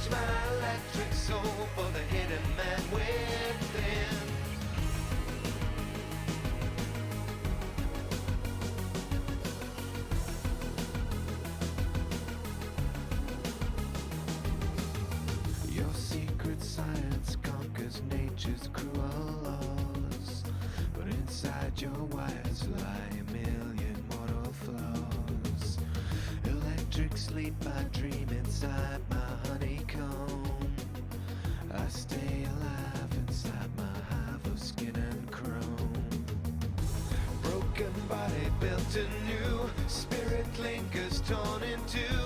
Search my electric soul for the hidden man within. Your secret science conquers nature's cruel laws, but inside your wires lie a million mortal flaws. Electric sleep, I dream inside my honeycomb. I stay alive inside my hive of skin and chrome. Broken body built anew, spirit linkers torn in two.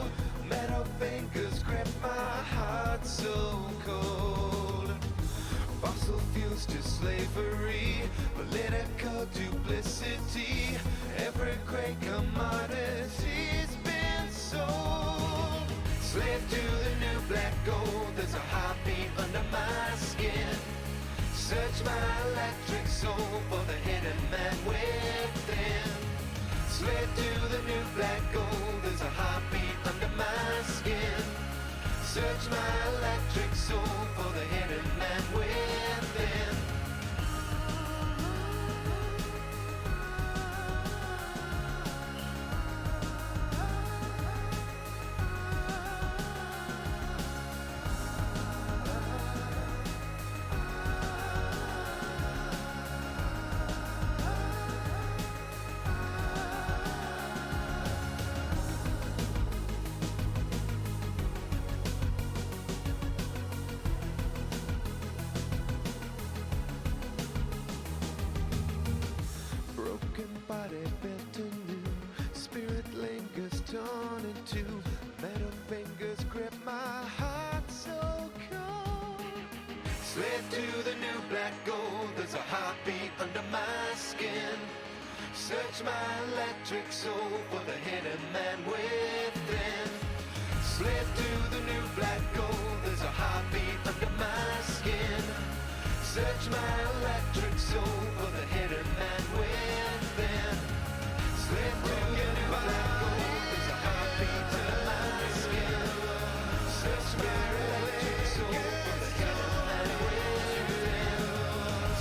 Metal fingers grip my heart so cold. Fossil fuels to slavery, political duplicity. Every great commodity's been sold. Slave to the new black gold, there's a heartbeat under my skin. Search my electric soul for the hidden man within. Slave to the new black gold, there's a heartbeat under my skin. Search my electric soul for the hidden man within. Body built anew, spirit lingers torn in two. Metal fingers grip my heart so cold. Slave to the new black gold, there's a heartbeat under my skin. Search my electric soul for the hidden man within. Slave to the new black gold, there's a heartbeat under my skin. Search my electric soul for the hidden man within. Slip to your new black gold, there's a heartbeat under my skin. Search my electric soul for the hidden man within.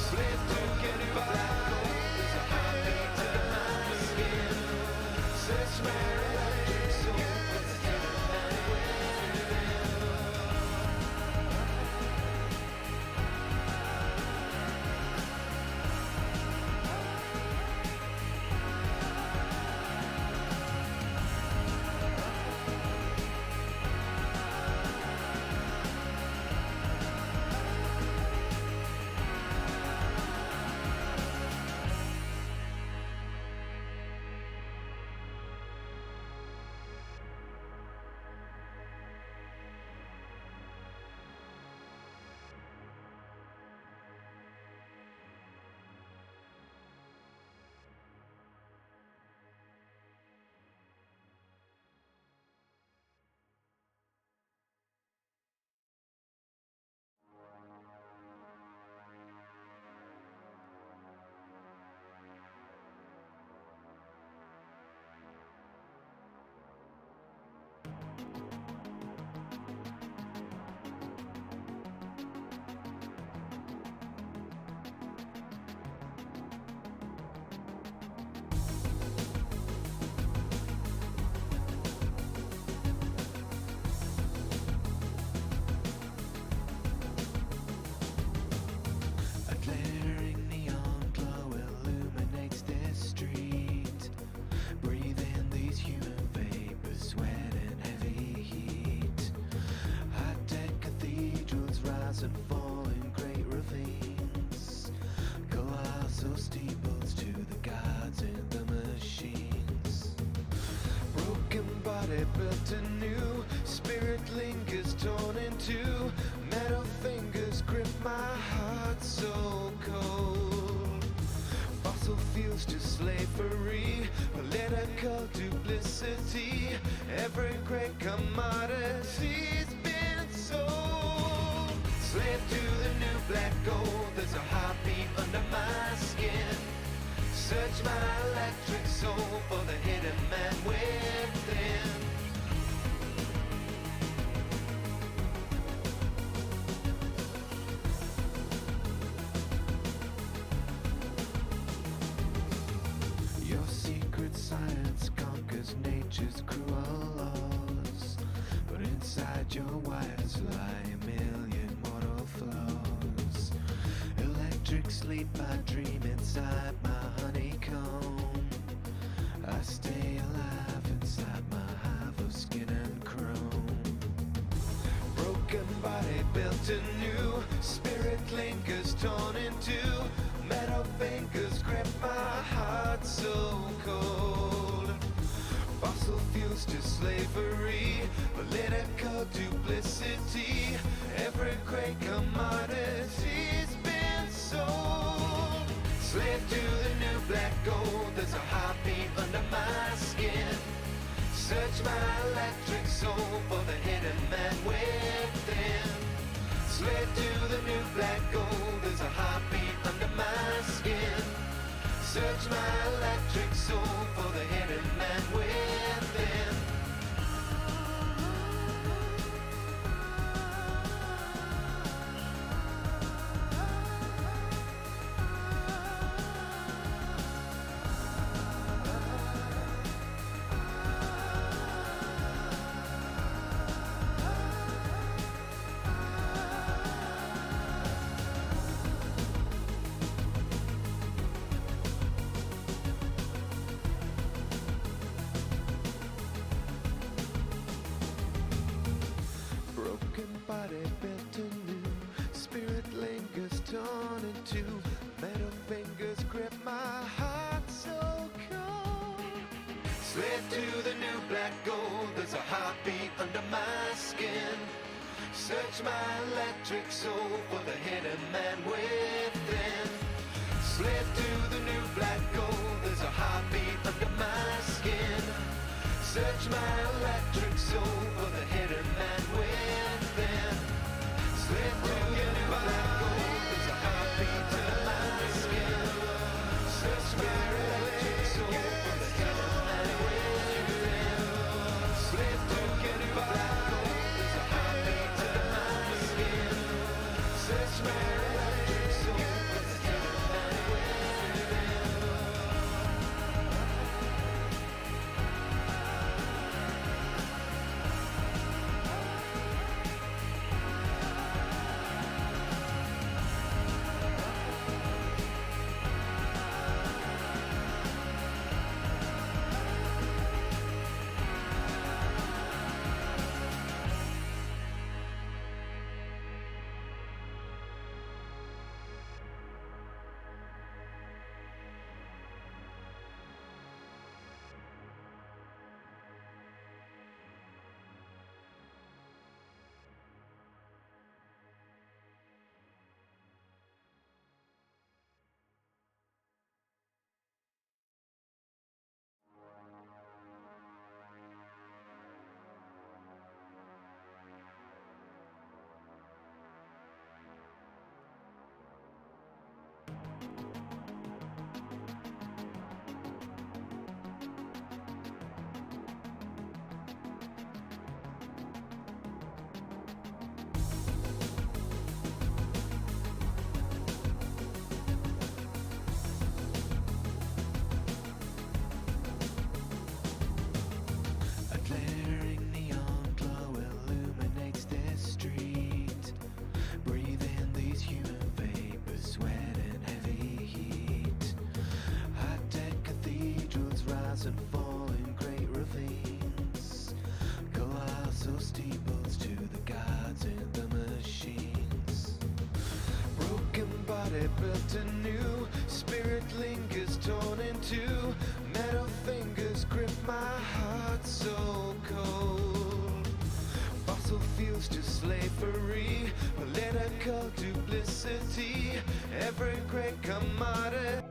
Slip to your new black gold, there's a heartbeat under my skin. Search my electric soul for the hidden man within. body built anew. Spirit lingers torn in two. Metal fingers grip my heart so cold. Fossil fuels to slavery, political duplicity. Every great commodity's been sold. Slave to the new black gold. There's a heartbeat under my skin. Search my electric soul for the hidden man within. your wires lie a million mortal flaws. Electric sleep, I dream inside my honeycomb. I stay alive inside my hive of skin and chrome. Broken body built anew, spirit lingers torn in two. Metal fingers grip my heart so cold. Fossil fuels to slavery, political duplicity. Every great commodity's been sold. Slave to the new black gold, there's a heartbeat under my skin. Search my electric soul for the hidden man within. Slave to the new black gold, there's a heartbeat under my skin. Search my electric soul for the hidden man within. Body built anew, spirit lingers torn in two. Metal fingers grip my heart so cold. Slave to the new black gold, there's a heartbeat under my skin. Search my electric soul for the hidden man within. Slave to the new black gold, there's a heartbeat under my skin. Search my electric soul for the hidden man within. Slip to your new black gold, there's a heartbeat under my skin. Search my electric soul for the hidden man within. Slip to your new black gold, there's a heartbeat under my skin. Search my electric soul for the hidden man within. built anew. Spirit lingers torn in two. Metal fingers grip my heart so cold. Fossil fuels to slavery, political duplicity. Every great commodity.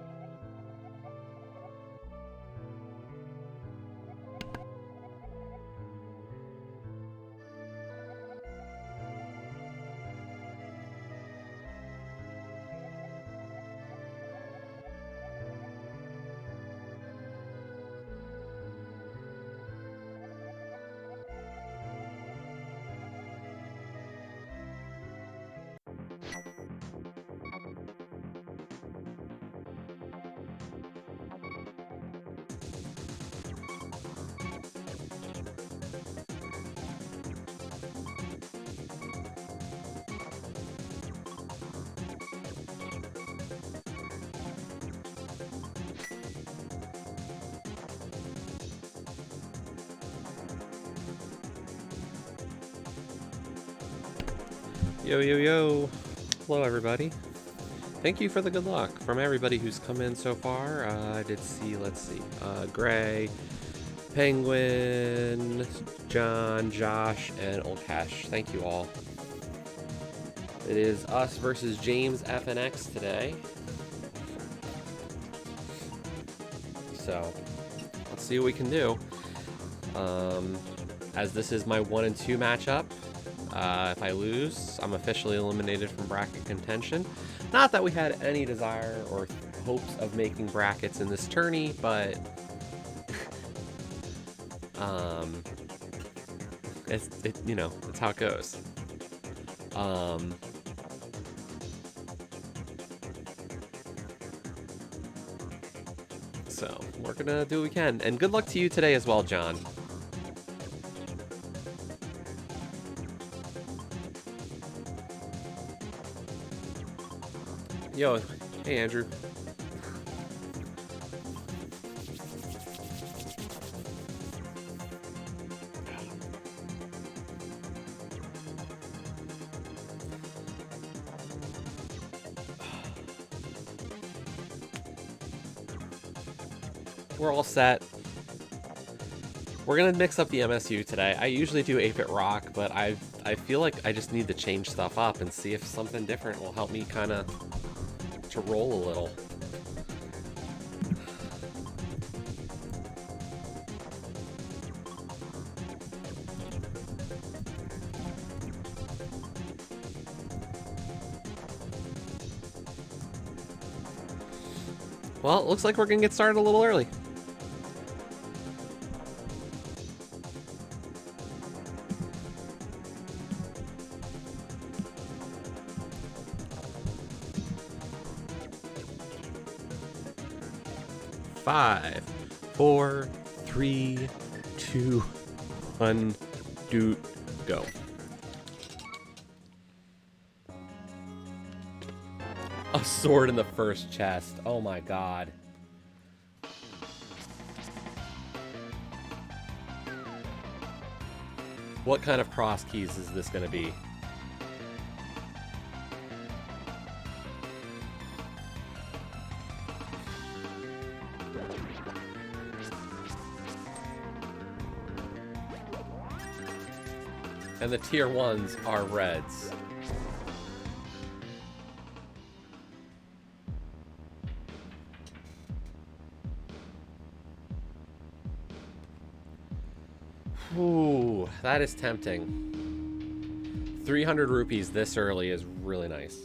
Yo, yo, yo. Hello, everybody. Thank you for the good luck from everybody who's come in so far. I did see, let's see, Gray, Penguin, John, Josh, and Old Cash. Thank you all. It is us versus JamesFnX today. So, let's see what we can do. As this is my 1 and 2 matchup, if I lose, I'm officially eliminated from bracket contention. Not that we had any desire or hopes of making brackets in this tourney, but you know, it's how it goes. So we're gonna do what we can, and good luck to you today as well, John. Yo, hey Andrew. We're all set. We're gonna mix up the MSU today. I usually do 8-bit rock, but I feel like I just need to change stuff up and see if something different will help me kind of to roll a little. Well, it looks like we're gonna get started a little early. Five, 4, 3, 2, 1, do go. A sword in the first chest. Oh my god. What kind of Crosskeys is this going to be? And the tier 1s are reds. Ooh, that is tempting. 300 rupees this early is really nice.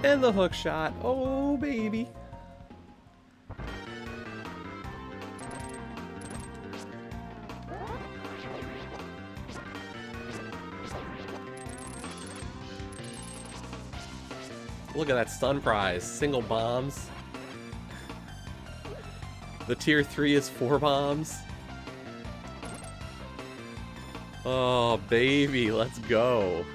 And the hook shot. Oh, baby. Look at that stun prize. Single bombs. The tier 3 is 4 bombs. Oh, baby. Let's go.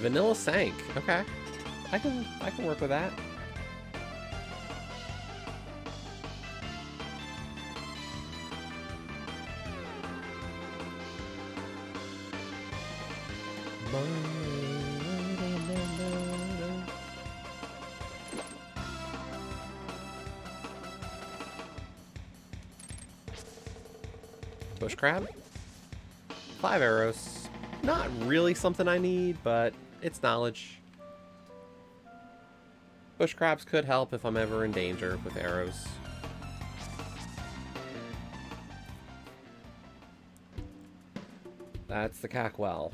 Vanilla sank. Okay. I can work with that. Bush crab. 5 arrows. Not really something I need, but it's knowledge. Bush crabs could help if I'm ever in danger with arrows. That's the Cackwell.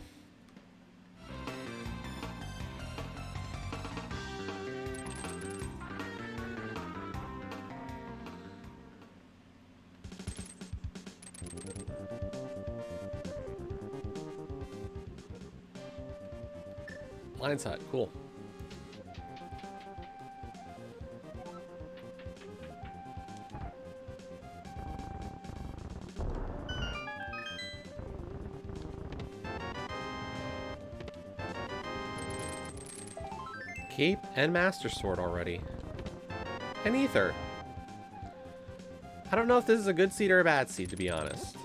Lion's Hut, cool. Cape and Master Sword already. And Ether. I don't know if this is a good seed or a bad seed, to be honest.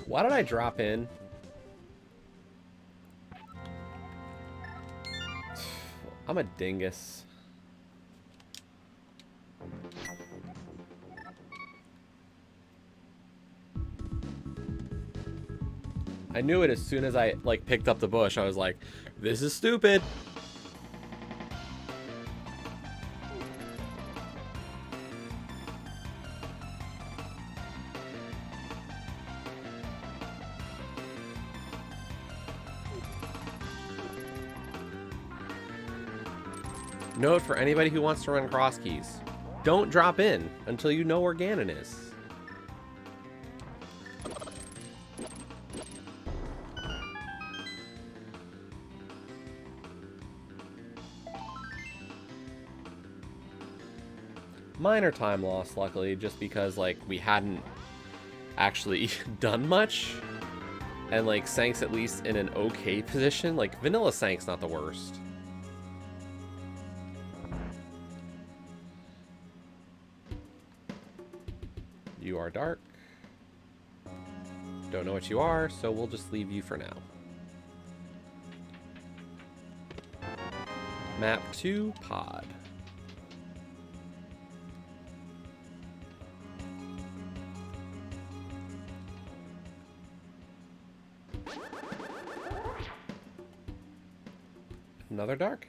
Why did I drop in? I'm a dingus. I knew it as soon as I like picked up the bush. I was like, this is stupid. Note for anybody who wants to run Crosskeys, don't drop in until you know where Ganon is. Minor time loss, luckily, just because like we hadn't actually done much, and like Sank's at least in an okay position. Like vanilla Sank's not the worst. You are dark. Don't know what you are, so we'll just leave you for now. Map 2, Pod. Another dark.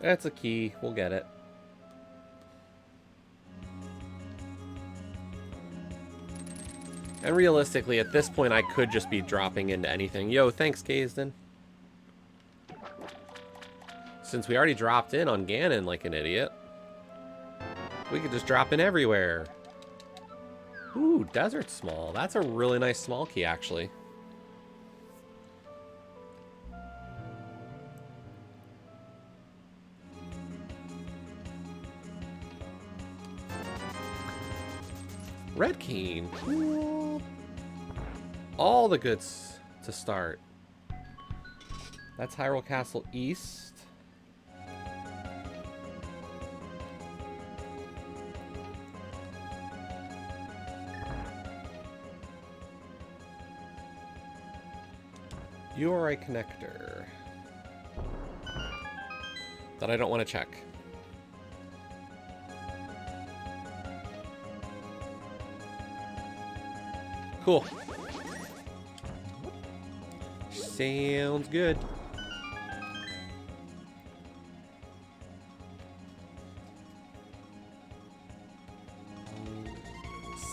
That's a key. We'll get it. And realistically, at this point, I could just be dropping into anything. Yo, thanks, Kazdin. Since we already dropped in on Ganon like an idiot, we could just drop in everywhere. Ooh, Desert Small. That's a really nice small key, actually. Red Cane. Cool. All the goods to start. That's Hyrule Castle East. You are a connector that I don't want to check. Cool. Sounds good.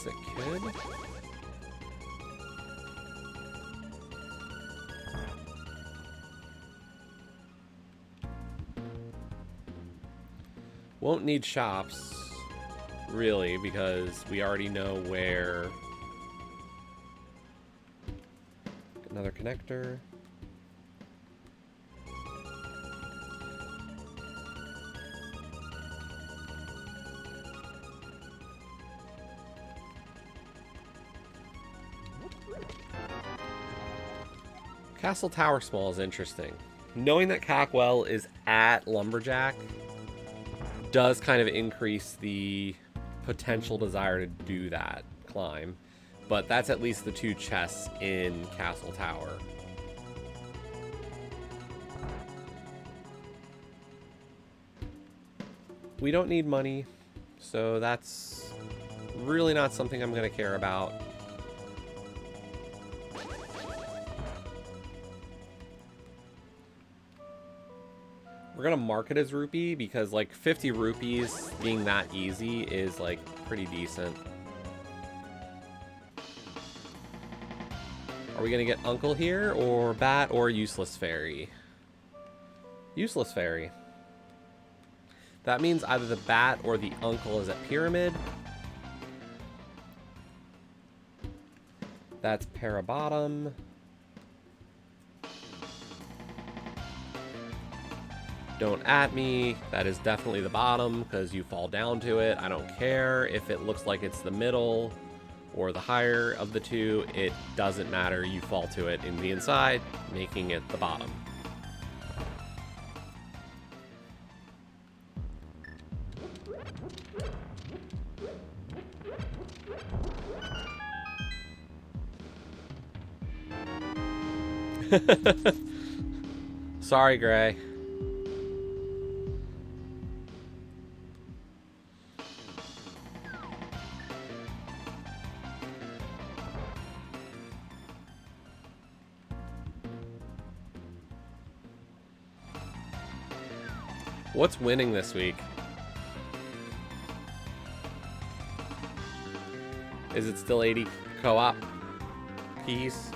Sick kid. Won't need shops, really, because we already know where. Another connector. Castle Tower Small is interesting. knowing that Cackwell is at Lumberjack does kind of increase the potential desire to do that climb. But that's at least the 2 chests in Castle Tower. We don't need money, so that's really not something I'm going to care about. We're going to mark it as rupee because, like, 50 rupees being that easy is, like, pretty decent. Are we going to get Uncle here, or Bat, or Useless Fairy? Useless Fairy. That means either the Bat or the Uncle is at Pyramid. That's Parabottom. Don't at me. That is definitely the bottom because you fall down to it. I don't care if it looks like it's the middle or the higher of the 2. It doesn't matter. You fall to it in the inside, making it the bottom. Sorry, Gray. What's winning this week? Is it still 80 co-op keys?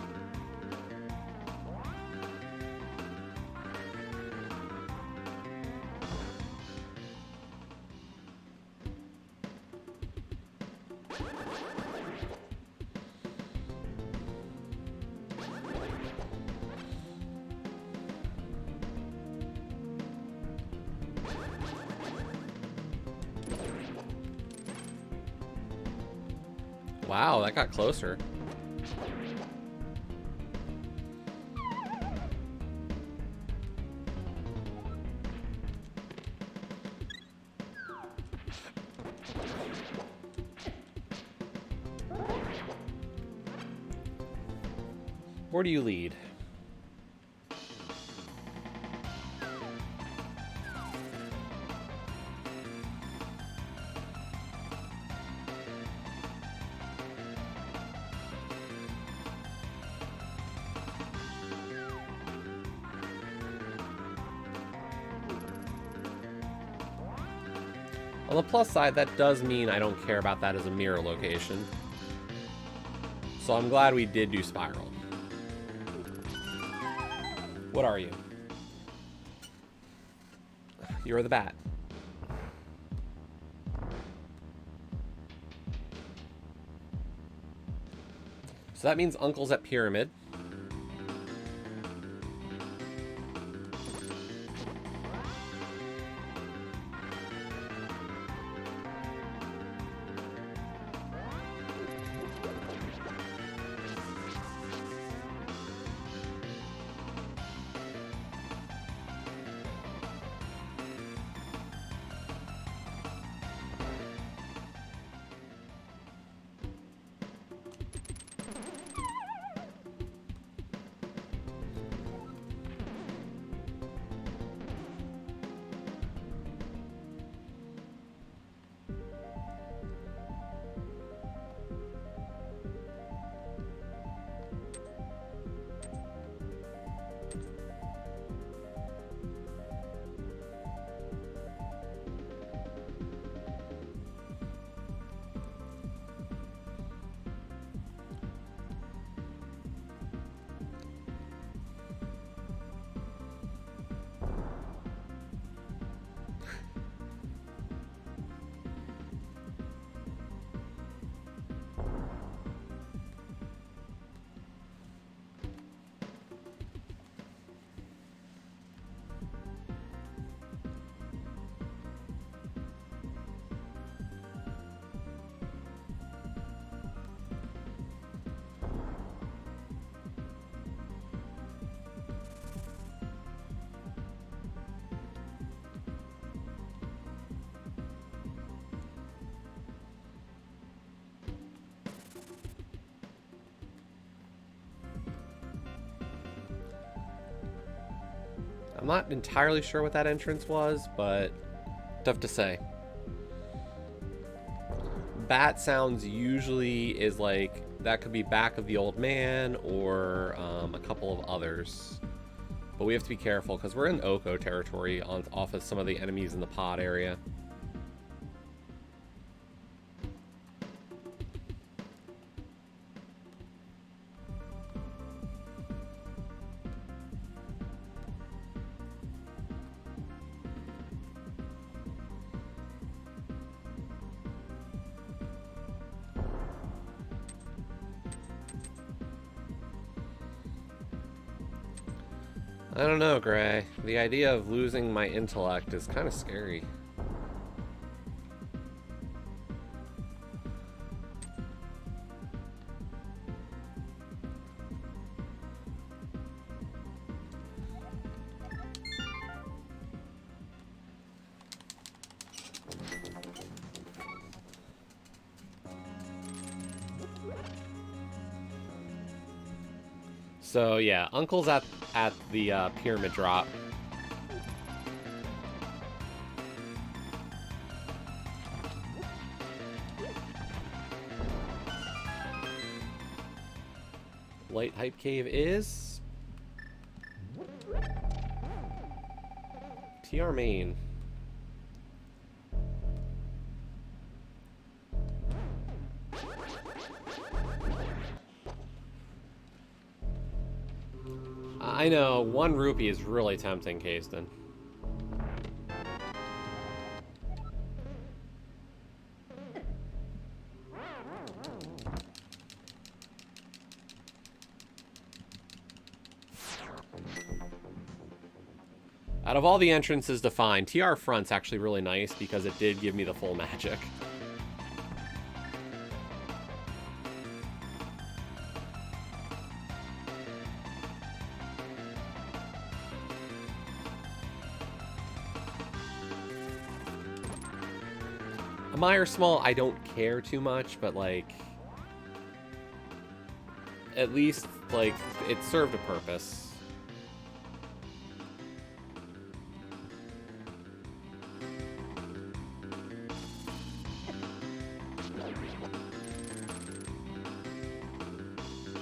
Wow, that got closer. Where do you lead? On the plus side, that does mean I don't care about that as a mirror location. So I'm glad we did do Spiral. What are you? You're the Bat. So that means Uncle's at Pyramid. not entirely sure what that entrance was, but tough to say. Bat sounds usually is like, that could be back of the old man or a couple of others. But we have to be careful because we're in Oko territory off of some of the enemies in the pod area. I don't know, Gray. The idea of losing my intellect is kind of scary. So yeah, Uncle's at the pyramid drop. Light Hype Cave is TR main. I know, 1 rupee is really tempting, Kasten. Out of all the entrances to find, TR Front's actually really nice because it did give me the full magic. Meyer Small, I don't care too much, but like, at least like it served a purpose.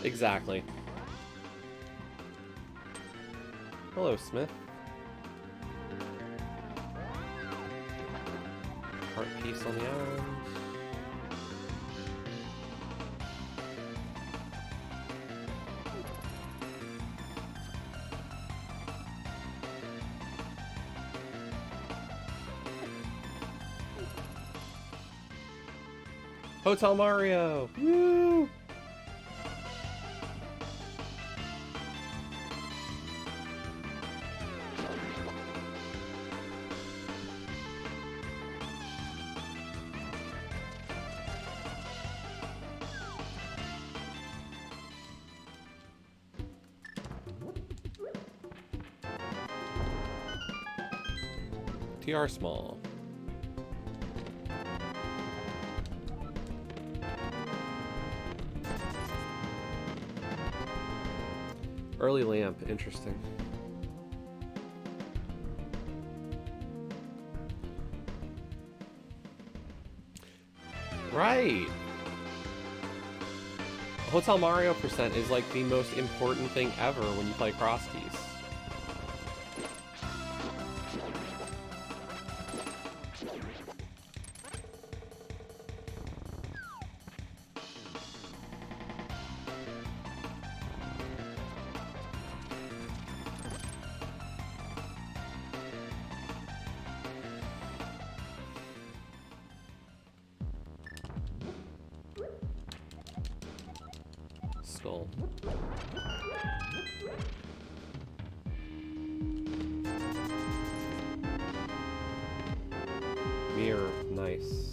Exactly. Hello, Smith. Heart piece on the island. Hotel Mario! Woo! TR Small. Early lamp, interesting. Right. Hotel Mario percent is like the most important thing ever when you play Crosskeys. Skull. Mirror, nice.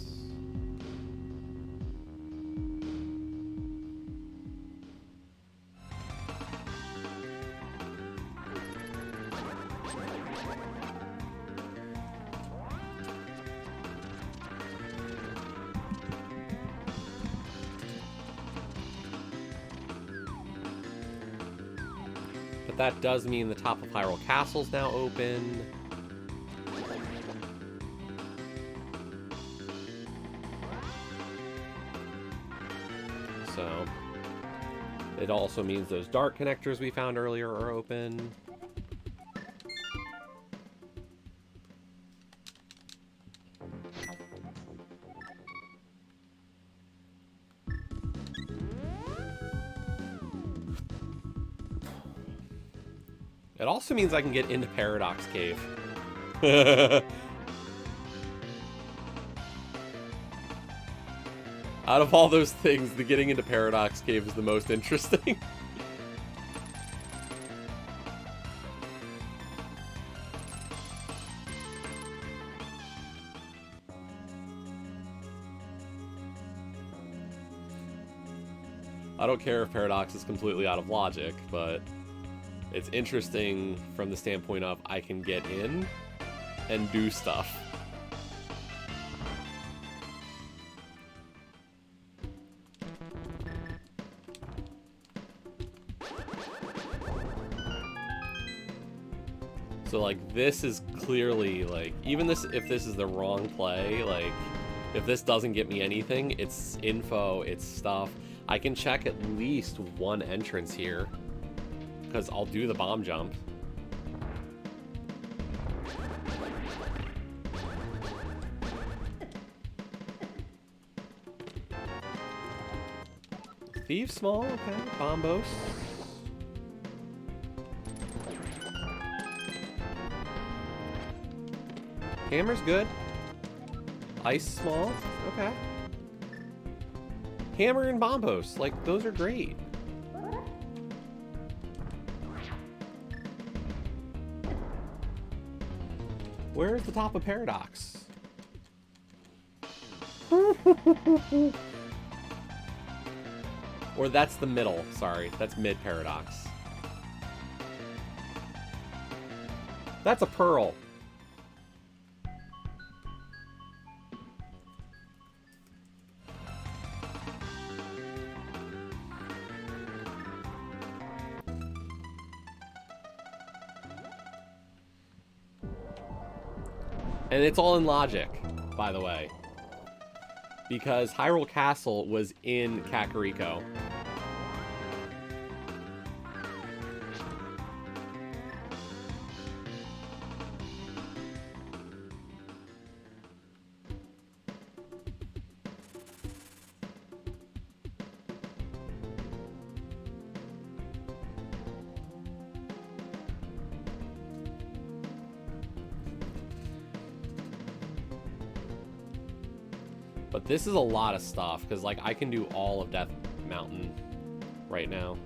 But that does mean the top of Hyrule Castle's now open. So it also means those dart connectors we found earlier are open. It also means I can get into Paradox Cave. Out of all those things, the getting into Paradox Cave is the most interesting. I don't care if Paradox is completely out of logic, but it's interesting from the standpoint of I can get in and do stuff. So, like, this is clearly, like, even this, if this is the wrong play, like, if this doesn't get me anything, it's info, it's stuff. I can check at least one entrance here, because I'll do the bomb jump. Thief small, okay, bombos. Hammer's good. Ice small, okay. Hammer and bombos, like, those are great. Where's the top of Paradox? Or that's the middle, sorry. That's mid Paradox. That's a pearl. And it's all in logic, by the way. Because Hyrule Castle was in Kakariko. But this is a lot of stuff, because, like, I can do all of Death Mountain right now.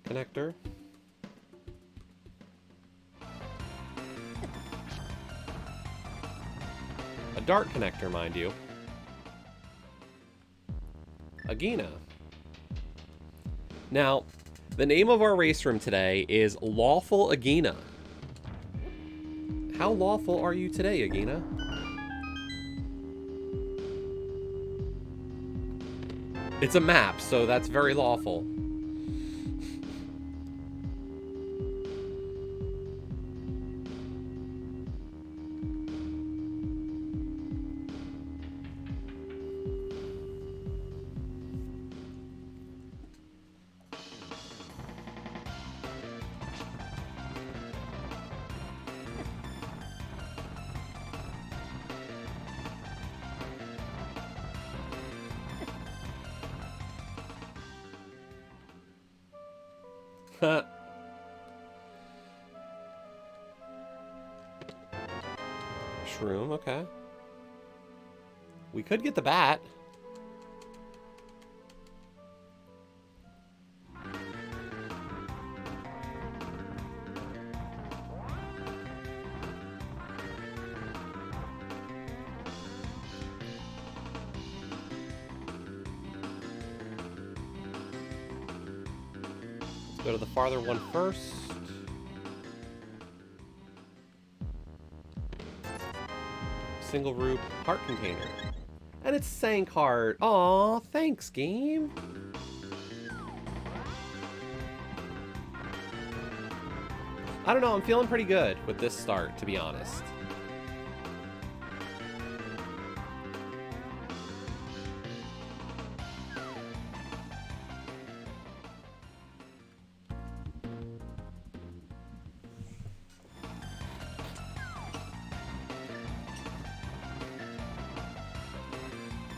Connector. A dart connector, mind you. Agina. Now, the name of our race room today is Lawful Agina. How lawful are you today, Agina? It's a map, so that's very lawful. Shroom, okay. We could get the bat. Go to the farther one first. Single root heart container. And it's sank heart. Aw, thanks, game. I don't know, I'm feeling pretty good with this start, to be honest.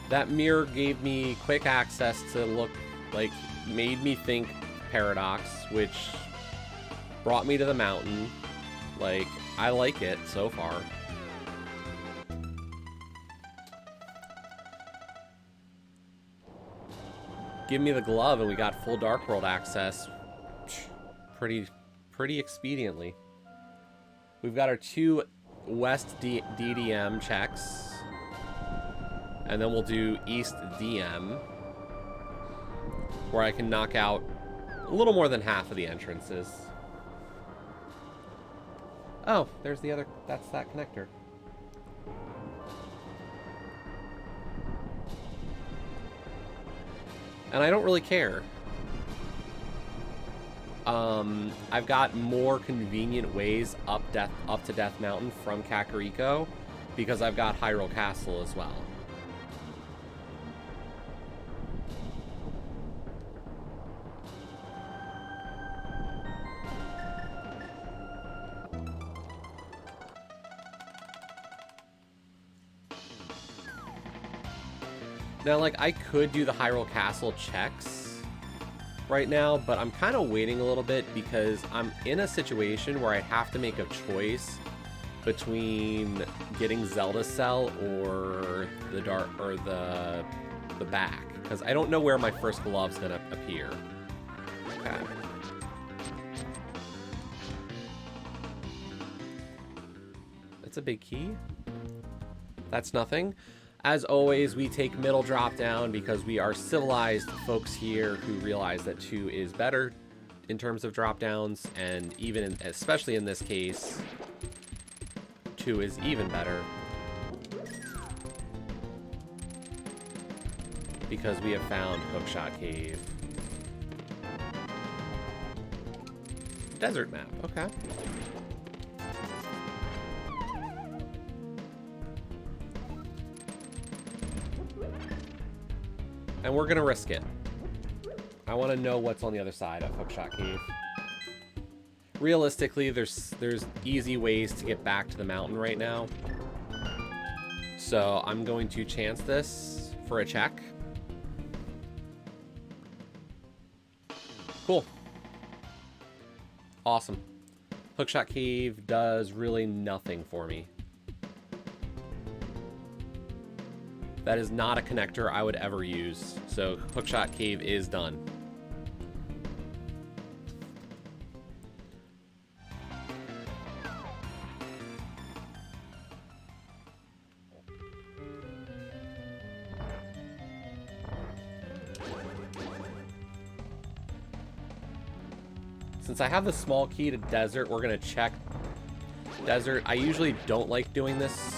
That mirror gave me quick access to look, like, made me think Paradox, which brought me to the mountain. Like, I like it so far. Give me the glove and we got full Dark World access pretty expediently. We've got our 2 West DDM checks. And then we'll do East DM, where I can knock out a little more than half of the entrances. Oh, there's the other, that's that connector. And I don't really care. I've got more convenient ways up to Death Mountain from Kakariko, because I've got Hyrule Castle as well. Now, like, I could do the Hyrule Castle checks right now, but I'm kind of waiting a little bit because I'm in a situation where I have to make a choice between getting Zelda Cell or the the back, because I don't know where my first glove's gonna appear. Okay. That's a big key. That's nothing. As always, we take middle drop down because we are civilized folks here who realize that 2 is better in terms of drop downs, and even especially in this case, 2 is even better because we have found Hookshot Cave. Desert map, okay. And we're gonna risk it. I want to know what's on the other side of Hookshot Cave. Realistically, there's easy ways to get back to the mountain right now. So I'm going to chance this for a check. Cool. Awesome. Hookshot Cave does really nothing for me. That is not a connector I would ever use. So Hookshot Cave is done. Since I have the small key to Desert, we're gonna check Desert. I usually don't like doing this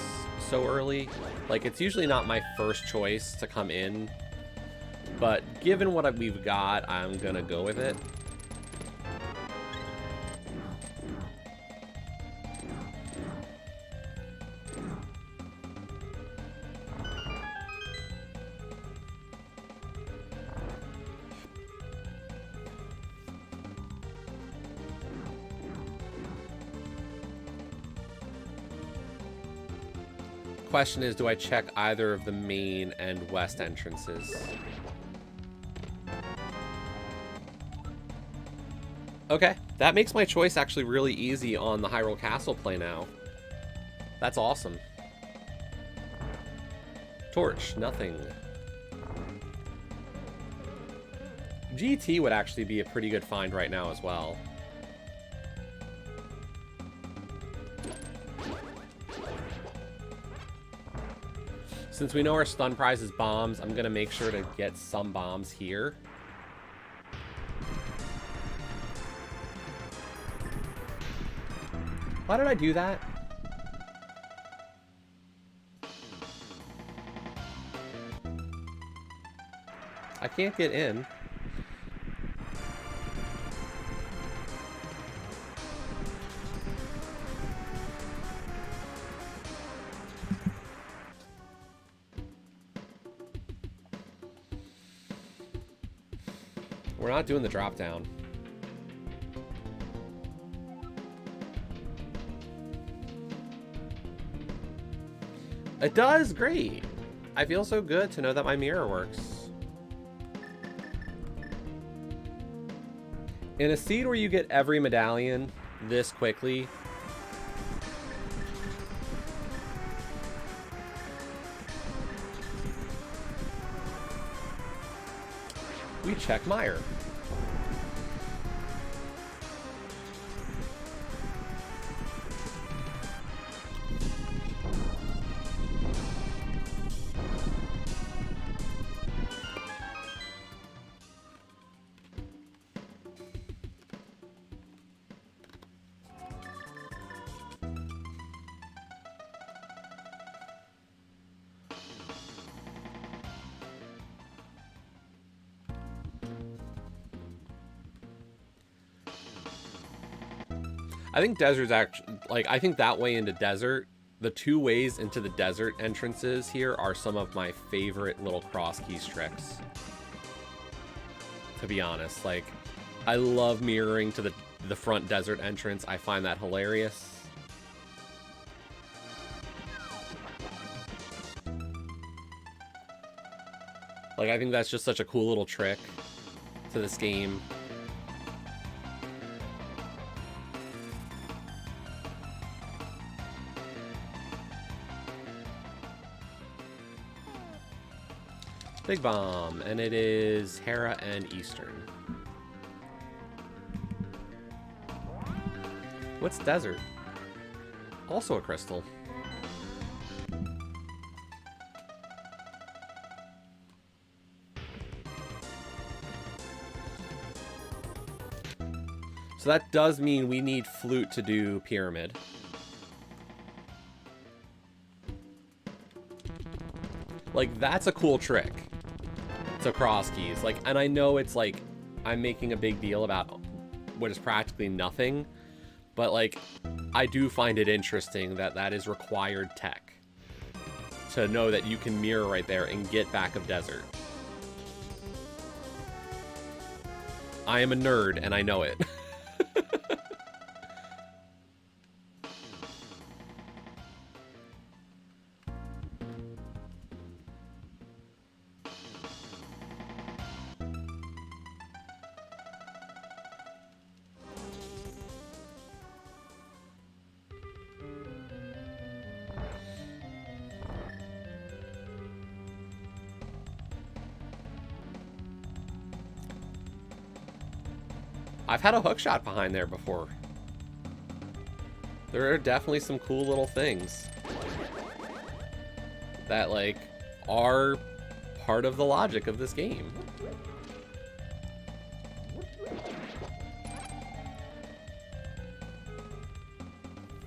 so early. Like, it's usually not my first choice to come in, but given what we've got, I'm gonna go with it. Question is, do I check either of the main and west entrances? Okay, that makes my choice actually really easy on the Hyrule Castle play now. That's awesome. Torch, nothing. GT would actually be a pretty good find right now as well. Since we know our stun prize is bombs, I'm gonna make sure to get some bombs here. Why did I do that? I can't get in. We're not doing the drop down. It does, great. I feel so good to know that my mirror works. In a seed where you get every medallion this quickly, we check Meyer. I think desert's actually, like, I think that way into desert, the two ways into the desert entrances here are some of my favorite little Crosskeys tricks. To be honest, like, I love mirroring to the front desert entrance. I find that hilarious. Like, I think that's just such a cool little trick to this game. Big Bomb, and it is Hera and Eastern. What's Desert? Also a crystal. So that does mean we need Flute to do Pyramid. Like, that's a cool trick to Crosskeys. Like, and I know it's like, I'm making a big deal about what is practically nothing, but like, I do find it interesting that that is required tech to know that you can mirror right there and get back of desert. I am a nerd and I know it. I've had a hook shot behind there before. There are definitely some cool little things that, like, are part of the logic of this game.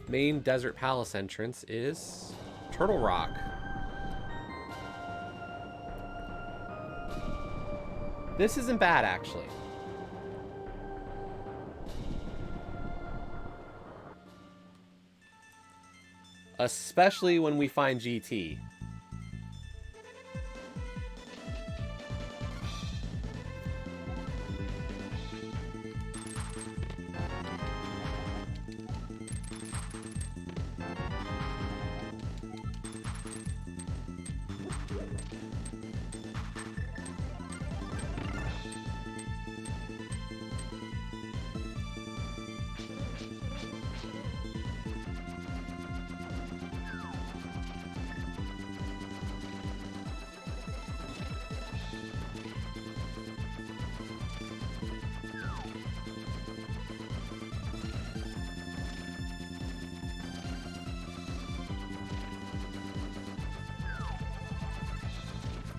Main Desert Palace entrance is Turtle Rock. This isn't bad, actually. Especially when we find GT.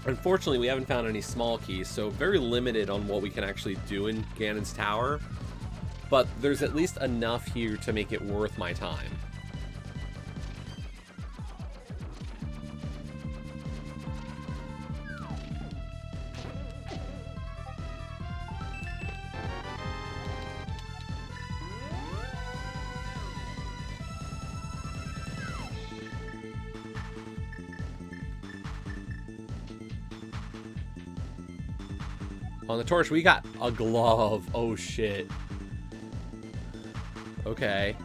Unfortunately, we haven't found any small keys, so very limited on what we can actually do in Ganon's Tower. but there's at least enough here to make it worth my time. On the torch, we got a glove. Oh, shit. Okay.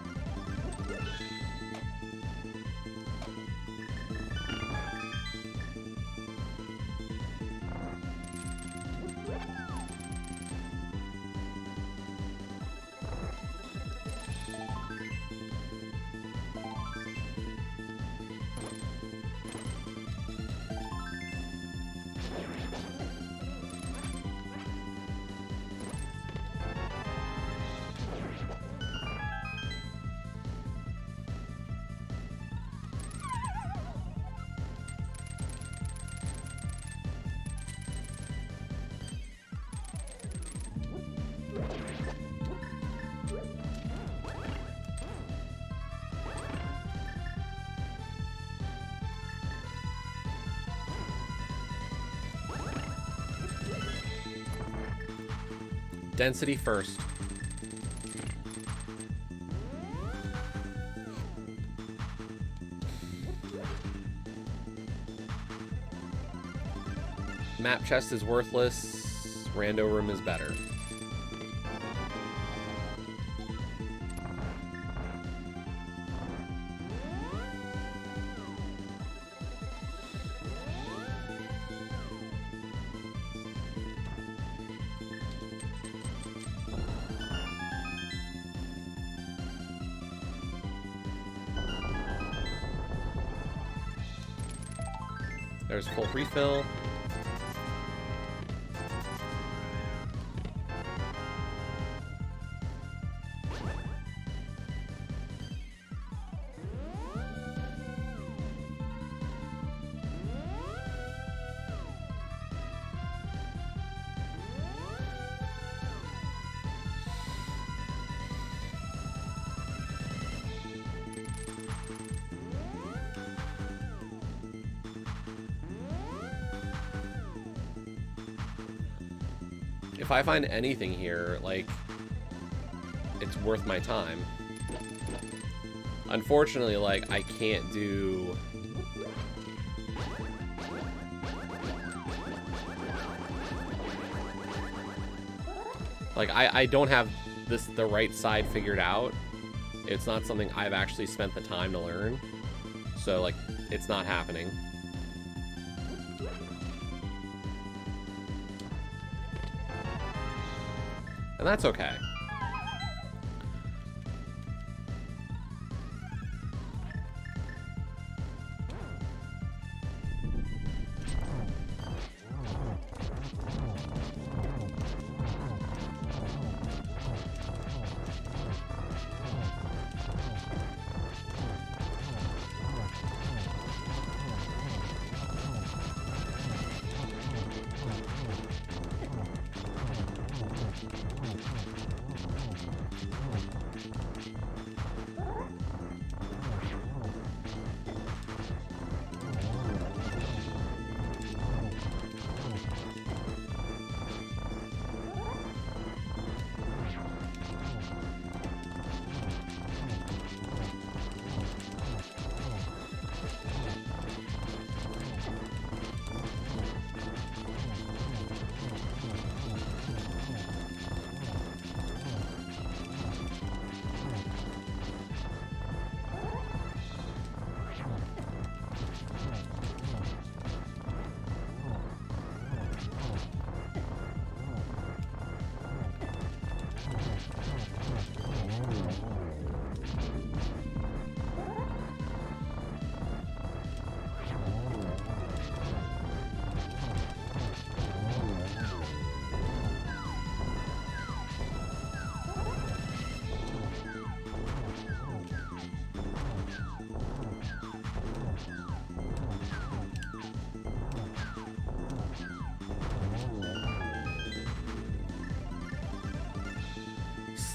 Density first. Map chest is worthless. Rando room is better. There's full refill. If I find anything here, like, it's worth my time. Unfortunately, like, I can't do... Like, I don't have the right side figured out. It's not something I've actually spent the time to learn. So, like, it's not happening. And that's okay.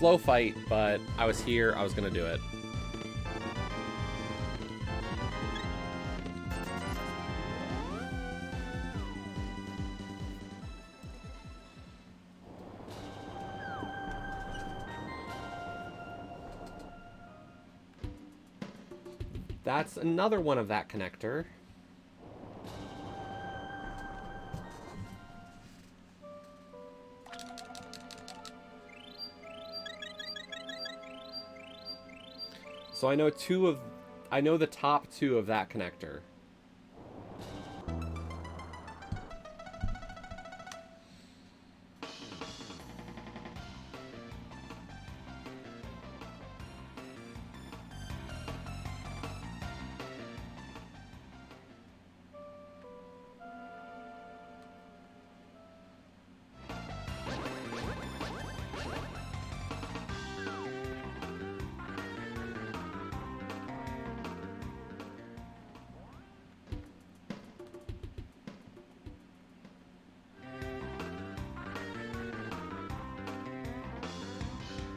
slow fight, but I was here. I was going to do it. That's another one of that connector. So I know the top two of that connector.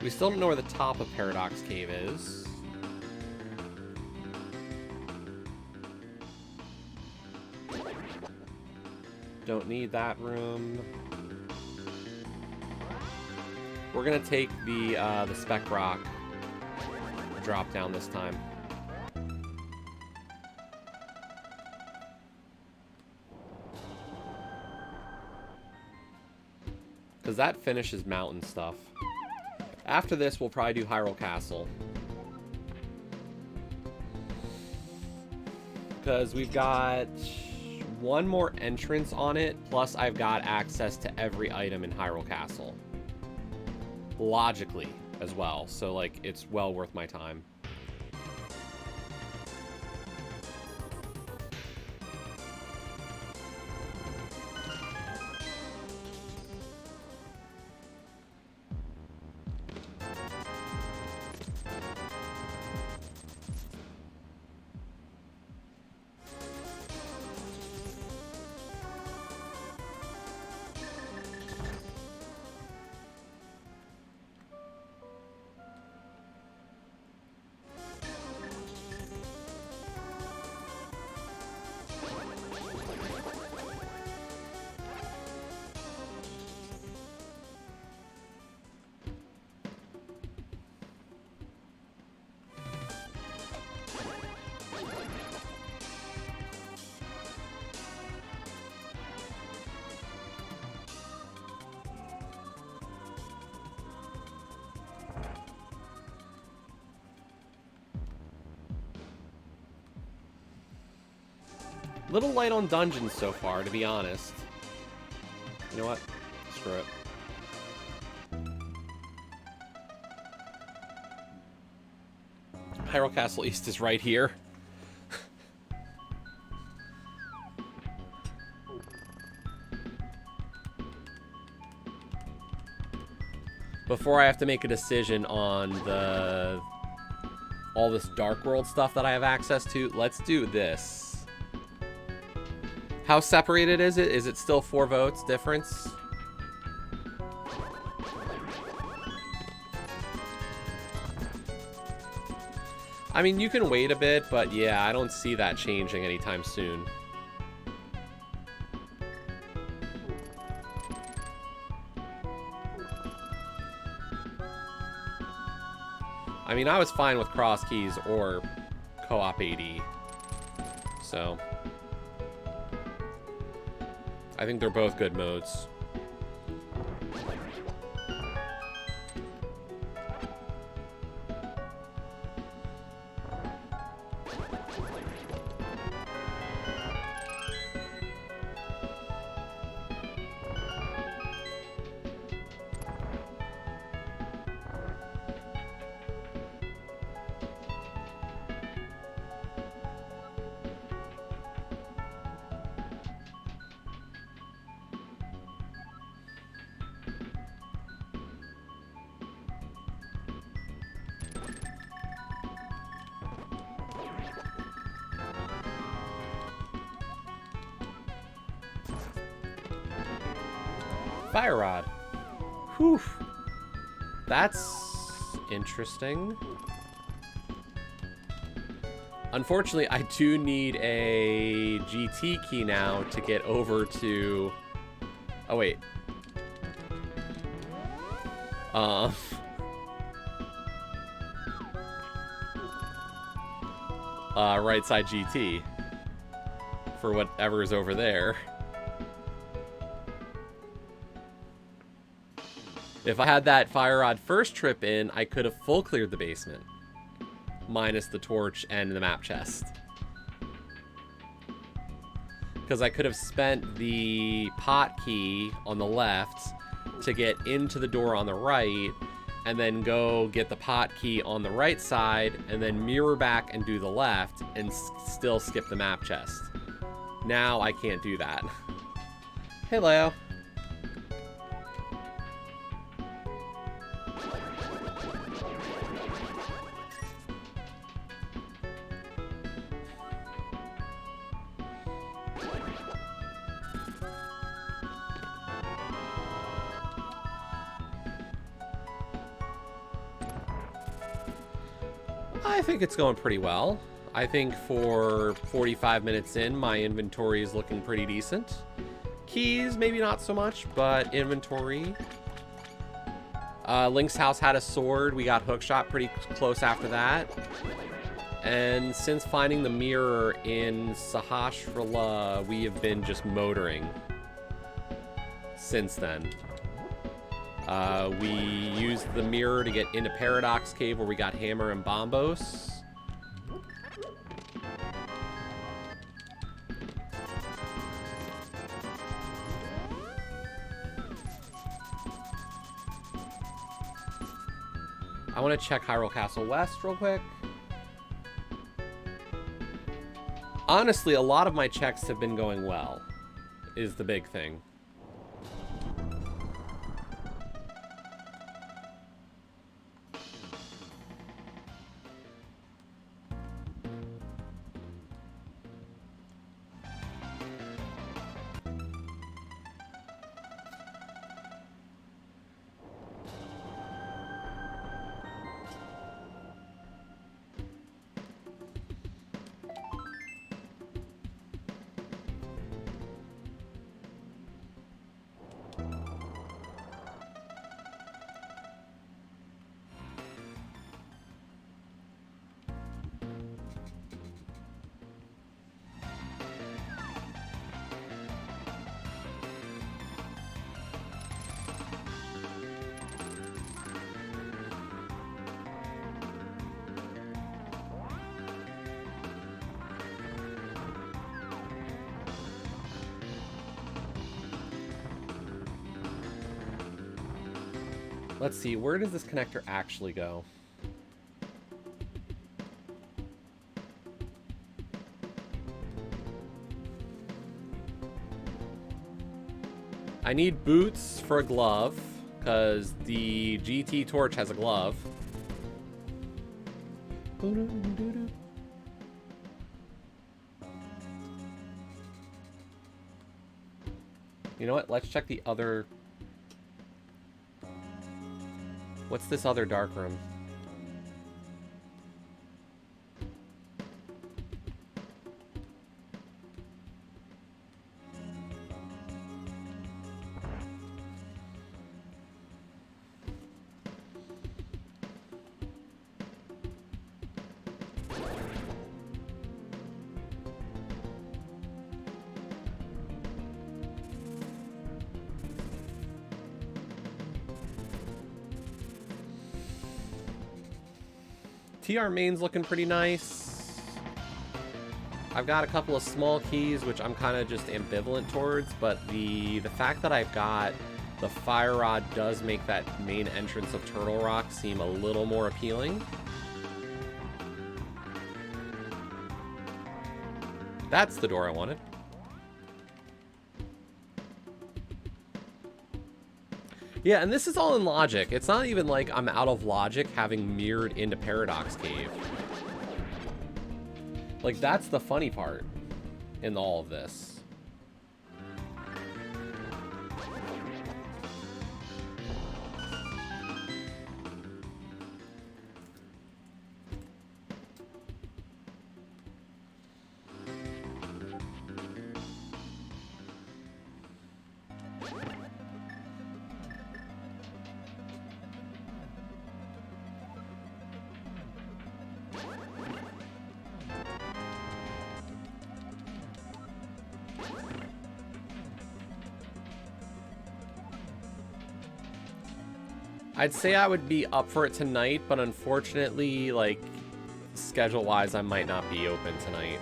We still don't know where the top of Paradox Cave is. Don't need that room. We're gonna take the Spec Rock drop down this time. Because that finishes mountain stuff. After this, we'll probably do Hyrule Castle. Because we've got one more entrance on it, plus I've got access to every item in Hyrule Castle. Logically, as well. So, like, it's well worth my time. Little light on dungeons so far, to be honest. You know what? Screw it. Hyrule Castle East is right here. Before I have to make a decision on all this Dark World stuff that I have access to, let's do this. How separated is it? Is it still 4 votes difference? I mean, you can wait a bit, but yeah, I don't see that changing anytime soon. I mean, I was fine with Crosskeys or Co-op AD, so I think they're both good modes. Fire Rod. Whew. That's interesting. Unfortunately, I do need a GT key now to get over to... Oh, wait. Right side GT. For whatever is over there. If I had that fire rod first trip in, I could have full cleared the basement. Minus the torch and the map chest. Because I could have spent the pot key on the left to get into the door on the right, and then go get the pot key on the right side, and then mirror back and do the left, and still skip the map chest. Now I can't do that. Hey, Leo. I think it's going pretty well. I think for 45 minutes in, my inventory is looking pretty decent. Keys, maybe not so much, but inventory. Link's house had a sword. We got hookshot pretty close after that. And since finding the mirror in Sahasrara, we have been just motoring since then. We used the mirror to get into Paradox Cave where we got Hammer and Bombos. I want to check Hyrule Castle West real quick. Honestly, a lot of my checks have been going well, is the big thing. Let's see, where does this connector actually go? I need boots for a glove, because the GT torch has a glove. You know what? Let's check the other... What's this other dark room? TR main's looking pretty nice. I've got a couple of small keys, which I'm kind of just ambivalent towards, but the fact that I've got the fire rod does make that main entrance of Turtle Rock seem a little more appealing. That's the door I wanted. Yeah, and this is all in logic. It's not even like I'm out of logic having mirrored into Paradox Cave. Like, that's the funny part in all of this. I'd say I would be up for it tonight, but unfortunately, like, schedule-wise, I might not be open tonight.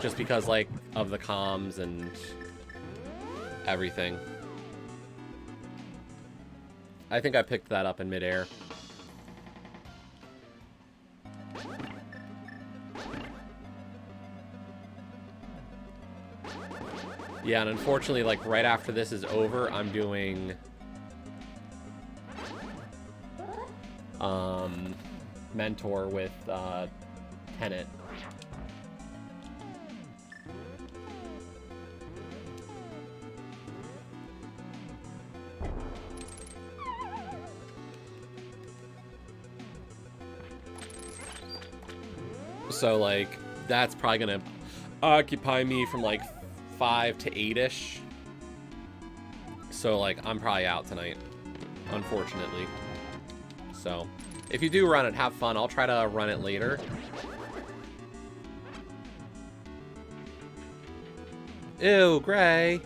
Just because, like, of the comms and everything. I think I picked that up in midair. Yeah, and unfortunately, like, right after this is over, I'm doing mentor with Tenet. So, like, that's probably gonna occupy me from, like, 5 to 8-ish. So, like, I'm probably out tonight, unfortunately. So, if you do run it, have fun. I'll try to run it later. Ew, Gray.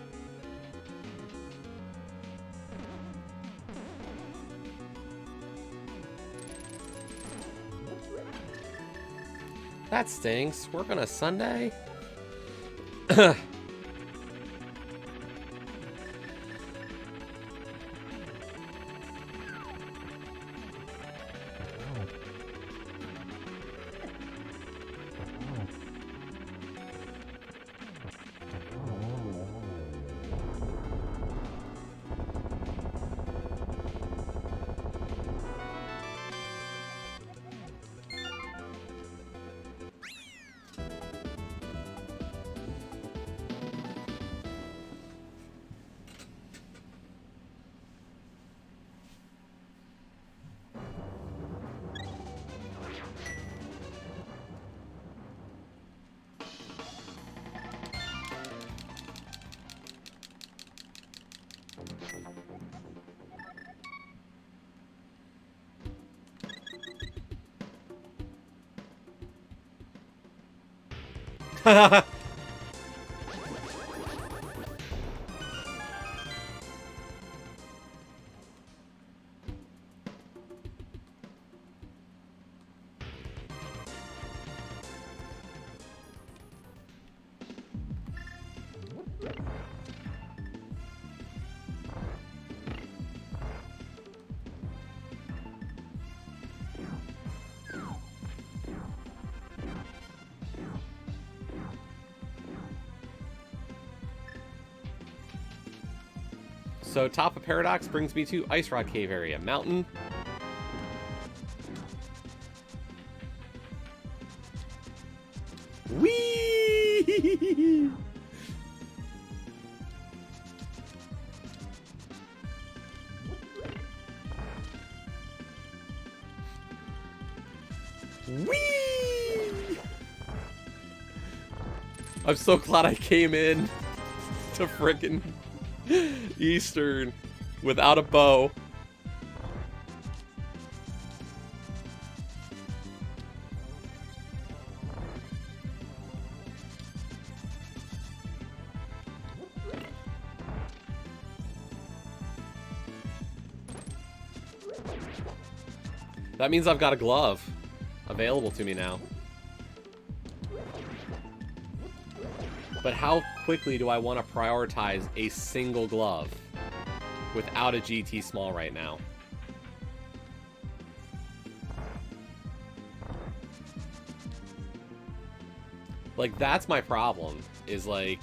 That stinks. Work on a Sunday? So, top of Paradox brings me to Ice Rock Cave area. Mountain. Whee! Whee! I'm so glad I came in to frickin' Eastern without a bow. That means I've got a glove available to me now. But how quickly do I want to prioritize a single glove without a GT small right now? Like, that's my problem, is like...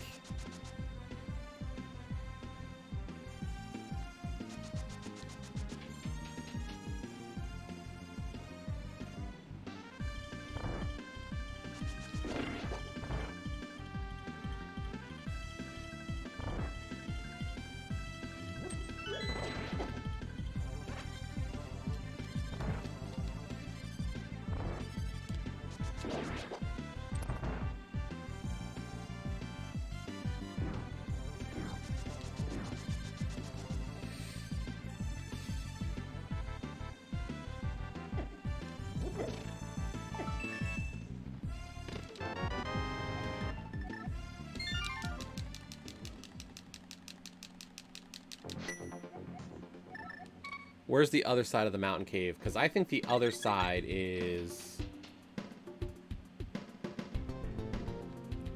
Where's the other side of the mountain cave? Because I think the other side is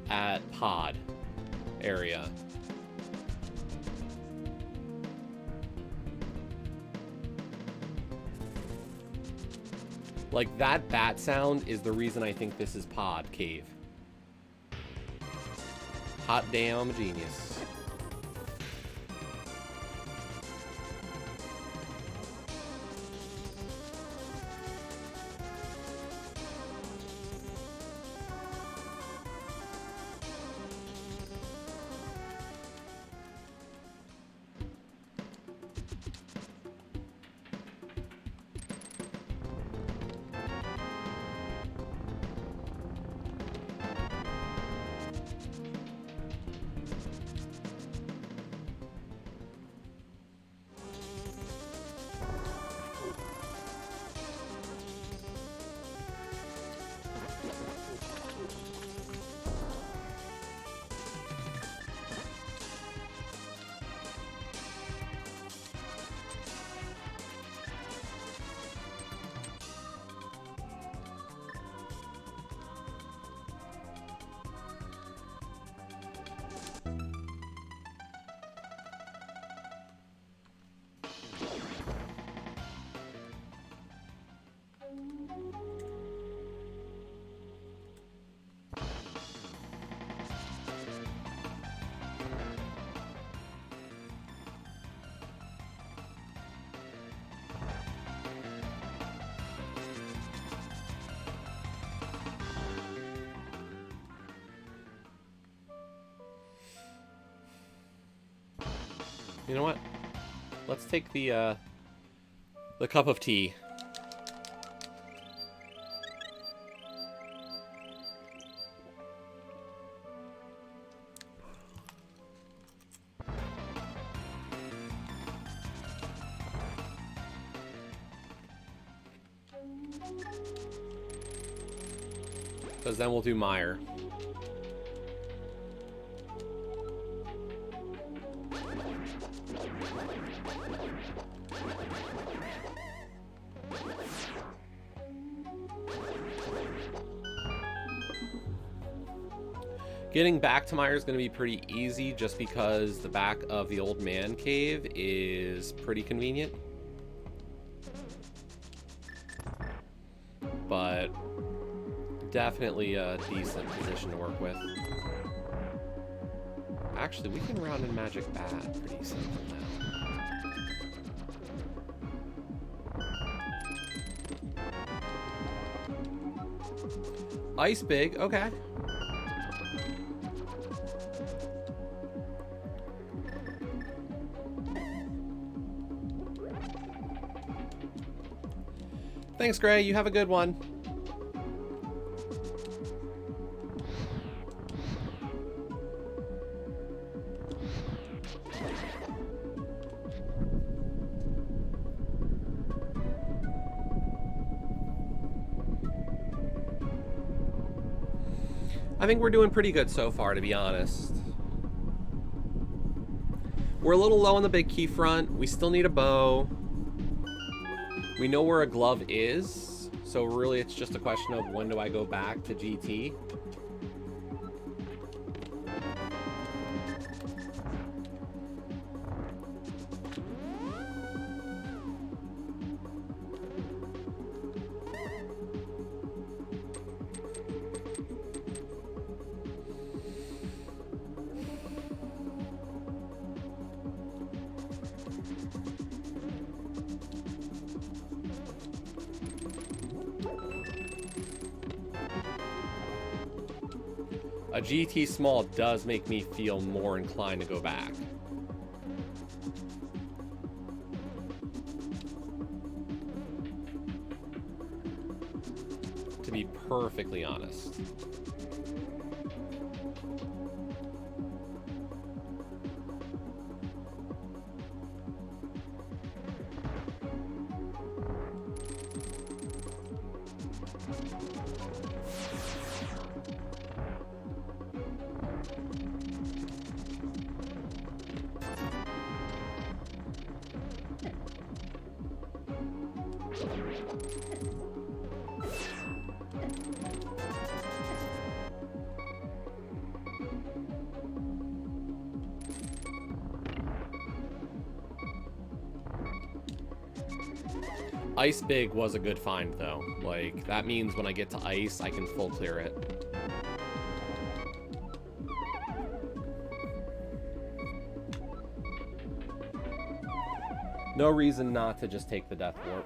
at pod area. Like, that bat sound is the reason I think this is pod cave. Hot damn genius. You know what? Let's take the cup of tea. Because then we'll do Meyer. Getting back to Meyer is going to be pretty easy just because the back of the old man cave is pretty convenient. But definitely a decent position to work with. Actually, we can round in Magic Bat pretty simple now. Ice Big, okay. Thanks, Gray. You have a good one. I think we're doing pretty good so far, to be honest. We're a little low on the big key front. We still need a bow. We know where a glove is, so really it's just a question of when do I go back to GT. A GT small does make me feel more inclined to go back. To be perfectly honest. Ice Big was a good find, though. Like, that means when I get to ice, I can full clear it. No reason not to just take the Death Warp.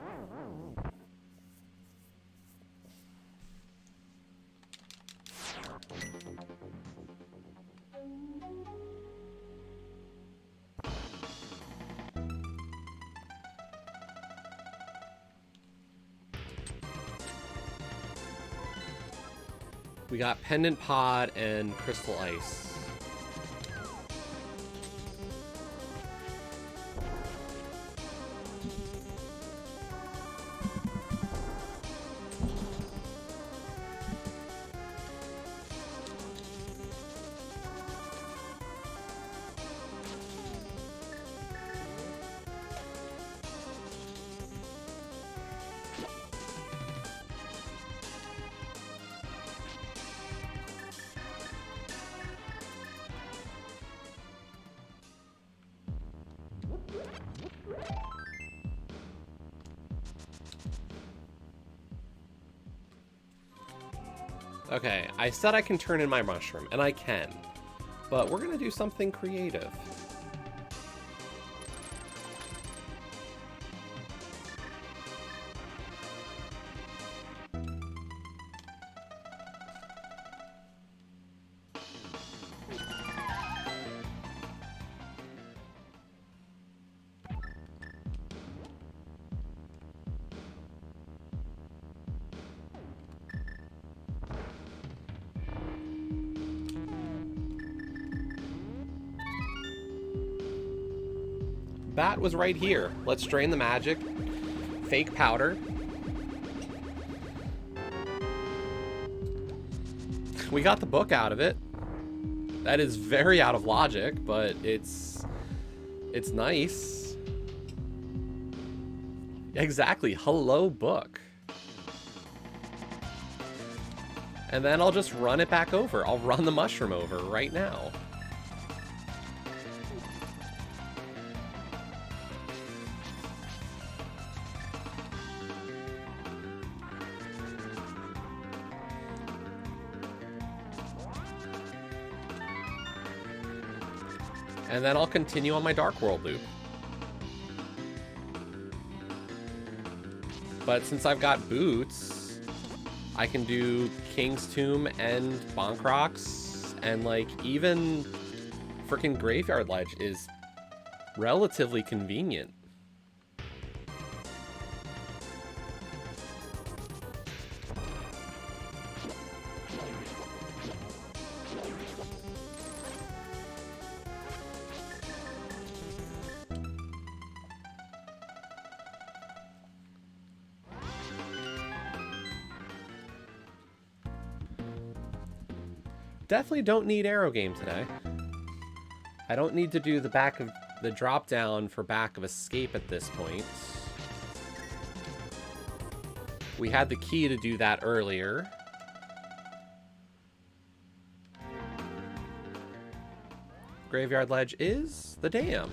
We got Pendant Pod and Crystal Ice. Okay, I said I can turn in my mushroom, and I can. But we're gonna do something creative. Bat was right here. Let's drain the magic. Fake powder. We got the book out of it. That is very out of logic, but it's nice. Exactly. Hello, book. And then I'll just run it back over. I'll run the mushroom over right now. And then I'll continue on my Dark World loop. But since I've got boots, I can do King's Tomb and Bonk Rocks, and like even freaking Graveyard Ledge is relatively convenient. Definitely don't need Arrow Game today. I don't need to do the back of the drop down for back of escape at this point. We had the key to do that earlier. Graveyard Ledge is the dam.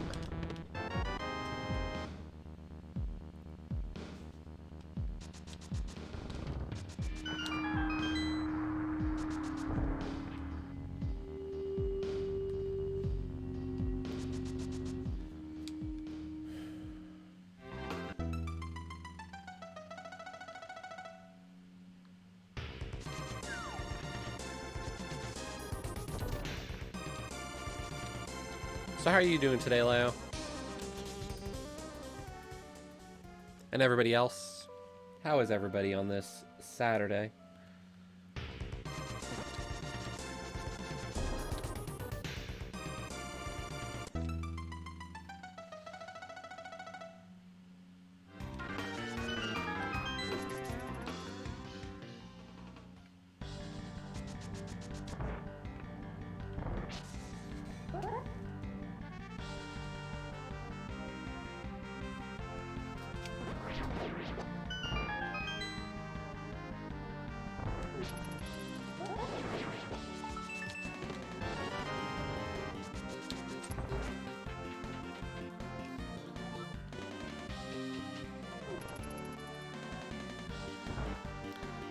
So how are you doing today, Leo? And everybody else? How is everybody on this Saturday?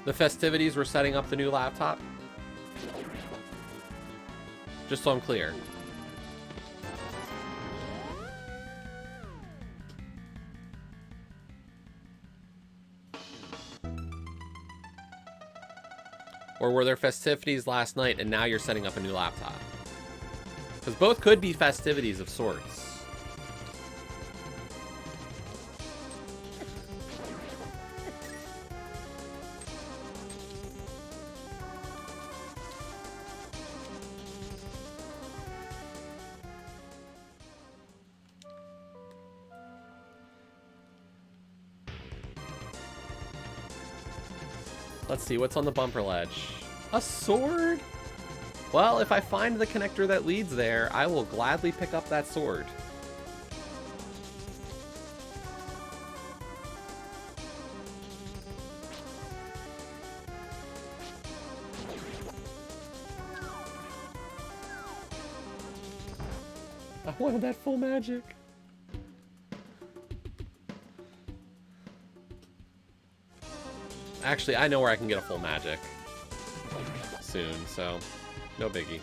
The festivities were setting up the new laptop? Just so I'm clear. Or were there festivities last night and now you're setting up a new laptop? Because both could be festivities of sorts. Let's see, what's on the bumper ledge? A sword? Well, if I find the connector that leads there, I will gladly pick up that sword. I wanted that full magic. Actually, I know where I can get a full magic soon, so no biggie.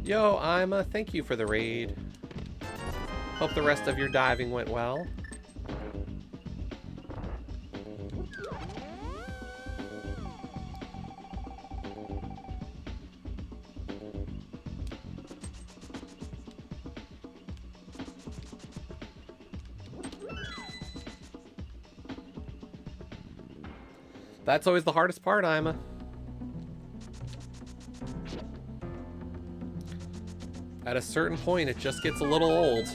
Yo, Ima, thank you for the raid. Hope the rest of your diving went well. That's always the hardest part, Ima. At a certain point, it just gets a little old.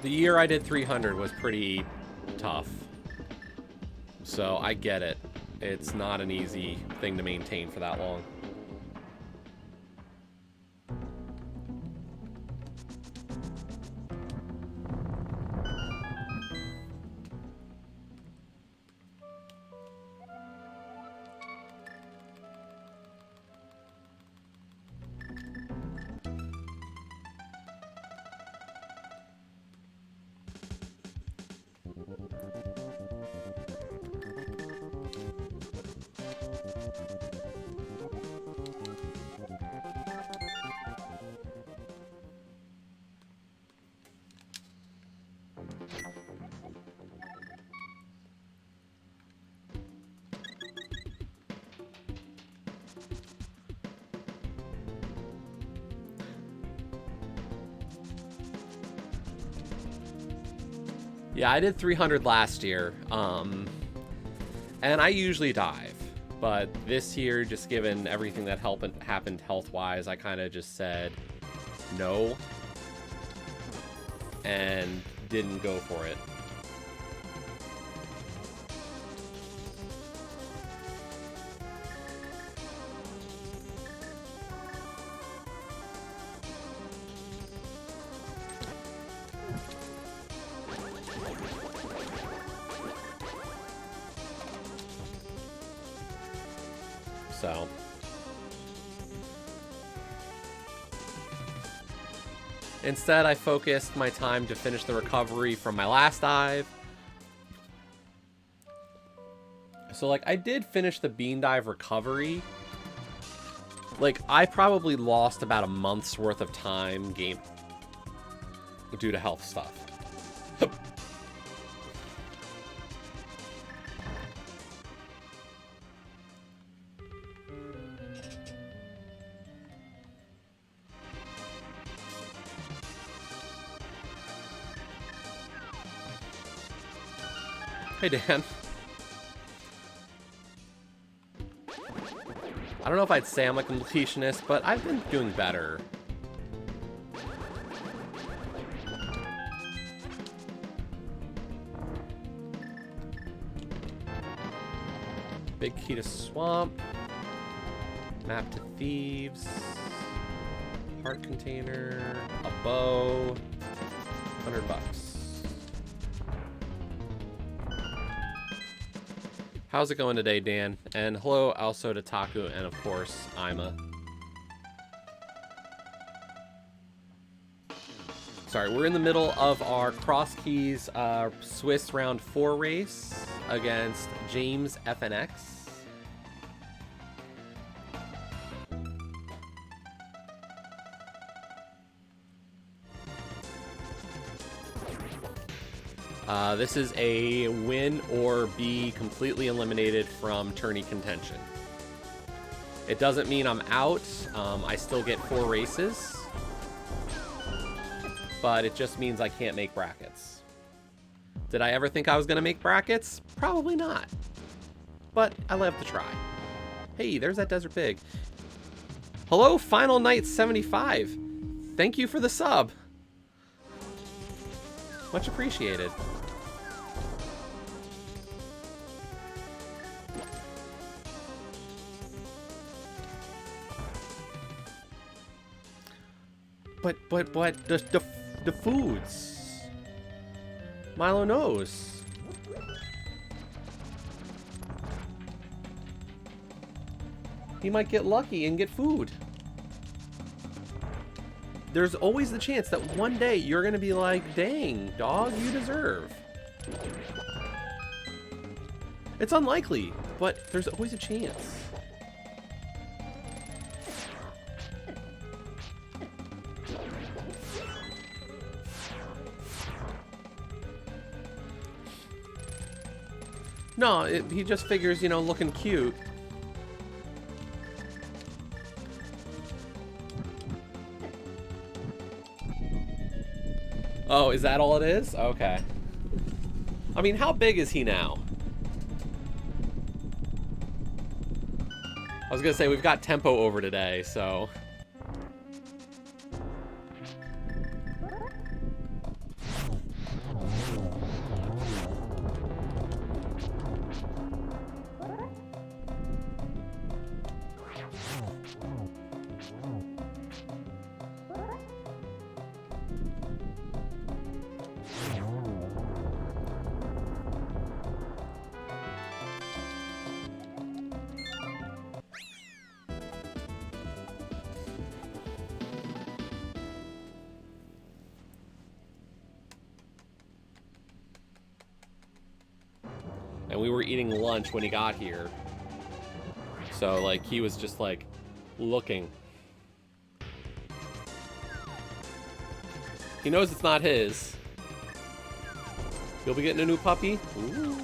The year I did 300 was pretty tough. So I get it. It's not an easy thing to maintain for that long. Yeah, I did 300 last year, and I usually dive, But this year, just given everything that happened health-wise, I kind of just said no and didn't go for it. So instead, I focused my time to finish the recovery from my last dive. So, like, I did finish the bean dive recovery. Like, I probably lost about a month's worth of time game due to health stuff. Hey, Dan. I don't know if I'd say I'm a completionist, but I've been doing better. Big key to swamp. Map to thieves. Heart container. A bow. $100. How's it going today, Dan? And hello also to Taku and, of course, Ima. Sorry, we're in the middle of our Crosskeys Swiss Round 4 race against JamesFnX. This is a win or be completely eliminated from tourney contention. It doesn't mean I'm out. I still get 4 races. But it just means I can't make brackets. Did I ever think I was going to make brackets? Probably not. But I love to try. Hey, there's that Desert Pig. Hello, Final Night 75. Thank you for the sub. Much appreciated. But the foods. Milo knows. He might get lucky and get food. There's always the chance that one day you're gonna be like, dang, dog, you deserve. It's unlikely, but there's always a chance. No, he just figures, you know, looking cute. Oh, is that all it is? Okay. I mean, how big is he now? I was gonna say, we've got tempo over today, so... And we were eating lunch when he got here. So, like, he was just, like, looking. He knows it's not his. You'll be getting a new puppy? Ooh.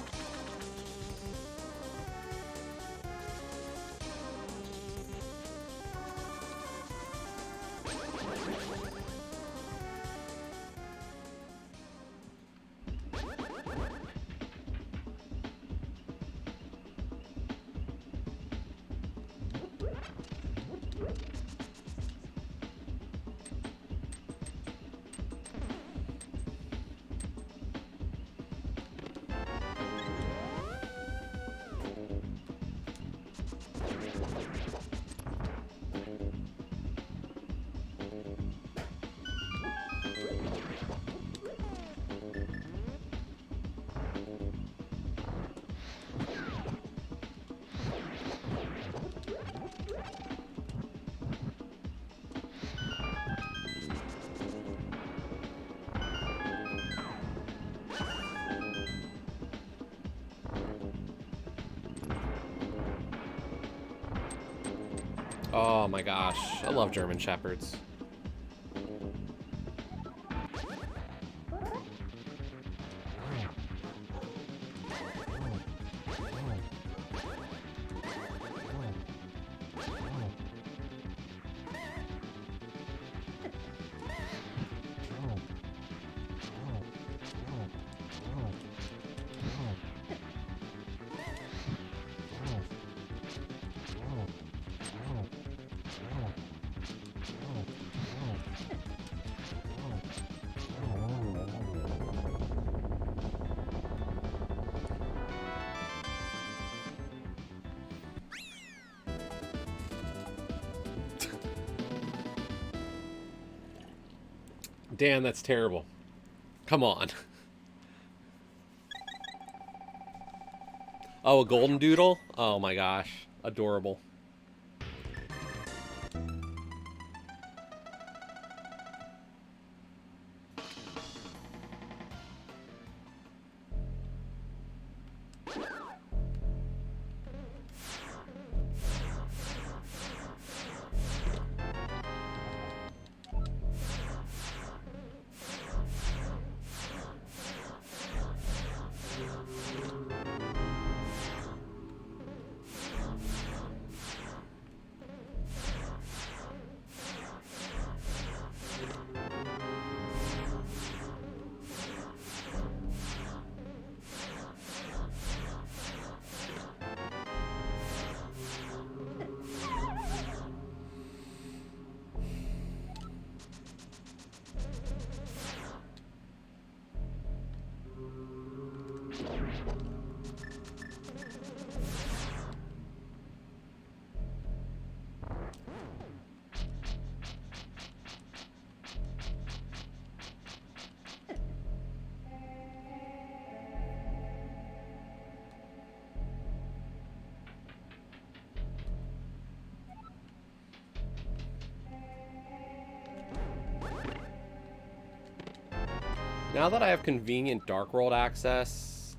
Oh my gosh, I love German Shepherds. Dan, that's terrible. Come on. Oh, a golden doodle? Oh my gosh. Adorable. Now that I have convenient Dark World access...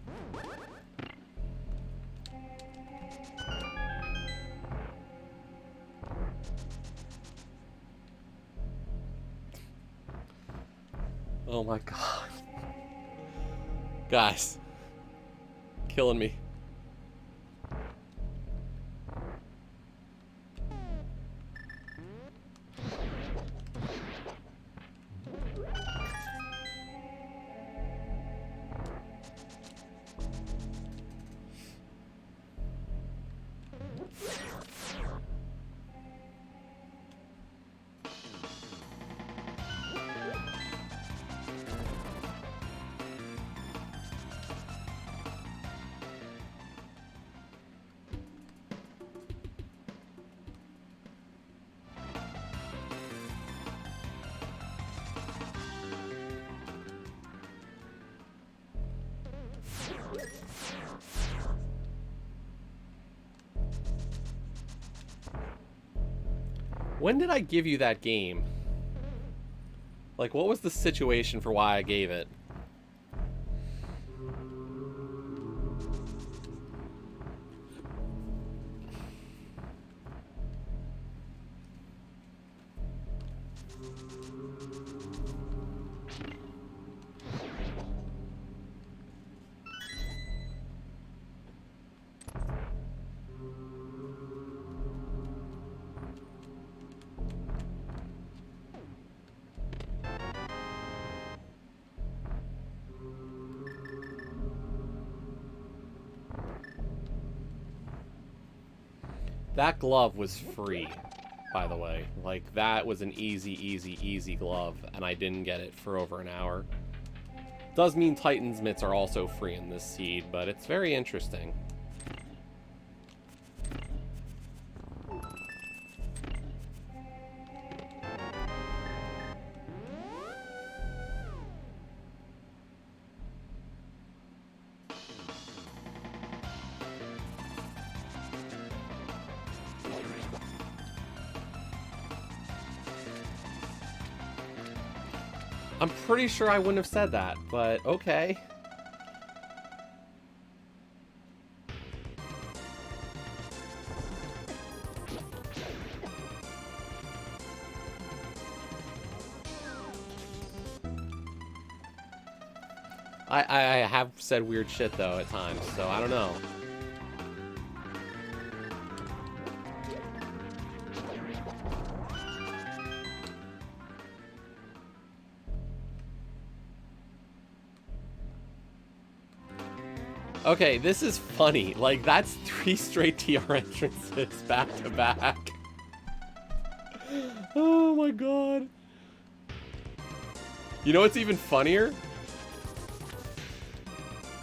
Oh my god. Guys. Killing me. When did I give you that game? Like, what was the situation for why I gave it? That glove was free, by the way. Like, that was an easy glove, and I didn't get it for over an hour. Does mean Titan's mitts are also free in this seed, but it's very interesting. I'm pretty sure I wouldn't have said that, but okay. I have said weird shit, though, at times, so I don't know. Okay, this is funny. Like, that's 3 straight TR entrances back to back. Oh my god. You know what's even funnier?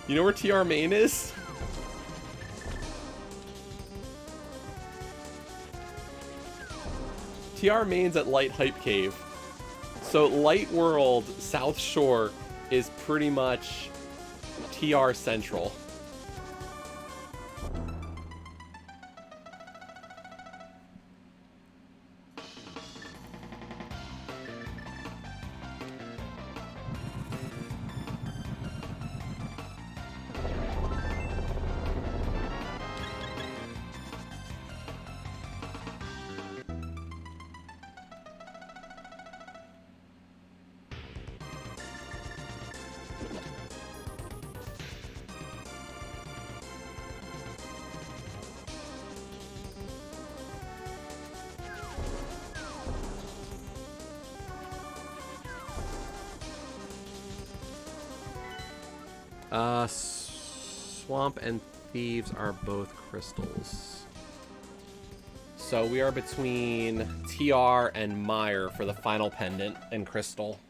You know where TR main is? TR main's at Light Hype Cave. So Light World South Shore is pretty much TR Central. Swamp and Thieves are both crystals. So we are between TR and Mire for the final pendant and crystal.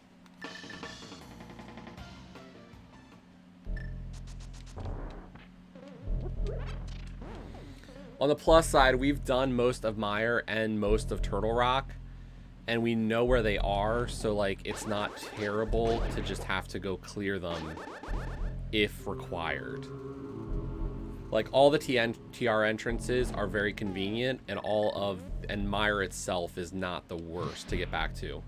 On the plus side, we've done most of Mire and most of Turtle Rock, and we know where they are, so like it's not terrible to just have to go clear them if required. Like, all the TR entrances are very convenient, and Mire itself is not the worst to get back to.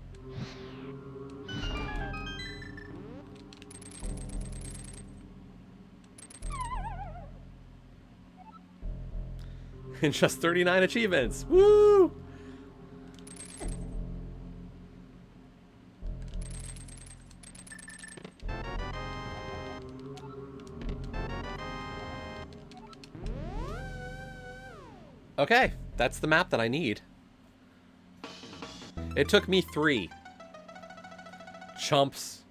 And just 39 achievements. Woo! Okay, that's the map that I need. It took me 3. Chumps.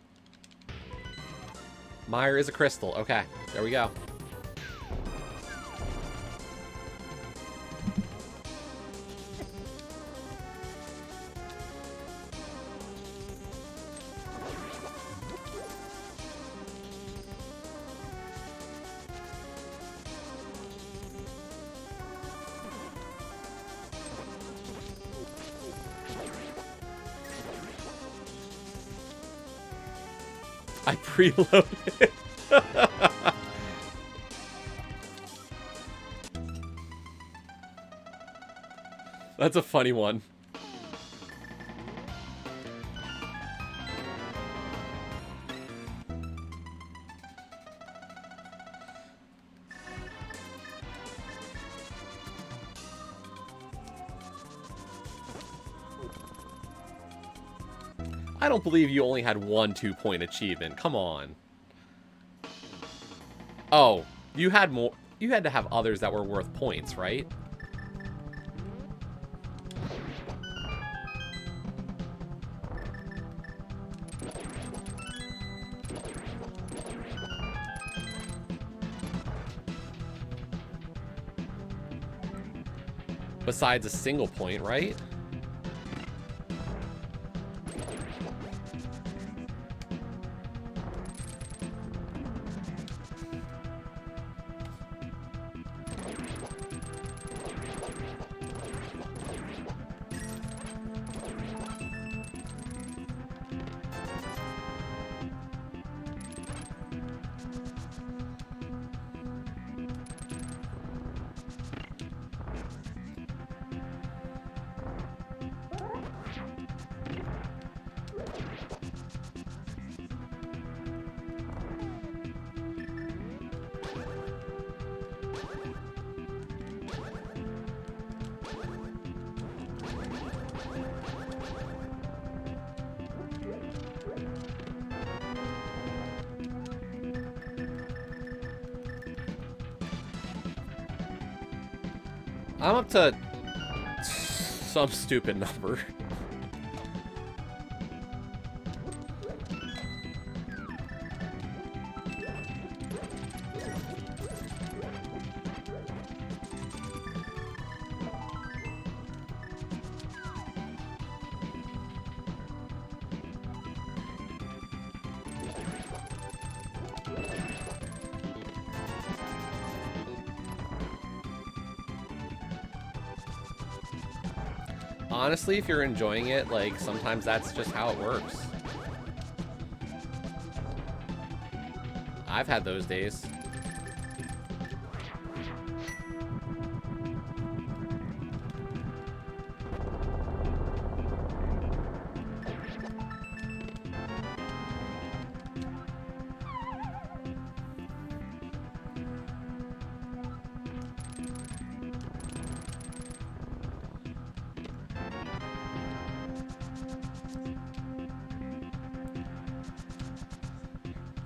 Mire is a crystal. Okay, there we go. I preloaded. That's a funny one. I don't believe you only had 1 2-point achievement. Come on. Oh, you had more. You had to have others that were worth points, right? Besides a single point, right? I'm up to some stupid number. Honestly, if you're enjoying it, like, sometimes that's just how it works. I've had those days.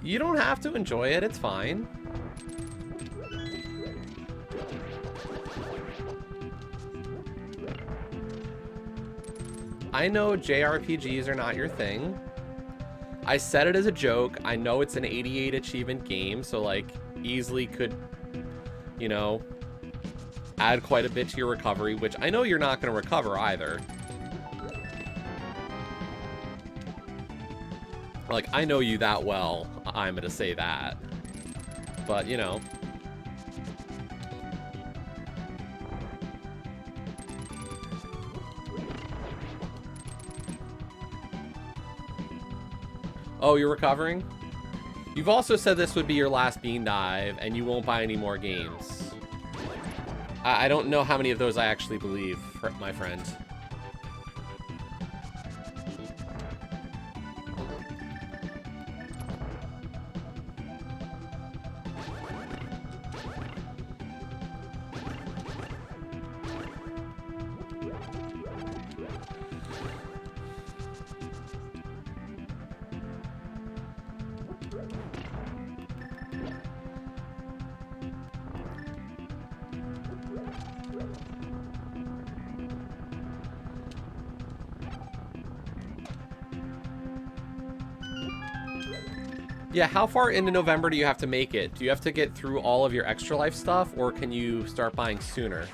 You don't have to enjoy it, it's fine. I know JRPGs are not your thing. I said it as a joke. I know it's an 88 achievement game, so like easily could, you know, add quite a bit to your recovery, which I know you're not going to recover either. Like, I know you that well, I'm gonna say that. But, you know. Oh, you're recovering? You've also said this would be your last bean dive, and you won't buy any more games. I don't know how many of those I actually believe, my friend. Yeah, how far into November do you have to make it? Do you have to get through all of your Extra Life stuff, or can you start buying sooner?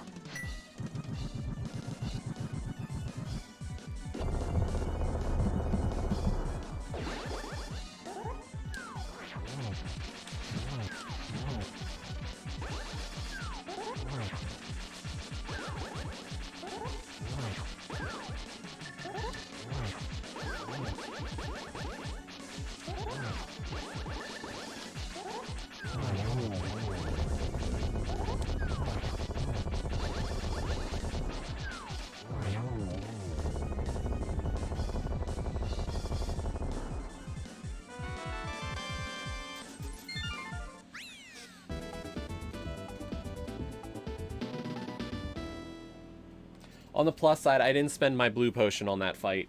On the plus side, I didn't spend my blue potion on that fight.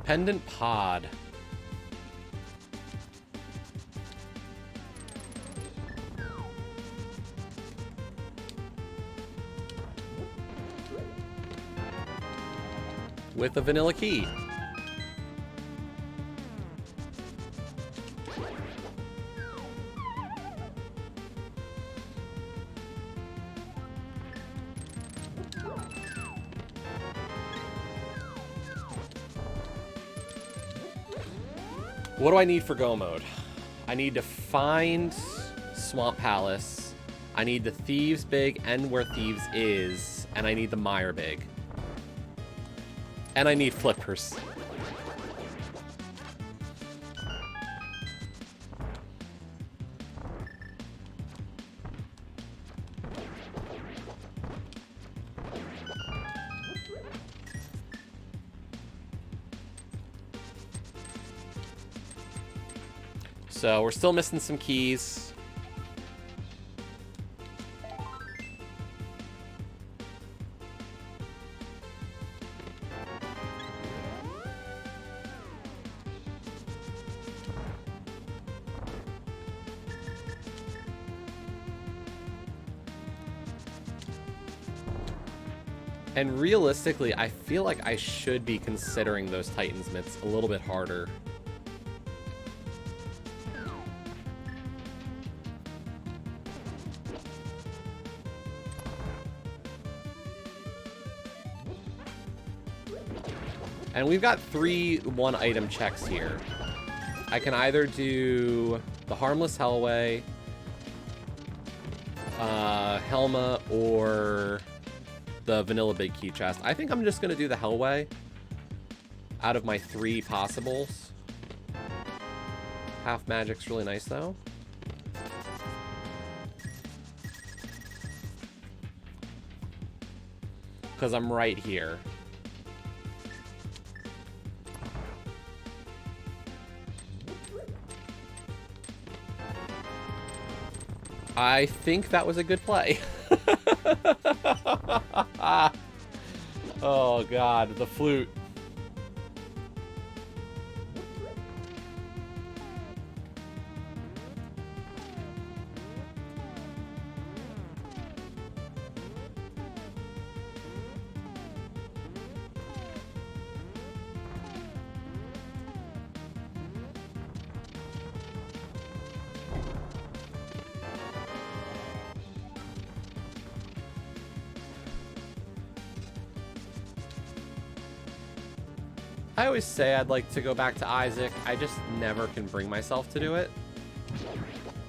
Pendant Pod. With a vanilla key. What do I need for go mode? I need to find Swamp Palace. I need the Thieves Big and where Thieves is. And I need the Mire Big. And I need Flippers. So we're still missing some keys. And realistically, I feel like I should be considering those Titan's Mitts a little bit harder. And we've got 3 one-item checks here. I can either do the Harmless Hellway, Helma, or the Vanilla Big Key Chest. I think I'm just going to do the Hellway out of my 3 possibles. Half Magic's really nice, though. Because I'm right here. I think that was a good play. Oh god, the flute. I always say I'd like to go back to Isaac. I just never can bring myself to do it.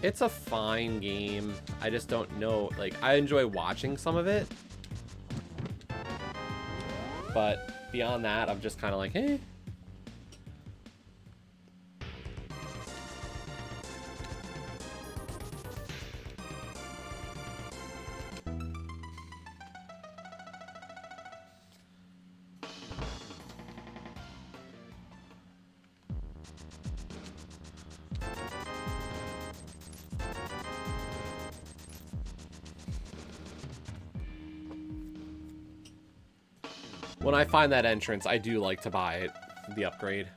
It's a fine game. I just don't know. Like, I enjoy watching some of it. But beyond that, I'm just kind of like, eh. When I find that entrance, I do like to buy it, the upgrade.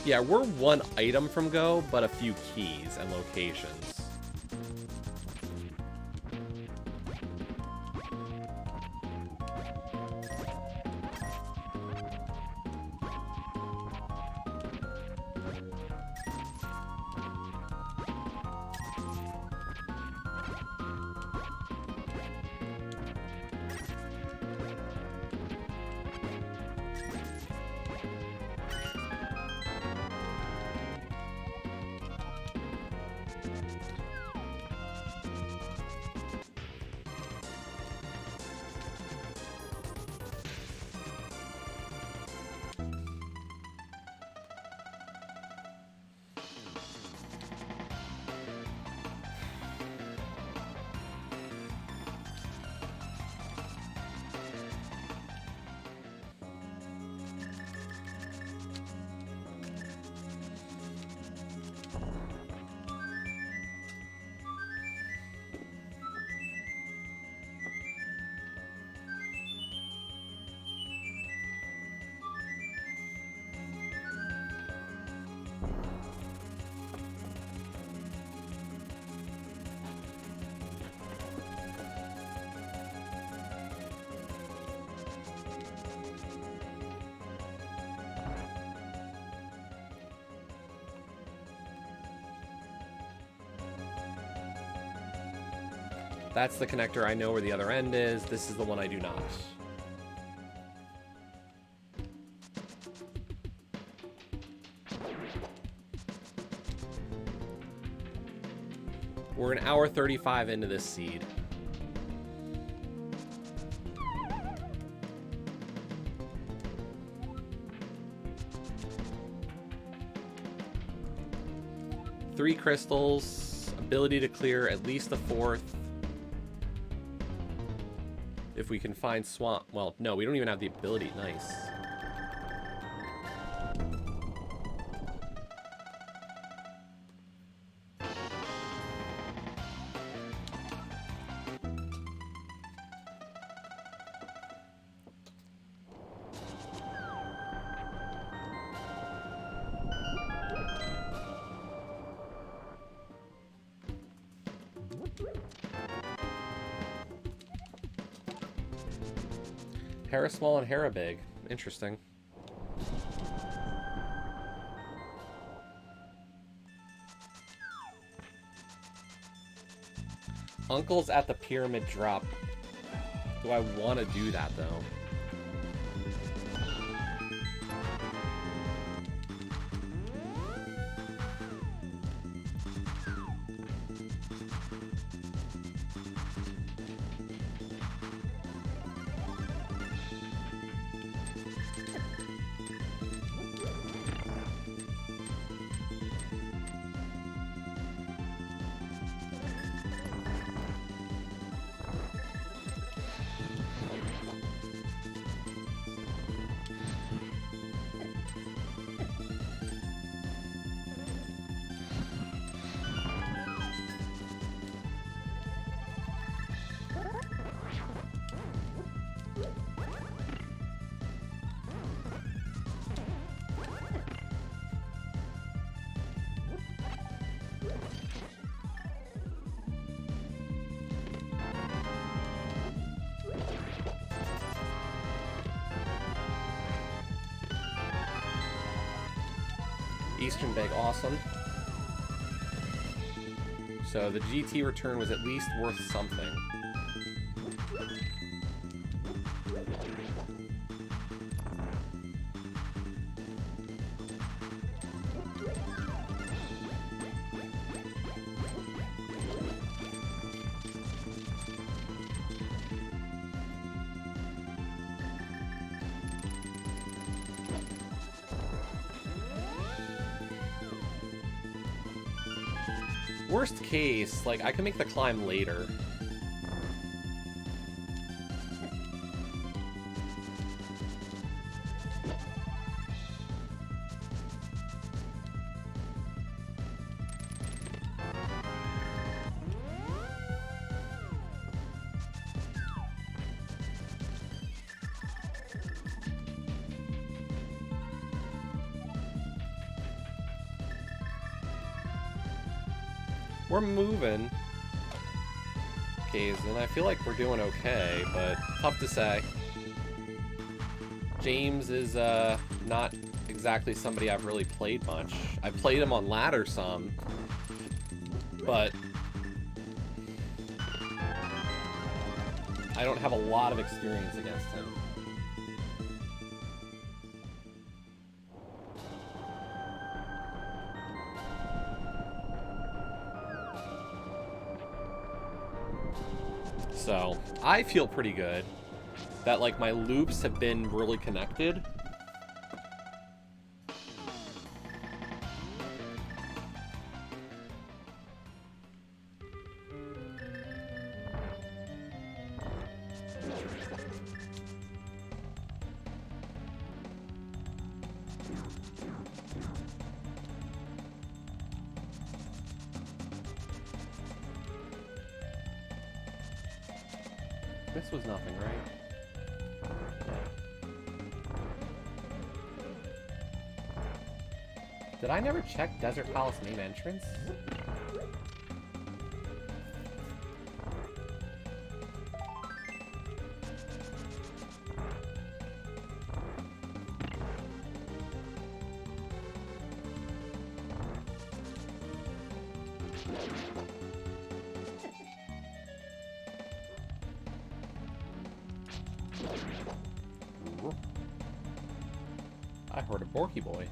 Yeah, we're 1 item from go, but a few keys and locations. That's the connector. I know where the other end is. This is the one I do not. We're an hour 35 into this seed. Three crystals, ability to clear at least a fourth. If we can find swamp, well, no, we don't even have the ability. Nice. Hera small and Hera big. Interesting. Uncle's at the pyramid drop. Do I want to do that, though? Eastern big, awesome. So the GT return was at least worth something. Worst case, like, I can make the climb later. We're moving. Caves, and I feel like we're doing okay, but tough to say. James is not exactly somebody I've really played much. I played him on ladder some, but I don't have a lot of experience against him. So, I feel pretty good that, like, my loops have been really connected. This was nothing, right? Did I never check Desert Palace main entrance? I heard a Borky boy.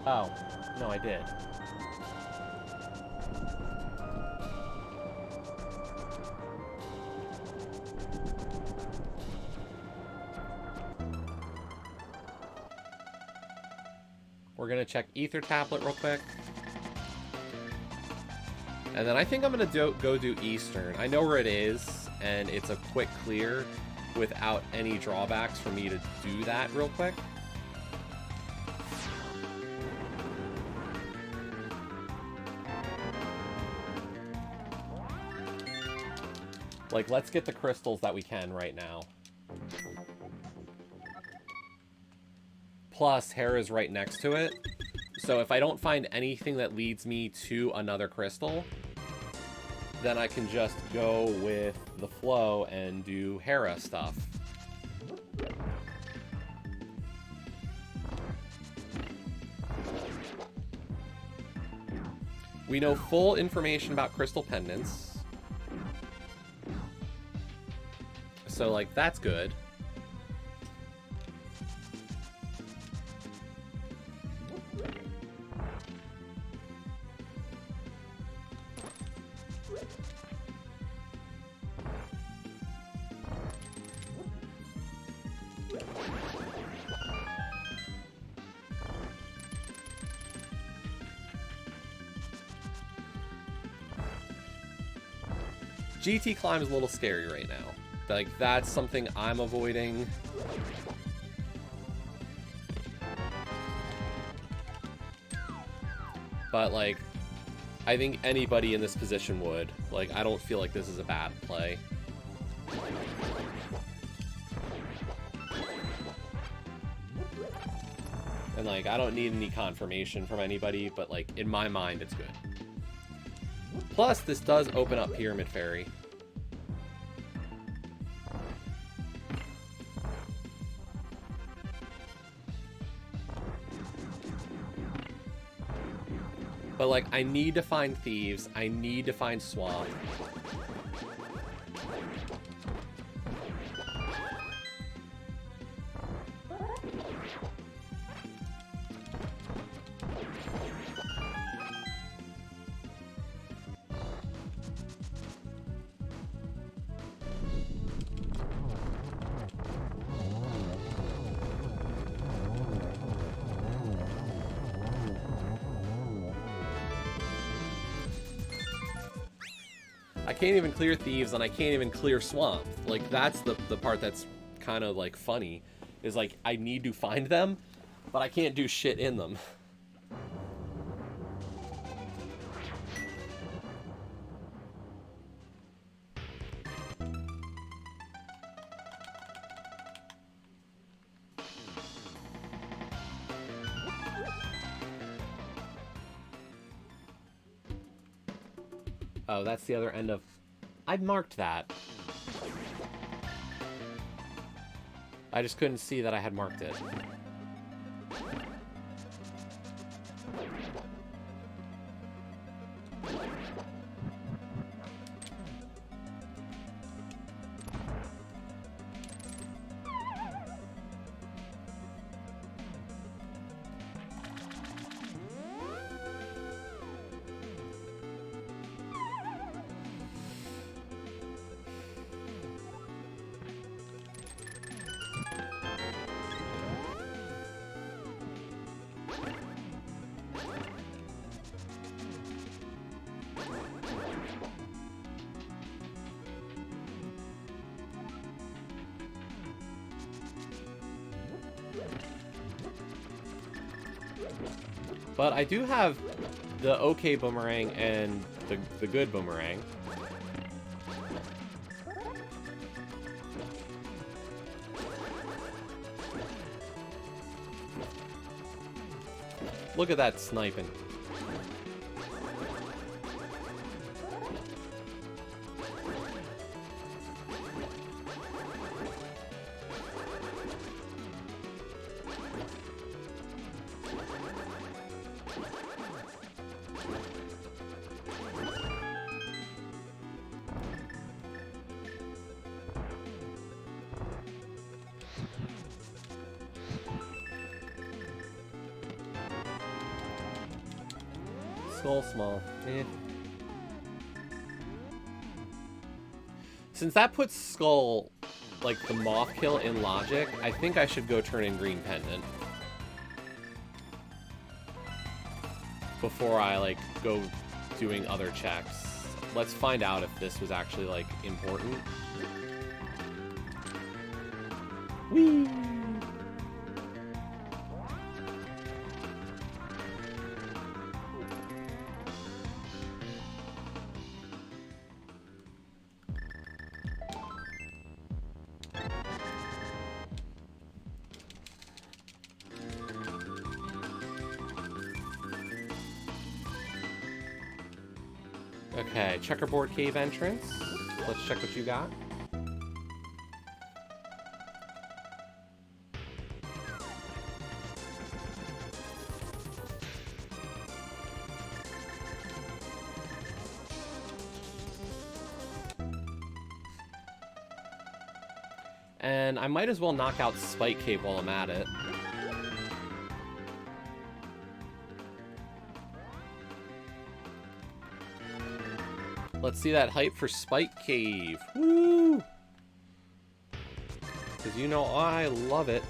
Oh, no, I did. We're gonna check Ether Tablet real quick. And then I think I'm gonna go do Eastern. I know where it is, and it's a quick clear without any drawbacks for me to do that real quick. Like, let's get the crystals that we can right now. Plus, Hera's right next to it. So if I don't find anything that leads me to another crystal, then I can just go with the flow and do Hera stuff. We know full information about crystal pendants. So, like, that's good. GT climb is a little scary right now. Like, that's something I'm avoiding. But, like, I think anybody in this position would. Like, I don't feel like this is a bad play. And, like, I don't need any confirmation from anybody, but, like, in my mind, it's good. Plus, this does open up Pyramid Fairy. But, like, I need to find Thieves. I need to find Swamp. I can't even clear Thieves, and I can't even clear Swamp. Like, that's the part that's kind of, like, funny. Is, like, I need to find them, but I can't do shit in them. Oh, that's the other end of... I marked that. I just couldn't see that I had marked it. But I do have the okay boomerang and the good boomerang. Look at that sniping. skull small. Eh. Since that puts skull, like the moth kill, in logic, I think I should go turn in green pendant before I like go doing other checks. Let's find out if this was actually like important. Whee! Okay, checkerboard cave entrance. Let's check what you got. And I might as well knock out Spike Cave while I'm at it. Let's see that hype for Spike Cave. Woo! Because you know I love it.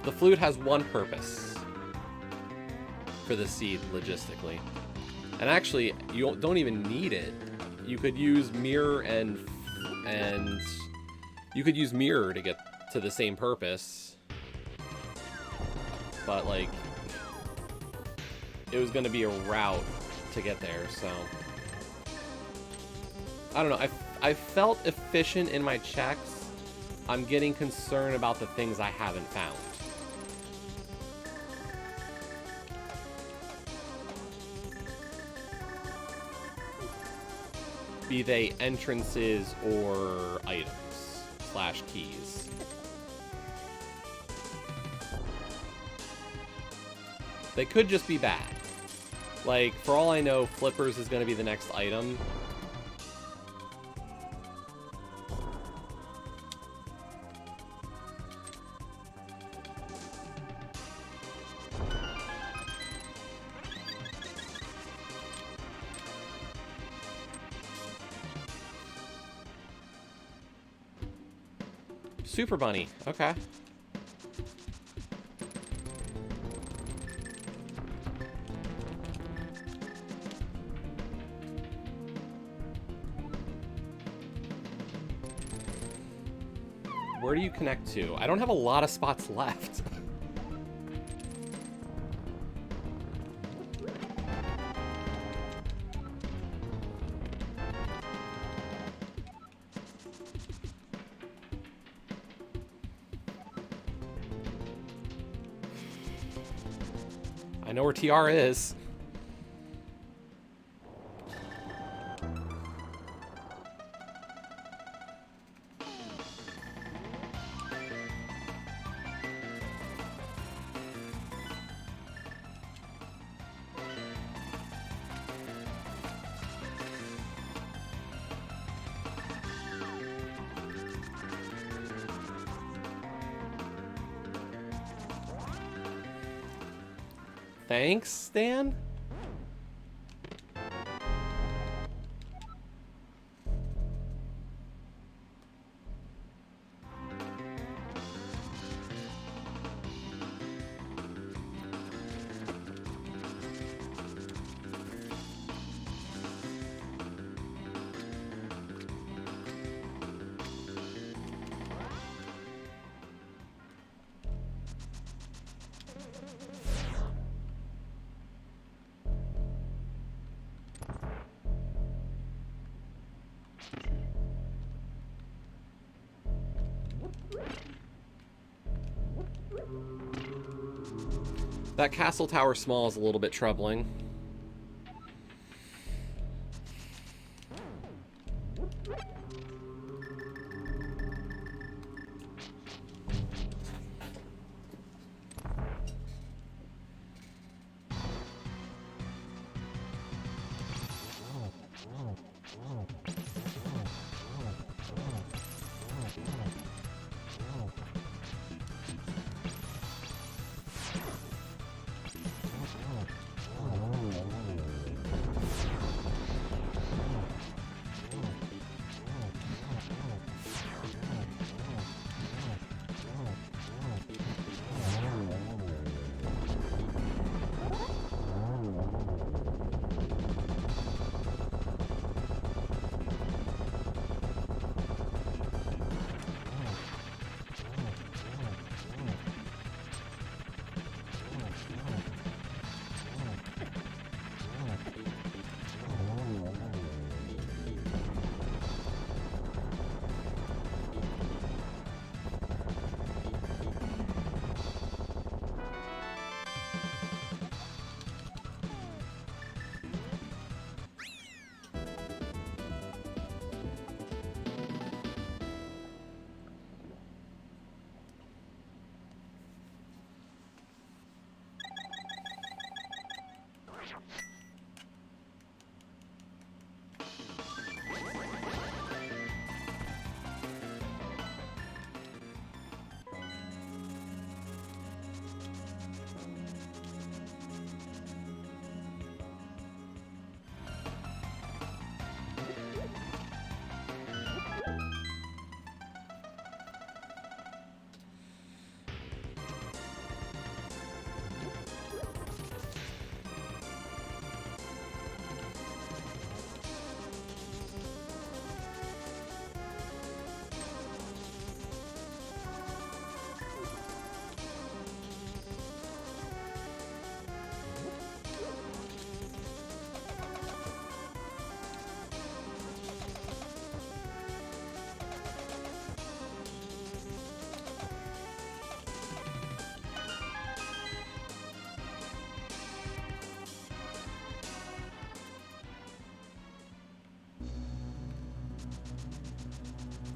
The flute has one purpose for the seed, logistically. And actually, you don't even need it. You could use mirror and you could use mirror to get to the same purpose. But, like, it was going to be a route to get there, so... I don't know. I felt efficient in my checks. I'm getting concerned about the things I haven't found. Be they entrances or items / keys. They could just be bad. Like, for all I know, Flippers is going to be the next item. Super Bunny, okay. Where do you connect to? I don't have a lot of spots left. I know where TR is. Thanks, Dan? That castle tower small is a little bit troubling.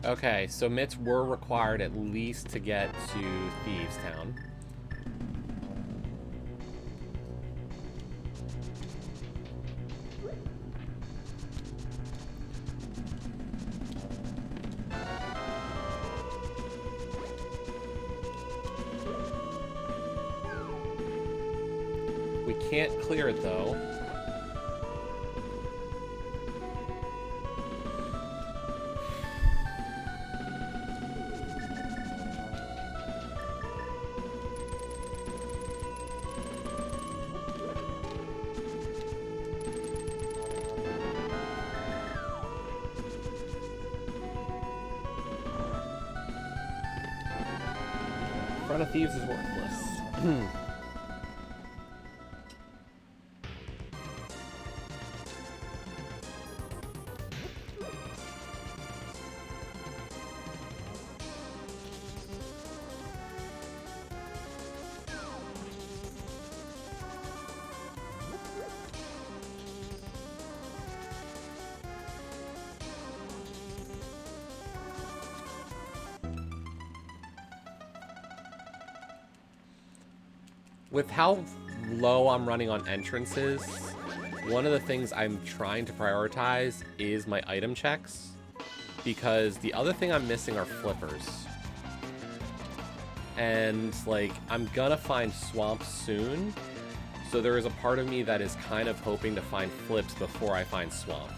Okay, so mitts were required at least to get to Thieves Town. We can't clear it though. Front of Thieves is worthless. With how low I'm running on entrances, one of the things I'm trying to prioritize is my item checks, because the other thing I'm missing are flippers. And, like, I'm gonna find swamps soon, So there is a part of me that is kind of hoping to find flips before I find swamp.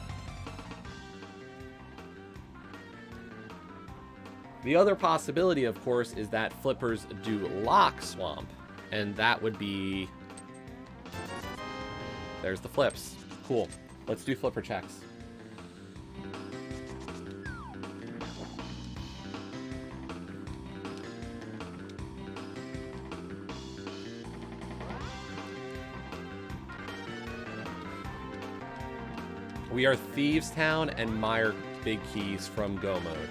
The other possibility, of course, is that flippers do lock swamp, and that would be... There's the flips. Cool. Let's do flipper checks. We are Thieves Town and Meyer Big Keys from Go Mode.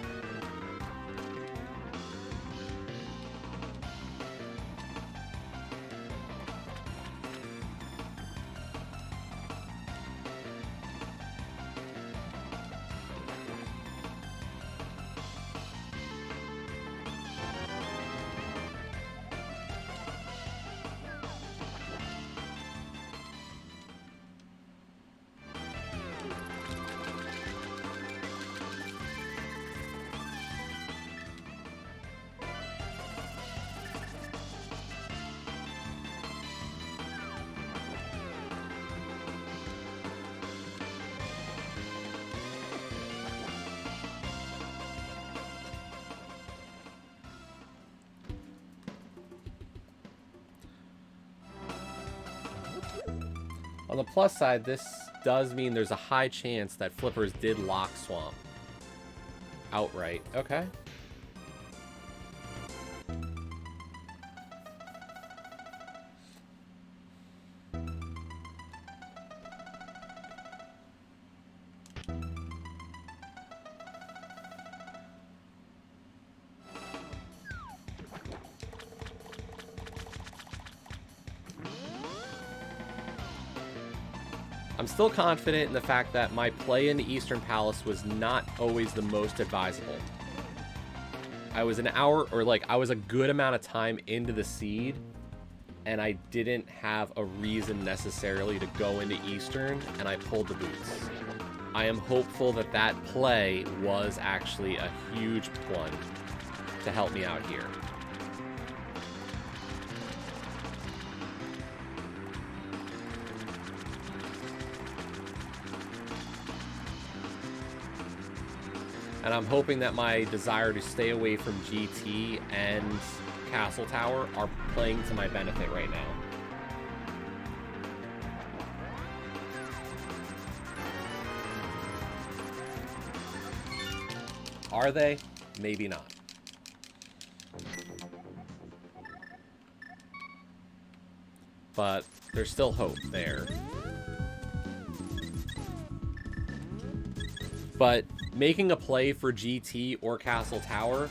On the plus side, this does mean there's a high chance that flippers did lock swamp outright. Okay. I'm still confident in the fact that my play in the Eastern Palace was not always the most advisable. I was an hour, or like, I was a good amount of time into the seed, and I didn't have a reason necessarily to go into Eastern, and I pulled the boots. I am hopeful that that play was actually a huge one to help me out here. And I'm hoping that my desire to stay away from GT and Castle Tower are playing to my benefit right now. Are they? Maybe not. But there's still hope there. But making a play for GT or Castle Tower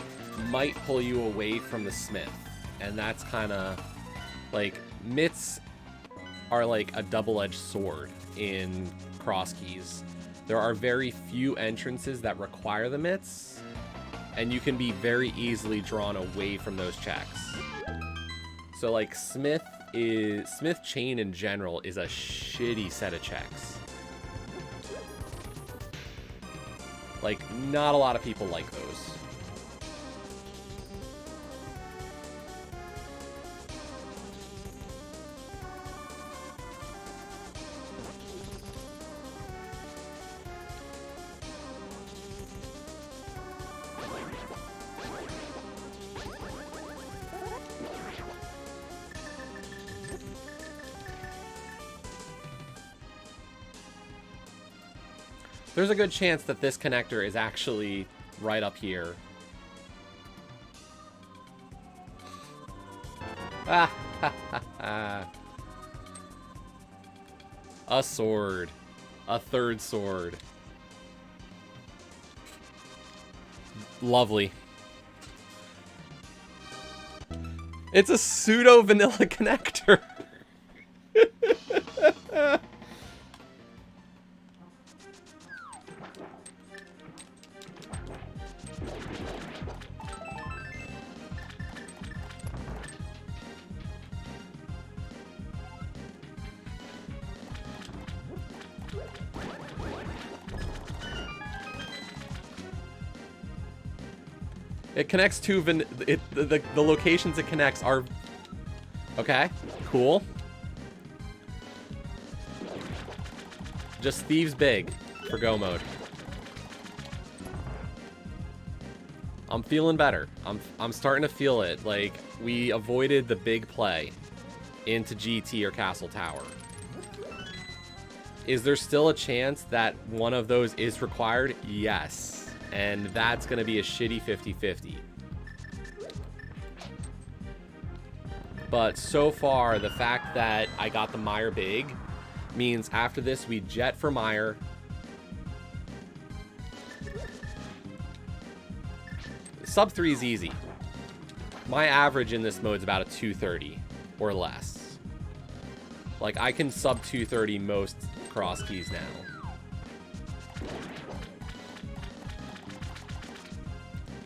might pull you away from the Smith. And that's kind of like, mitts are like a double-edged sword in Crosskeys. There are very few entrances that require the mitts, and you can be very easily drawn away from those checks. So like Smith Chain in general is a shitty set of checks. Like, not a lot of people like those. There's a good chance that this connector is actually right up here. Ah, ha, ha, ha. A sword. A third sword. Lovely. It's a pseudo vanilla connector. It connects to the locations it connects are... Okay, cool. Just Thieves big for go mode. I'm feeling better. I'm starting to feel it. Like, we avoided the big play into GT or Castle Tower. Is there still a chance that one of those is required? Yes. And that's going to be a shitty 50-50. But so far, the fact that I got the Mire big means after this, we jet for Mire. Sub 3 is easy. My average in this mode is about a 230 or less. Like, I can sub 230 most Crosskeys now.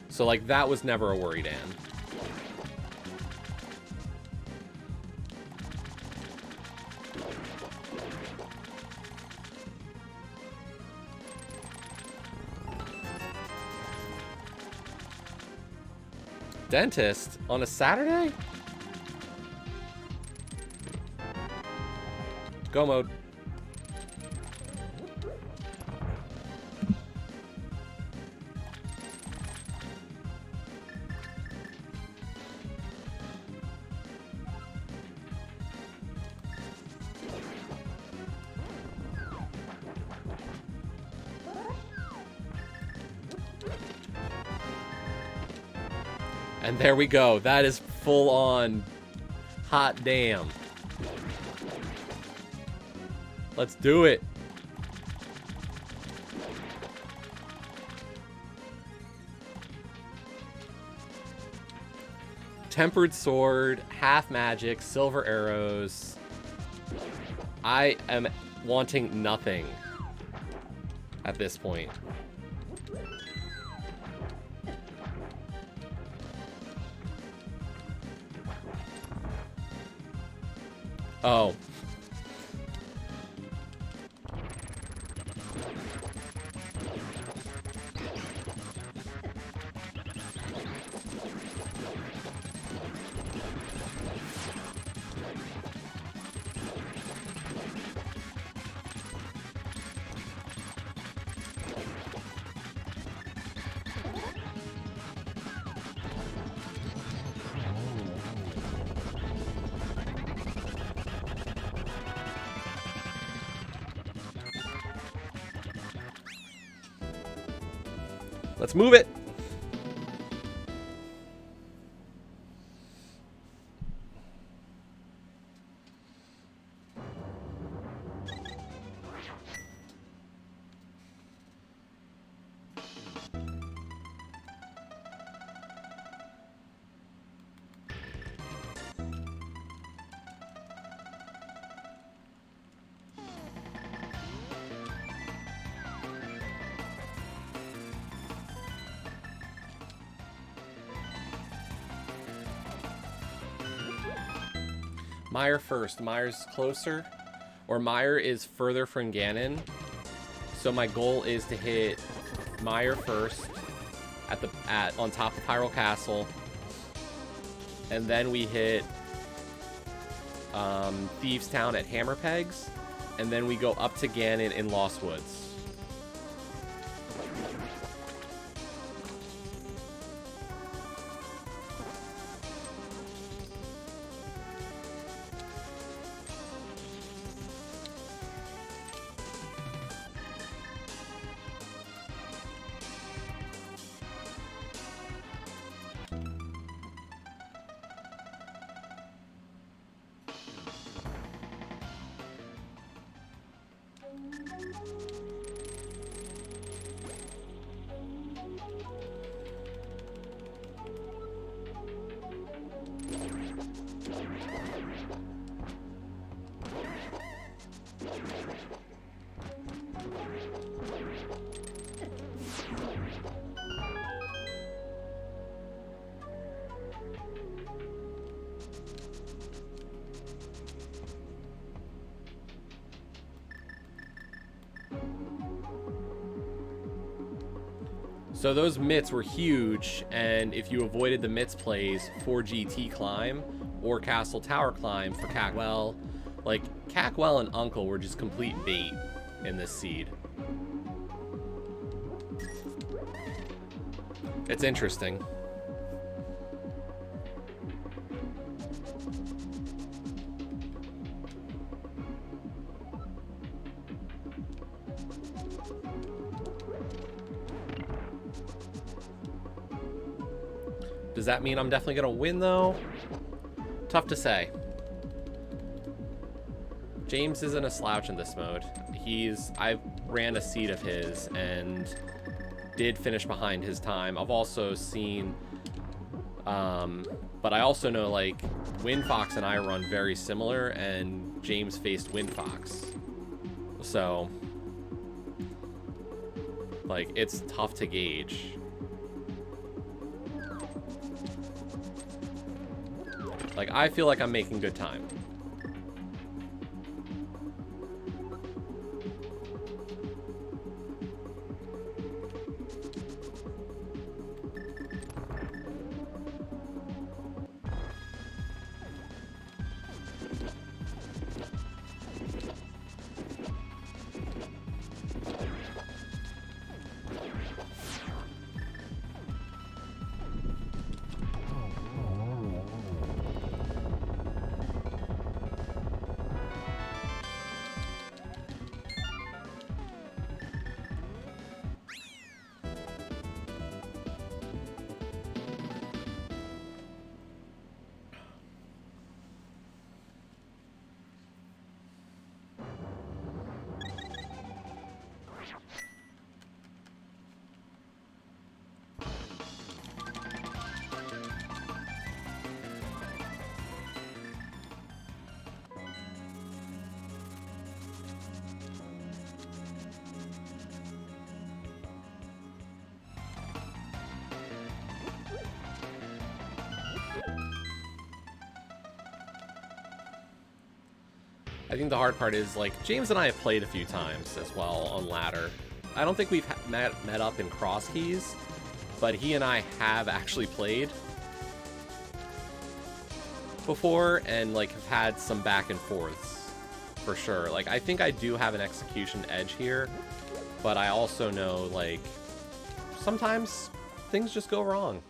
So, like, that was never a worry, Dan. Dentist on a Saturday? Go mode. And there we go. That is full on hot damn. Let's do it. Tempered sword, half magic, silver arrows. I am wanting nothing at this point. Oh. Let's move it. Mire first. Mire's closer, or Mire is further from Ganon. So my goal is to hit Mire first on top of Hyrule Castle, and then we hit Thieves Town at Hammer Pegs, and then we go up to Ganon in Lost Woods. So those mitts were huge, and if you avoided the mitts plays for GT climb or Castle Tower climb for Cackwell, like Cackwell and Uncle were just complete bait. in this seed. It's interesting. Does that mean I'm definitely gonna win though? Tough to say. James isn't a slouch in this mode. I ran a seed of his and did finish behind his time. I've also seen, but I also know like Windfox and I run very similar, and James faced Windfox. So, like, it's tough to gauge. Like, I feel like I'm making good time. I think the hard part is, like, James and I have played a few times as well on ladder. I don't think we've met up in Crosskeys, but he and I have actually played before and, like, have had some back and forths for sure. Like, I think I do have an execution edge here, but I also know, like, sometimes things just go wrong.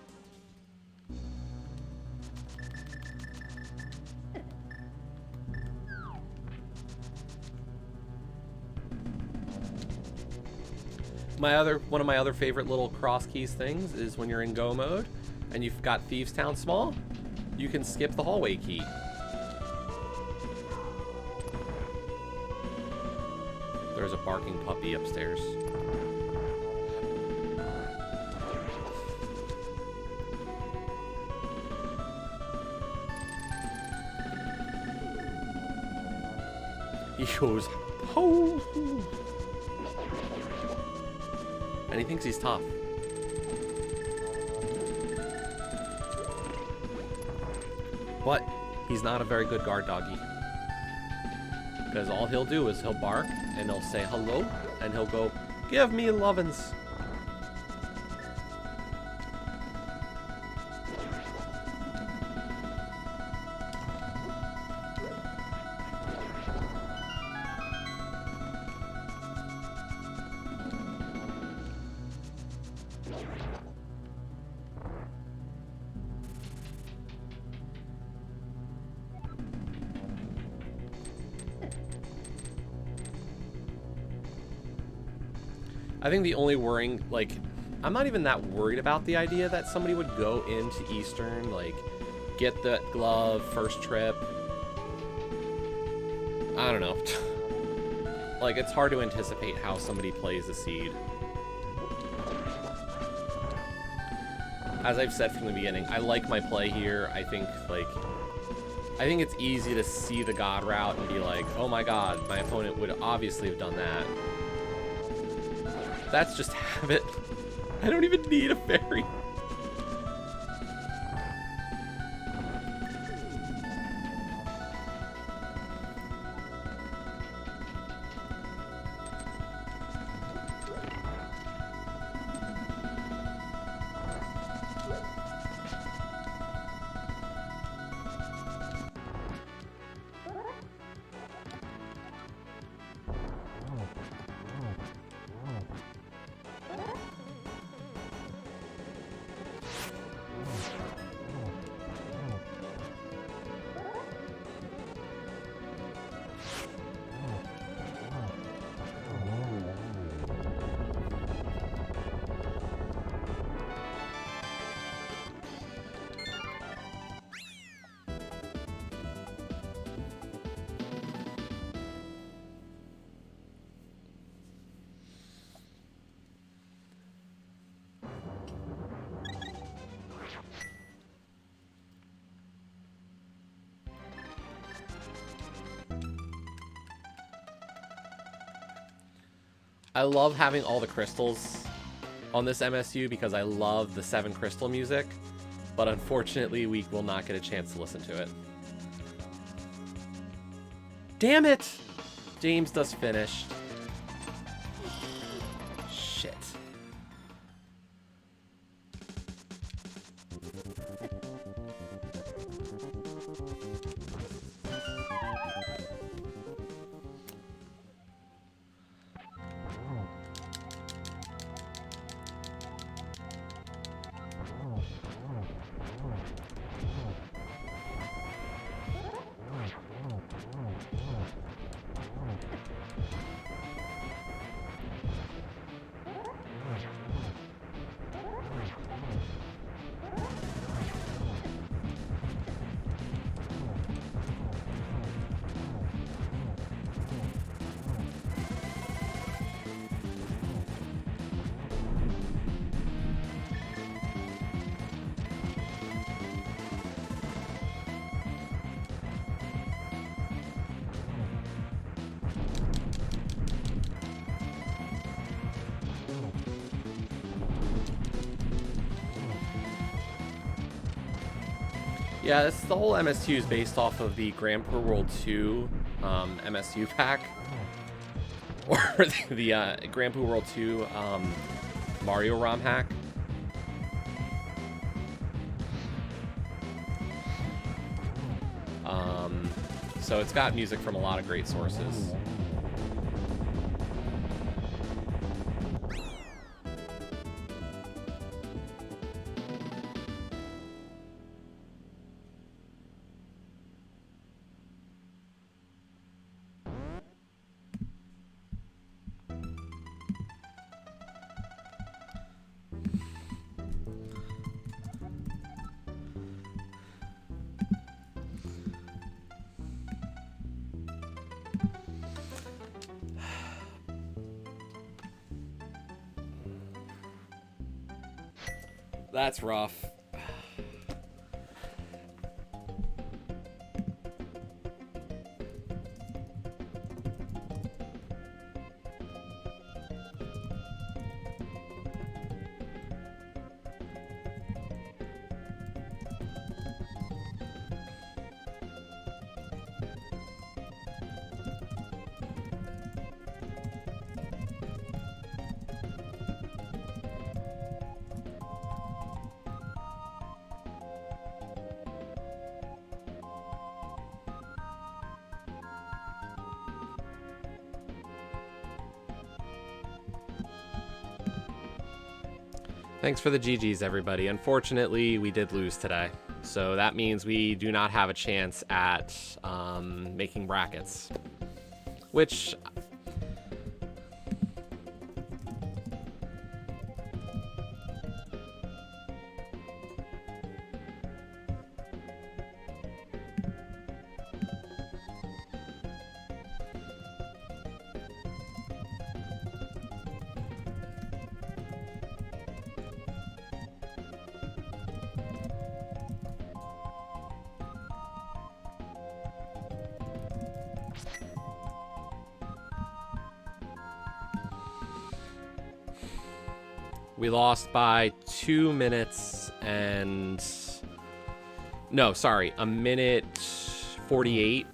One of my other favorite little Crosskeys things is when you're in go mode and you've got Thieves Town small, you can skip the hallway key. There's a barking puppy upstairs. He goes, oh. And he thinks he's tough. But he's not a very good guard doggy. Because all he'll do is he'll bark and he'll say hello and he'll go, give me lovin's. I think the only worrying, like, I'm not even that worried about the idea that somebody would go into Eastern, like, get that glove first trip. I don't know. Like, it's hard to anticipate how somebody plays a seed. As I've said from the beginning, I like my play here. I think it's easy to see the god route and be like, oh my god, my opponent would obviously have done that. That's just habit. I don't even need a fairy. I love having all the crystals on this MSU because I love the 7 crystal music, but unfortunately we will not get a chance to listen to it. Damn it! James does finished. Shit. Yeah, the whole MSU is based off of the Grand Prix World 2 MSU pack. Or the Grand Prix World 2 Mario ROM hack. So it's got music from a lot of great sources. That's rough. Thanks for the GGs, everybody. Unfortunately, we did lose today. So that means we do not have a chance at making brackets. Which... we lost by 2 minutes and... No, sorry, 1:48.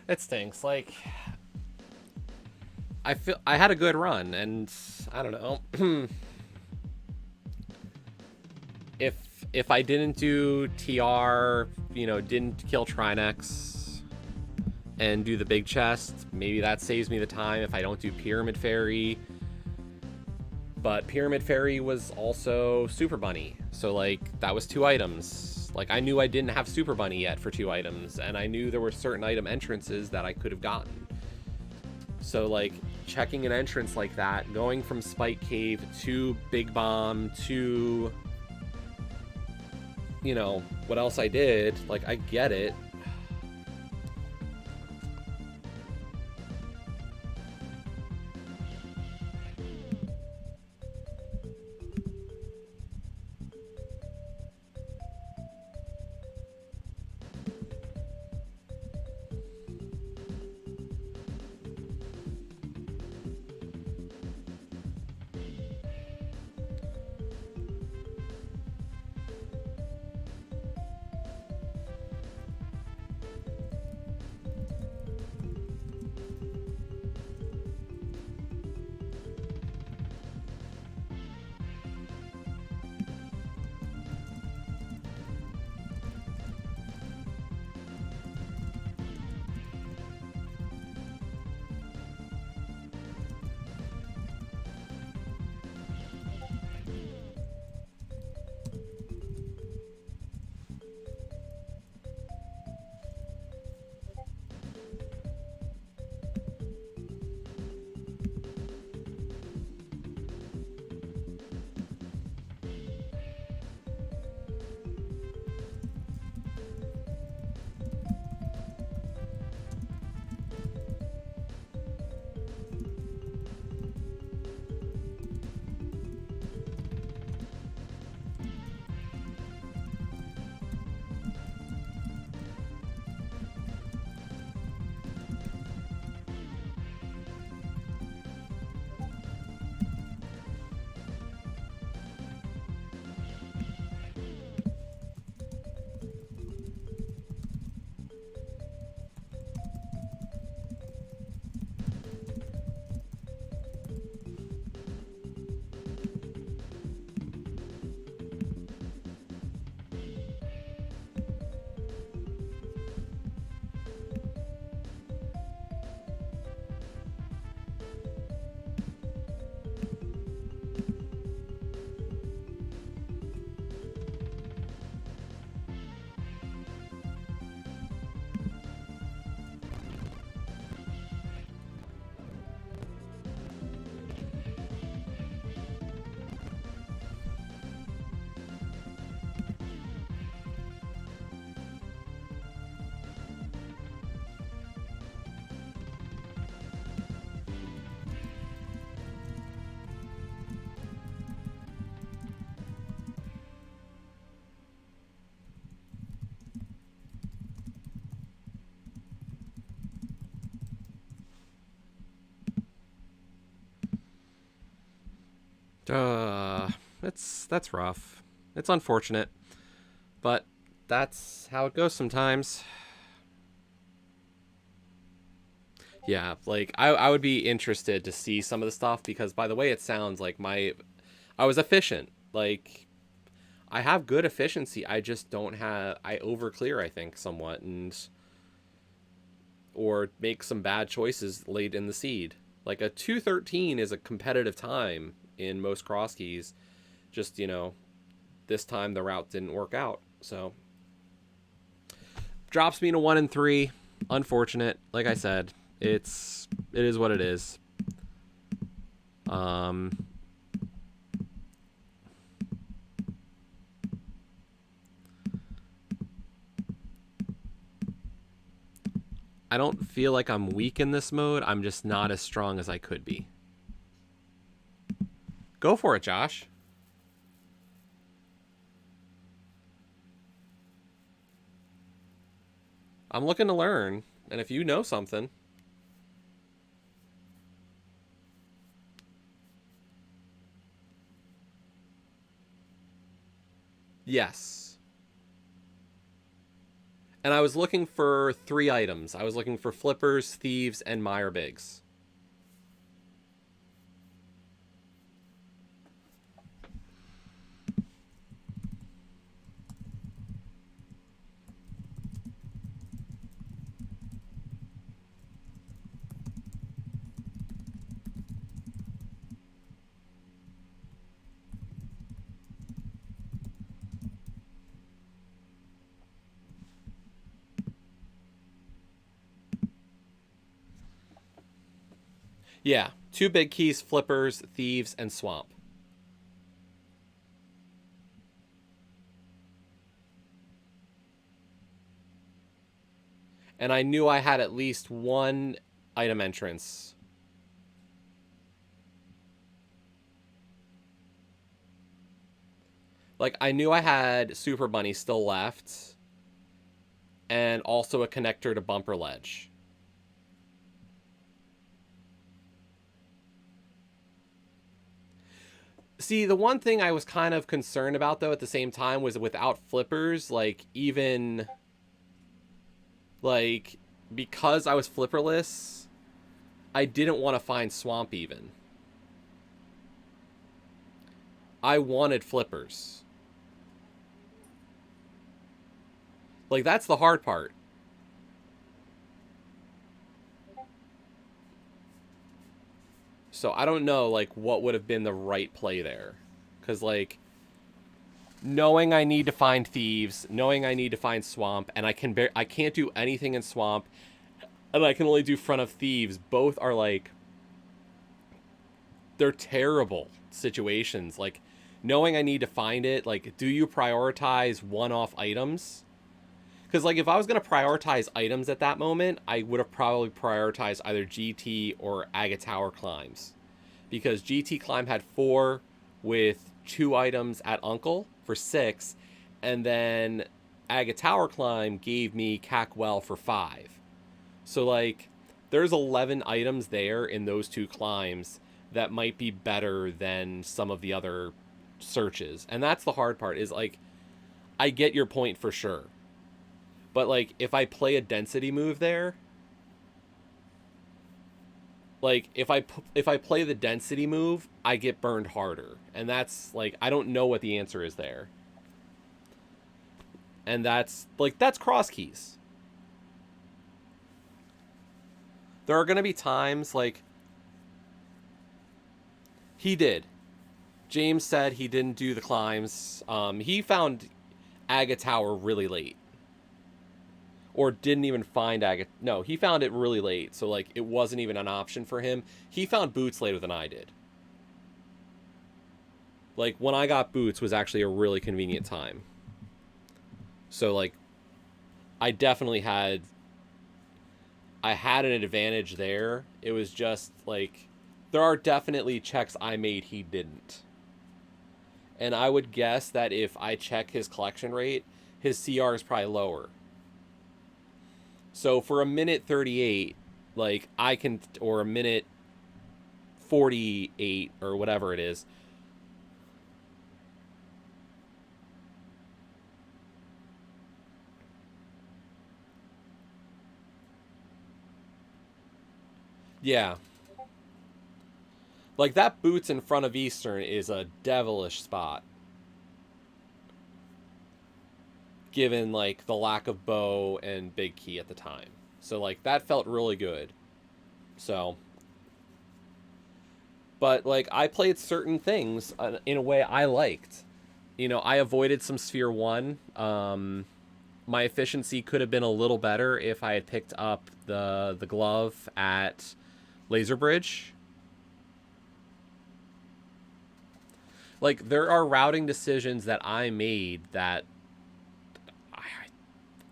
It stinks. Like, I feel I had a good run, and I don't know. if I didn't do TR, you know, didn't kill Trinex and do the big chest, maybe that saves me the time if I don't do Pyramid Fairy. But Pyramid Fairy was also Super Bunny, so like that was 2 items. Like I knew I didn't have Super Bunny yet for 2 items, and I knew there were certain item entrances that I could have gotten. So like checking an entrance like that, going from Spike Cave to Big Bomb to, you know, what else I did, like I get it. That's rough. It's unfortunate, but that's how it goes sometimes. Yeah, like I would be interested to see some of the stuff because by the way it sounds like I was efficient. Like I have good efficiency. I just don't have I overclear I think somewhat and or make some bad choices late in the seed. Like a 213 is a competitive time in most Crosskeys. Just, you know, this time the route didn't work out. So drops me to 1 and 3. Unfortunate. Like I said, it is what it is. I don't feel like I'm weak in this mode. I'm just not as strong as I could be. Go for it, Josh. I'm looking to learn, and if you know something... Yes. And I was looking for 3 items. I was looking for flippers, thieves, and Mire Bigs. Yeah, 2 big keys, flippers, thieves, and swamp. And I knew I had at least 1 item entrance. Like, I knew I had Super Bunny still left, and also a connector to Bumper Ledge. See, the one thing I was kind of concerned about, though, at the same time, was without flippers, like, even, like, because I was flipperless, I didn't want to find swamp even. I wanted flippers. Like, that's the hard part. So I don't know, like, what would have been the right play there. Because, like, knowing I need to find thieves, knowing I need to find swamp, and I can't do anything in swamp, and I can only do front of thieves, both are, like, they're terrible situations. Like, knowing I need to find it, like, do you prioritize one-off items? Because, like, if I was going to prioritize items at that moment, I would have probably prioritized either GT or Aga Tower climbs. Because GT climb had 4 with 2 items at Uncle for 6. And then Aga Tower climb gave me Cackwell for 5. So, like, there's 11 items there in those 2 climbs that might be better than some of the other searches. And that's the hard part, is, like, I get your point for sure. But, like, if I play a density move there, like, if I play the density move, I get burned harder. And that's, like, I don't know what the answer is there. And that's, like, that's Crosskeys. There are going to be times, like, he did. James said he didn't do the climbs. He found Aga Tower really late. Or didn't even find Aga. No, he found it really late, so, like, it wasn't even an option for him. He found Boots later than I did. Like, when I got Boots was actually a really convenient time. So, like, I definitely had... I had an advantage there. It was just, like, there are definitely checks I made he didn't. And I would guess that if I check his collection rate, his CR is probably lower. So for a minute 38, like, I can, or a minute 48 or whatever it is. Yeah. Like, that Boots in front of Eastern is a devilish spot. Given, like, the lack of bow and big key at the time. So, like, that felt really good. So. But, like, I played certain things in a way I liked. You know, I avoided some Sphere 1. My efficiency could have been a little better if I had picked up the glove at Laser Bridge. Like, there are routing decisions that I made that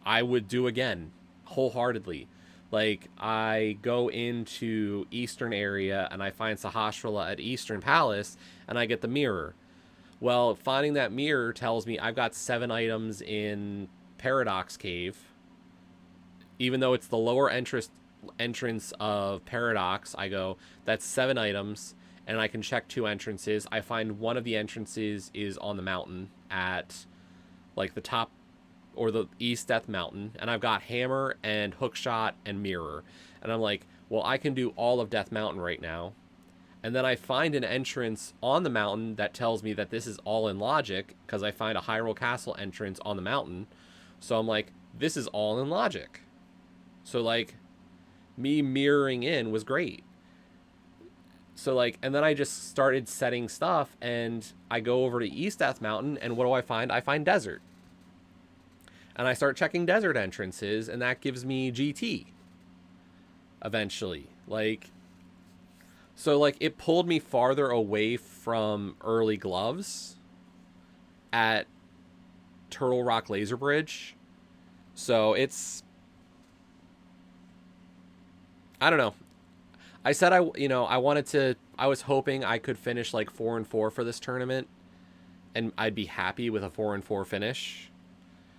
I would do again, wholeheartedly. Like, I go into Eastern area and I find Sahasrara at Eastern Palace and I get the mirror. Well, finding that mirror tells me I've got 7 items in Paradox Cave. Even though it's the lower entrance of Paradox, I go, that's 7 items, and I can check 2 entrances. I find one of the entrances is on the mountain at like the top or the East Death Mountain, and I've got Hammer and Hookshot and Mirror. And I'm like, well, I can do all of Death Mountain right now. And then I find an entrance on the mountain that tells me that this is all in logic, because I find a Hyrule Castle entrance on the mountain. So I'm like, this is all in logic. So, like, me mirroring in was great. So, like, and then I just started setting stuff, and I go over to East Death Mountain, and what do I find? I find desert. And I start checking desert entrances, and that gives me GT. Eventually. Like, so, like, it pulled me farther away from early gloves at Turtle Rock Laser Bridge. So it's, I don't know. I said I was hoping I could finish like 4-4 for this tournament, and I'd be happy with a 4-4 finish.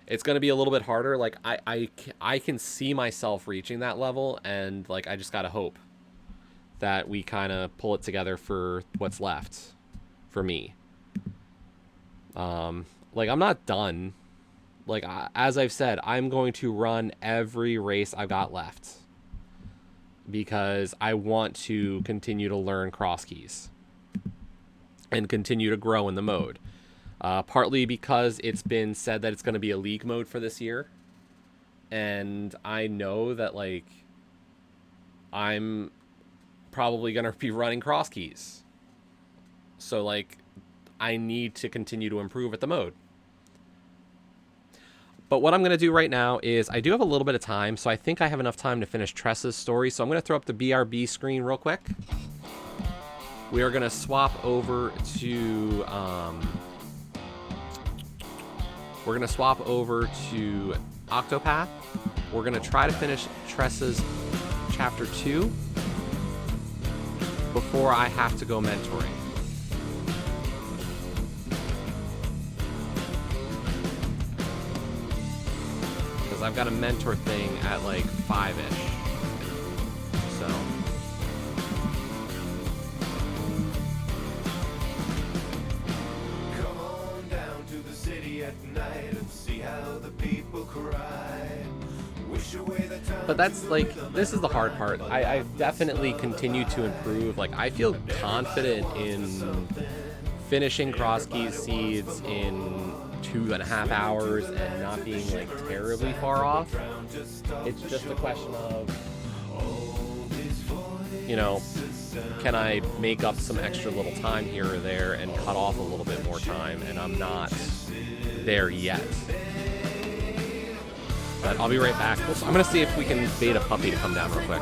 It's going to be a little bit harder. Like, I can see myself reaching that level, and like, I just got to hope that we kind of pull it together for what's left for me. Like, I'm not done. Like, as I've said, I'm going to run every race I've got left, because I want to continue to learn Crosskeys and continue to grow in the mode. Partly because it's been said that it's going to be a league mode for this year. And I know that, like, I'm probably going to be running Crosskeys. So, like, I need to continue to improve at the mode. But what I'm going to do right now is I do have a little bit of time, so I think I have enough time to finish Tressa's story. So I'm going to throw up the BRB screen real quick. We are going to swap over to... we're going to swap over to Octopath. We're going to try to finish Tressa's Chapter 2 before I have to go mentoring. Because I've got a mentor thing at like 5-ish. So... But that's like, this is the hard part. I definitely continue to improve. Like, I feel confident in finishing Crosskeys Seeds in 2.5 hours and not being like terribly far off. It's just a question of, you know, can I make up some extra little time here or there and cut off a little bit more time, and I'm not there yet. But I'll be right back. I'm going to see if we can bait a puppy to come down real quick.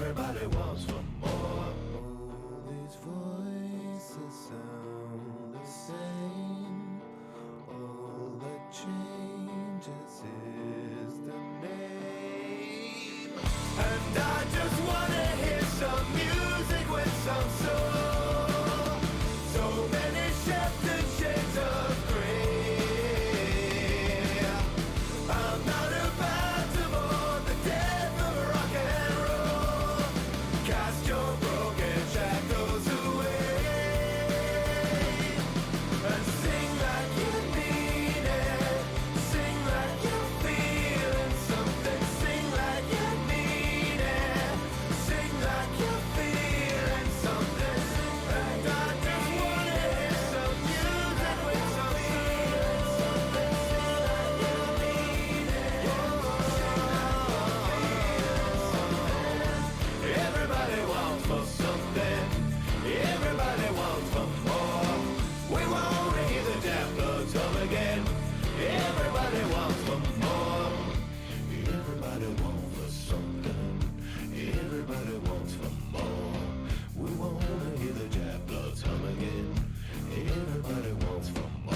Everybody wants for more. All these voices sound the same. All that changes is the name. And I just wanna hear some music with some soul. So many shifting shades of gray. I'm not about to mourn the death of rock and roll. Cast your broken shackles away and sing like you mean it. Sing like you're feeling something. Sing like you mean it. Sing like you're feeling something. And I just wanna hear some music with some feeling something. Sing like you mean it. Everybody wants for something. Everybody wants for more. We wanna hear the damn bloods hum again. Everybody wants for more. Everybody wants for something. Everybody wants for more. We wanna hear the jab bloods hum again. Everybody wants for more.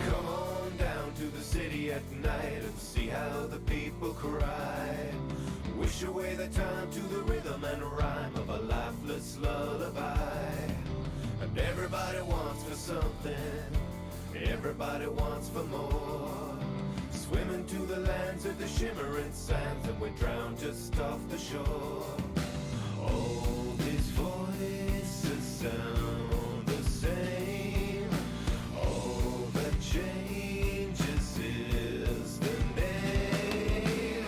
Come on down to the city at night and see how the people cry. Wish away the time to the rhythm and rhyme of a lifeless lullaby. And everybody wants for something. Everybody wants for more. Swimming to the lands of the shimmering sands and we drown just off the shore. All these voices sound the same. All that changes is the name.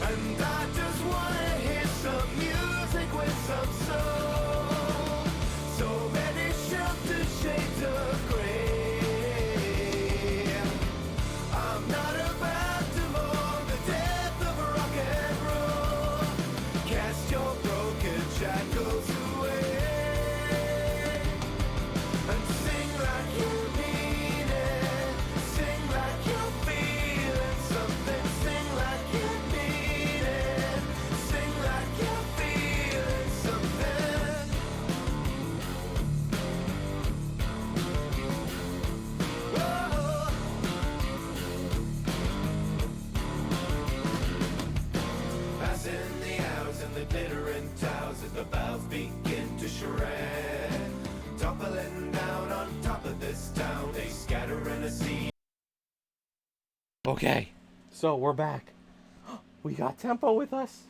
And I just wanna hear some music with some soul. So many shelter shades of gray. I'm not about to mourn the death of rock and roll. Cast your broken shackles away and sing like you mean it. Sing like you're feeling something. Sing like you mean it. Sing like you're feeling something. Whoa. Passing the hours and the glittering towers as the valves begin to shred. Toppling down on top of this town, they scatter in a sea. Okay, so we're back. We got Tempo with us.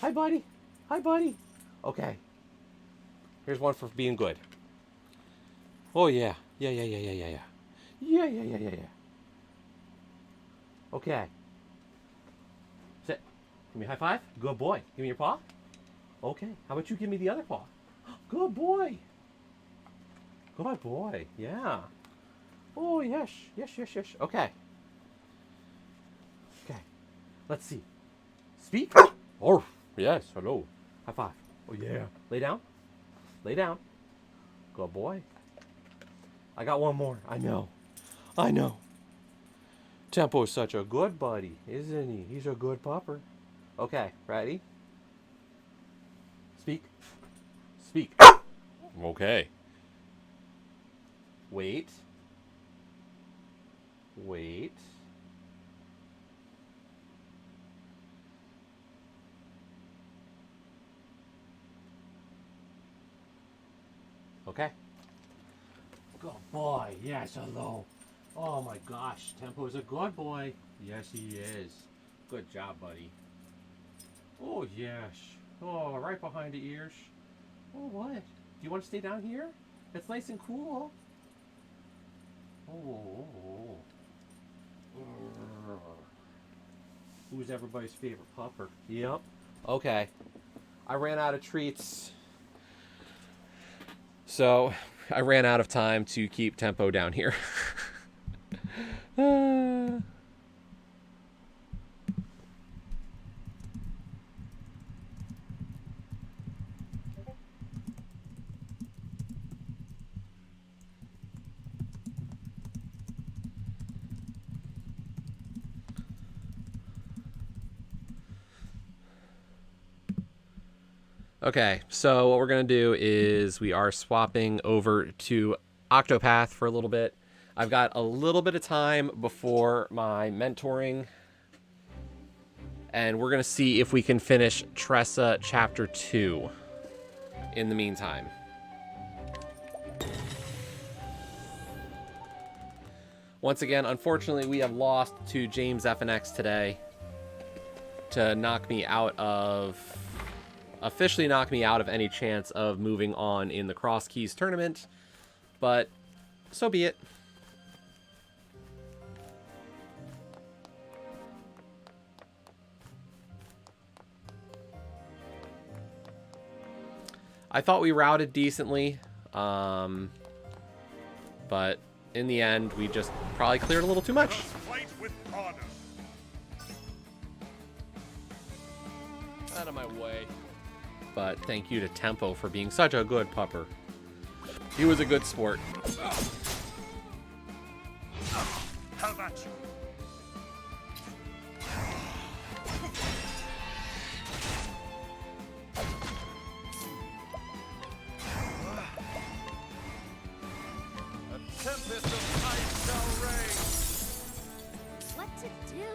Hi, buddy. Hi, buddy. Okay. Here's one for being good. Oh, yeah. Yeah. Yeah. Okay. Sit. Give me a high five. Good boy. Give me your paw. Okay. How about you give me the other paw? Good boy. Good boy. Yeah. Oh, yes. Yes. Okay. Okay. Let's see. Speak. Oh, yes. Hello. High five. Oh, yeah. Lay down. Lay down. Good boy. I got one more. I know. Tempo's such a good buddy, isn't he? He's a good pupper. Okay, ready? Speak. Okay. Wait. Okay. Good boy. Yes, hello. Oh my gosh, Tempo's a good boy. Yes, he is. Good job, buddy. Oh, yes. Oh, right behind the ears. Oh, what? Do you want to stay down here? It's nice and cool. Oh. Who's everybody's favorite pupper? Yep. Okay. I ran out of treats. So, I ran out of time to keep tempo down here. Okay, so what we're going to do is we are swapping over to Octopath for a little bit. I've got a little bit of time before my mentoring, and we're going to see if we can finish Tressa Chapter 2 in the meantime. Once again, unfortunately, we have lost to JamesFnX today to knock me out of... officially knock me out of any chance of moving on in the Crosskeys tournament, but so be it. I thought we routed decently, but in the end, we just probably cleared a little too much. Out of my way. But thank you to Tempo for being such a good pupper. He was a good sport. How about you? A tempest of ice shall reign. What to do?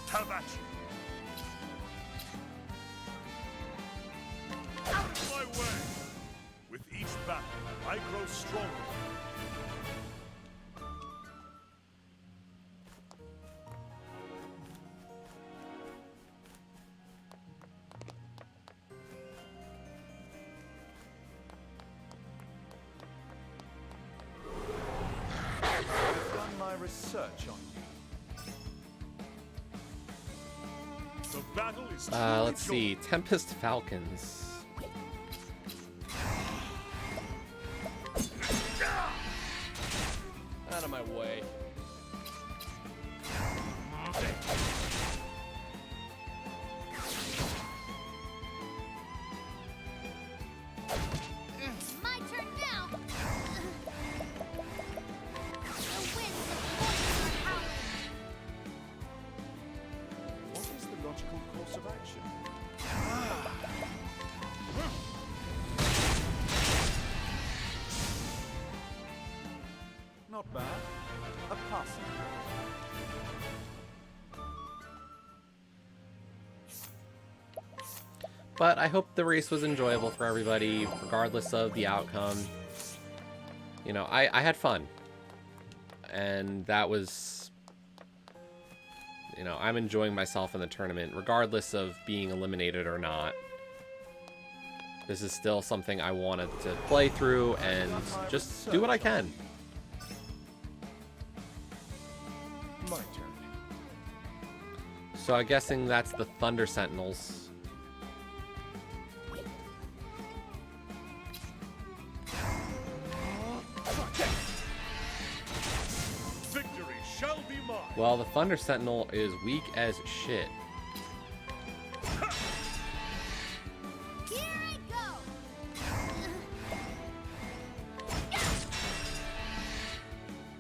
How about you? Out of my way! With each battle, I grow stronger. I've done my research on you. The battle is Let's see. Tempest Falcons. Out of my way. My turn now. The winds of fortune are howling. What is the logical course of action? Not bad. A passing. But I hope the race was enjoyable for everybody, regardless of the outcome. You know, I had fun. And that was... You know, I'm enjoying myself in the tournament, regardless of being eliminated or not. This is still something I wanted to play through and just do what I can. My turn. So I'm guessing that's the Thunder Sentinels. Victory shall be mine. Well, the Thunder Sentinel is weak as shit. Here I go.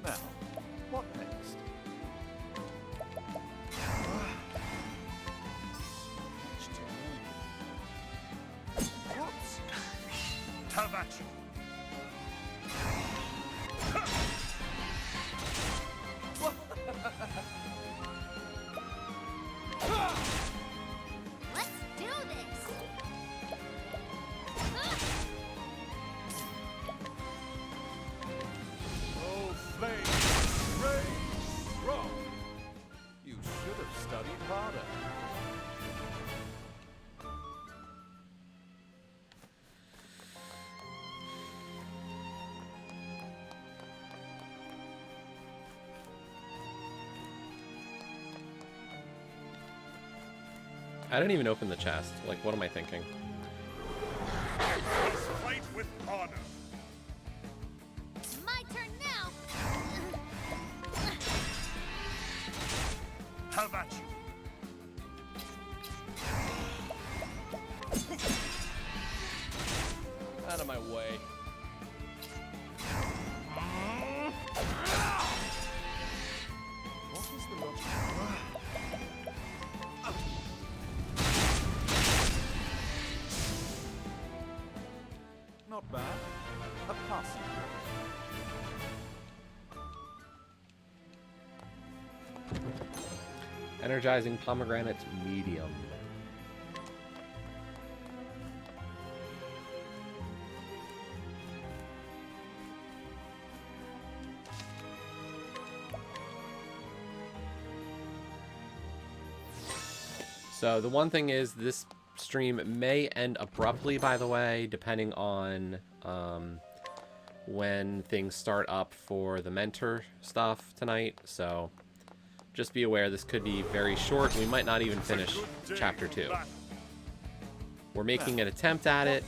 Now, what next? Whoops. How about you? I didn't even open the chest. Like, what am I thinking? Let's fight with honor. My turn now. Have at you. Out of my way. What is the logic? Not bad. A passing. Energizing pomegranate medium. So the one thing is, this stream may end abruptly, by the way, depending on when things start up for the mentor stuff tonight. So just be aware, this could be very short. We might not even finish chapter 2. We're making an attempt at it,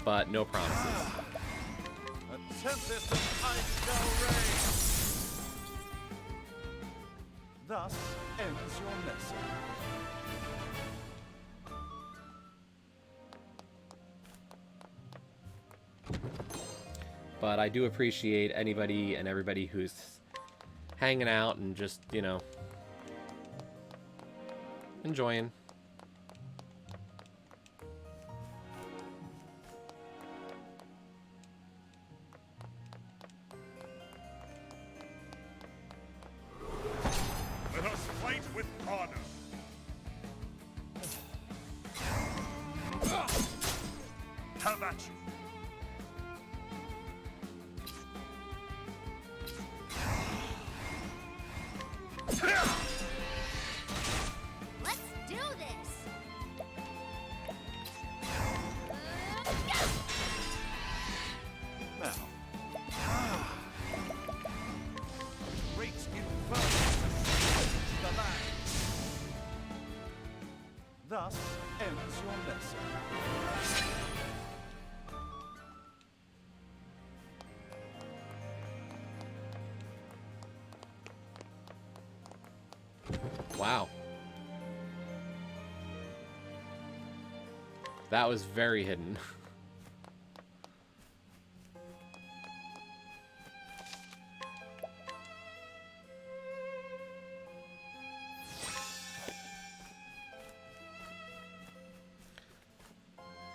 but no promises. Thus ends your lesson. But I do appreciate anybody and everybody who's hanging out and just, you know, enjoying. Let us fight with honor. Have at you. Let's do this. Now. Great inferno the land. Thus ends your lesson. Wow. That was very hidden.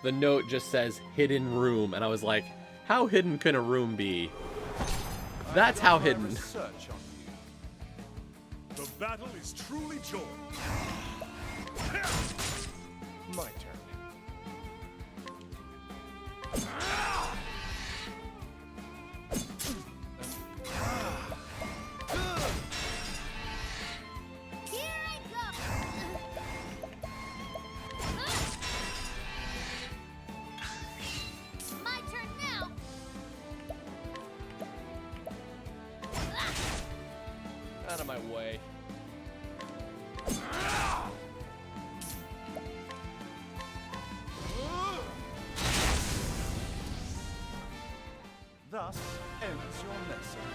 The note just says hidden room, and I was like, how hidden can a room be? That's how hidden. Search on you. The battle is truly joined. My turn. Here I go. My turn now. Out of my way. Thus ends your lesson.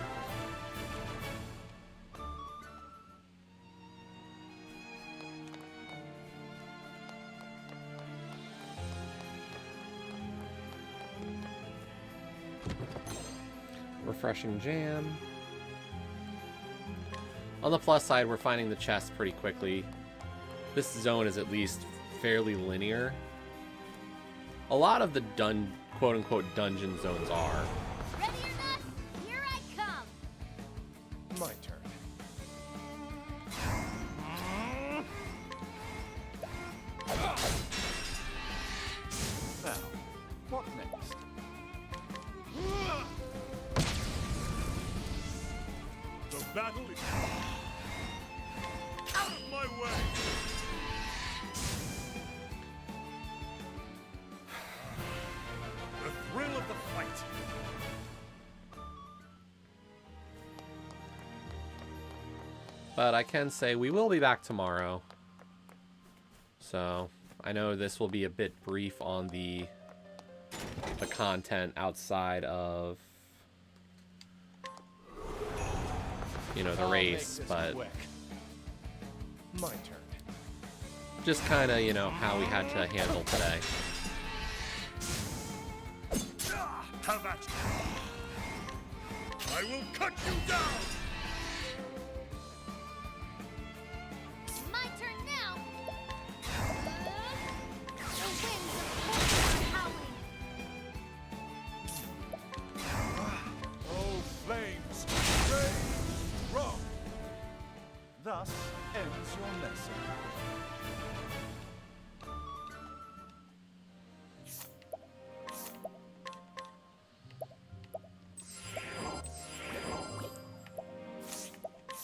Refreshing jam. On the plus side, we're finding the chests pretty quickly. This zone is at least fairly linear. A lot of the quote-unquote dungeon zones are. Ready or not, here I come. My turn. Now, what next? The battle is out of my way. The thrill of the fight. But I can say we will be back tomorrow. So I know this will be a bit brief on the content outside of, you know, the race, but My turn. just kind of, you know, how we had to handle today. Have at you. I will cut you down. My turn now. The winds of fortune are howling. Oh, flames, rage, wrong. Thus ends your lesson.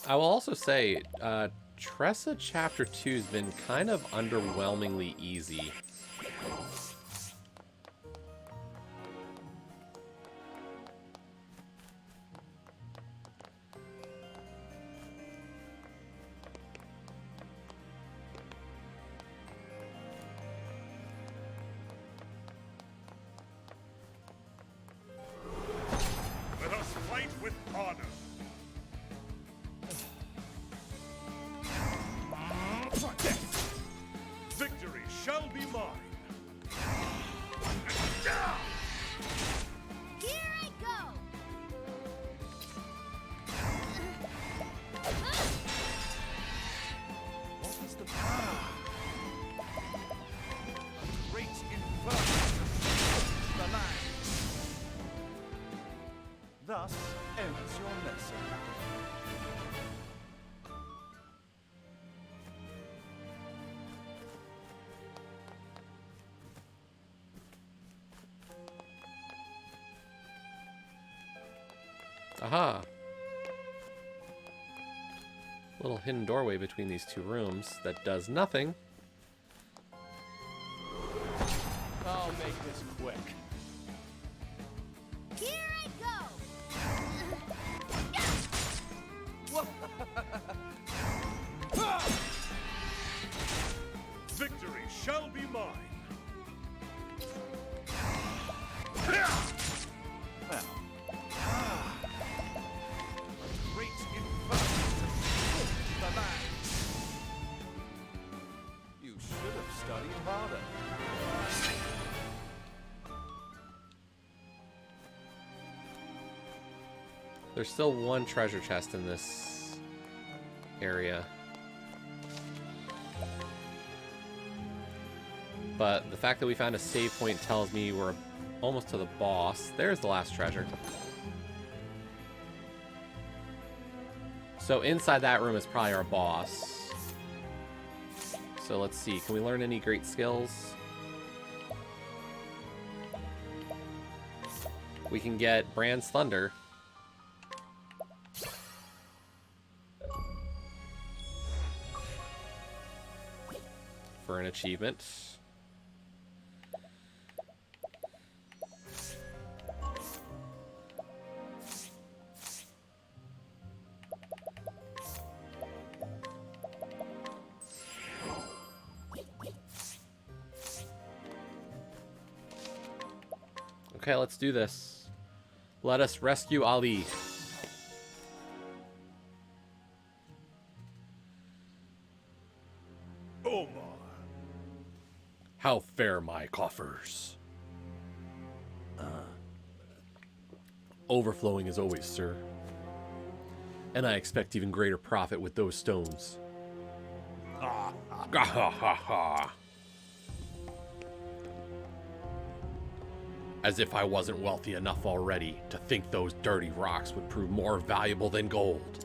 I will also say, Tressa Chapter 2 has been kind of underwhelmingly easy. Let us fight with honor. Victory shall be mine. Here I go. What is the great inferno the land? Thus ends your lesson. Aha! Little hidden doorway between these two rooms that does nothing. I'll make this quick. Here I go. Victory shall be mine. Well, great inferno the land. You should have studied harder. There's still one treasure chest in this area. But the fact that we found a save point tells me we're almost to the boss. There's the last treasure. So inside that room is probably our boss. So let's see. Can we learn any great skills? We can get Brand's Thunder. For an achievement. Okay, let's do this. Let us rescue Ali. Omar. How fare my coffers? Overflowing as always, sir. And I expect even greater profit with those stones. Ha ha ha ha. As if I wasn't wealthy enough already to think those dirty rocks would prove more valuable than gold.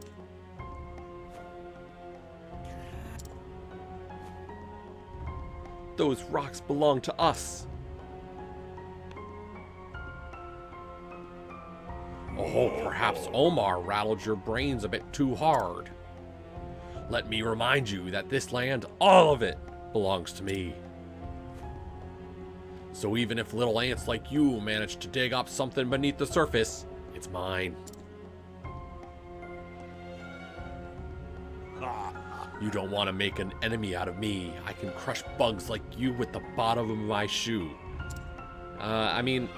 Those rocks belong to us. Oh, perhaps Omar rattled your brains a bit too hard. Let me remind you that this land, all of it, belongs to me. So even if little ants like you manage to dig up something beneath the surface, it's mine. You don't want to make an enemy out of me. I can crush bugs like you with the bottom of my shoe. I mean,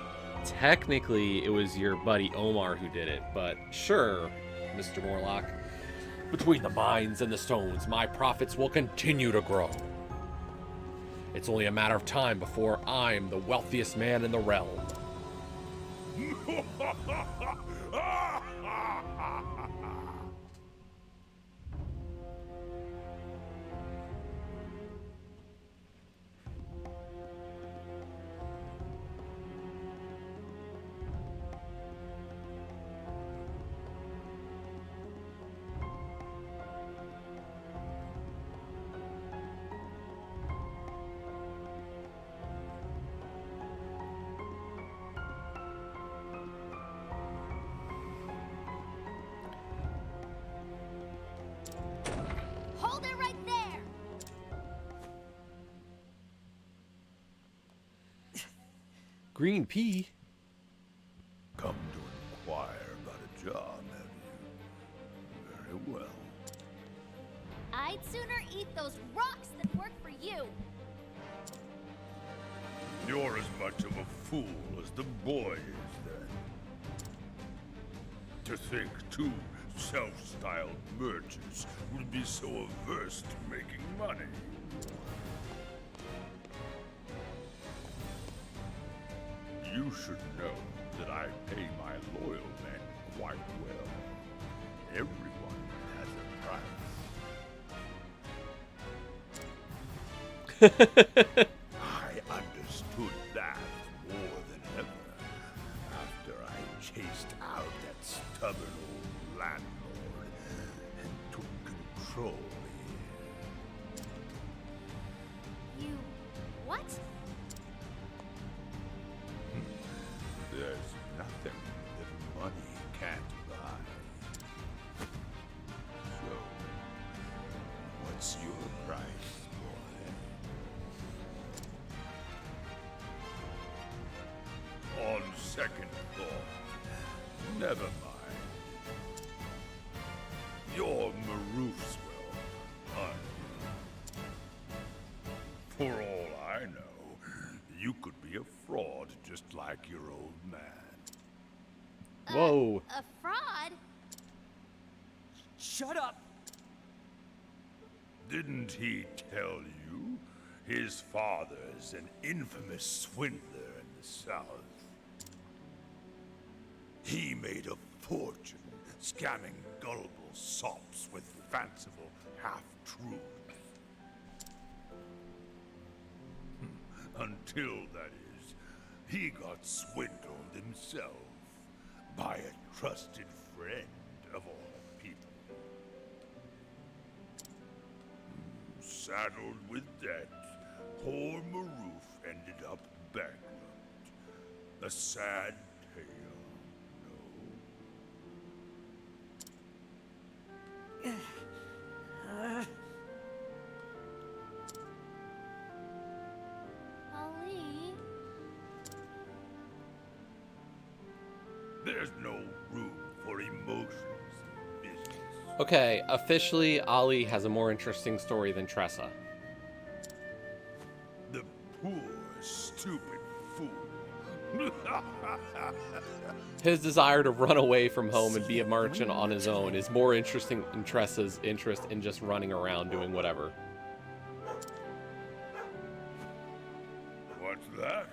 technically it was your buddy Omar who did it, but sure, Mr. Morlock. Between the mines and the stones, my profits will continue to grow. It's only a matter of time before I'm the wealthiest man in the realm. Hold it right there! Green pea? Come to inquire about a job, have you? Very well. I'd sooner eat those rocks than work for you. You're as much of a fool as the boy is, then. To think two self-styled merchants would be so averse to making money. You should know that I pay my loyal men quite well. Everyone has a price. I understood that more than ever after I chased out that stubborn old landlord and took control here. You... what? There's nothing that money can't buy. So, what's your price, boy? On second thought, never mind. You're Marufswell, aren't you? For all I know, you could be a fraud just like your old man. Whoa. A fraud? Shut up! Didn't he tell you his father's an infamous swindler in the South? He made a fortune scamming gullible sops with fanciful half-truths. Until, that is, he got swindled himself by a trusted friend of all people. Saddled with debt, poor Maruf ended up bankrupt. A sad tale, no? Ali? There's no room for emotions in business. Okay, officially, Ali has a more interesting story than Tressa. The poor, stupid fool. His desire to run away from home and be a merchant on his own is more interesting than Tressa's interest in just running around doing whatever. What's that?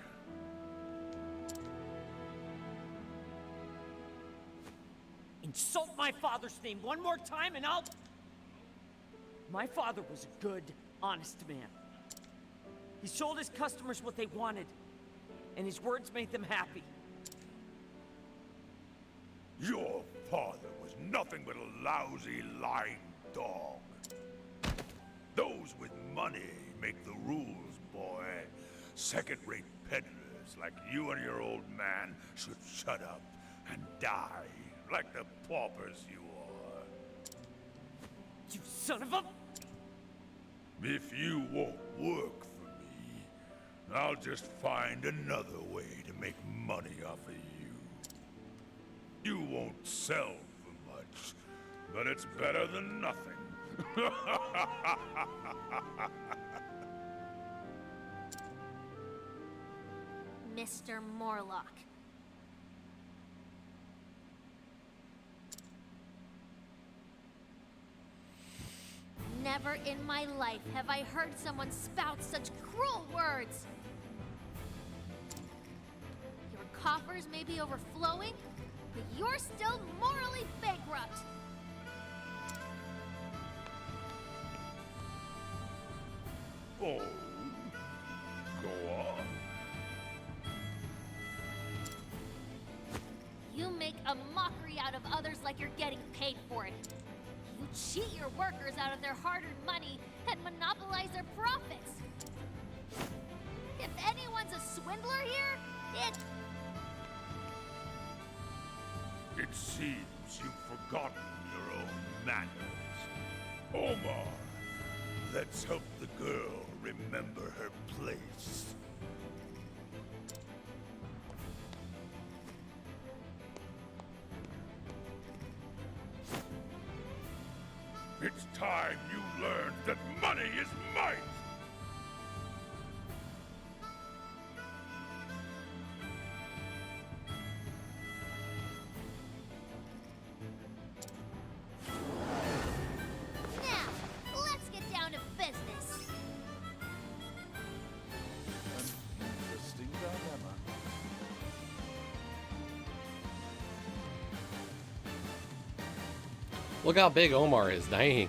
Insult my father's name one more time and I'll... My father was a good, honest man. He sold his customers what they wanted, and his words made them happy. Your father was nothing but a lousy, lying dog. Those with money make the rules, boy. Second-rate peddlers like you and your old man should shut up and die like the paupers you are. You son of a... If you won't work for me, I'll just find another way to make money off of you. You won't sell for much, but it's better than nothing. Mr. Morlock. Never in my life have I heard someone spout such cruel words. Your coffers may be overflowing, but you're still morally bankrupt. Oh, go on. You make a mockery out of others like you're getting paid for it. You cheat your workers out of their hard-earned money and monopolize their profits. If anyone's a swindler here, It seems you've forgotten your own manners. Omar, let's help the girl remember her place. It's time you learned that money is might! Now, let's get down to business. Interesting dilemma. Look how big Omar is, dang.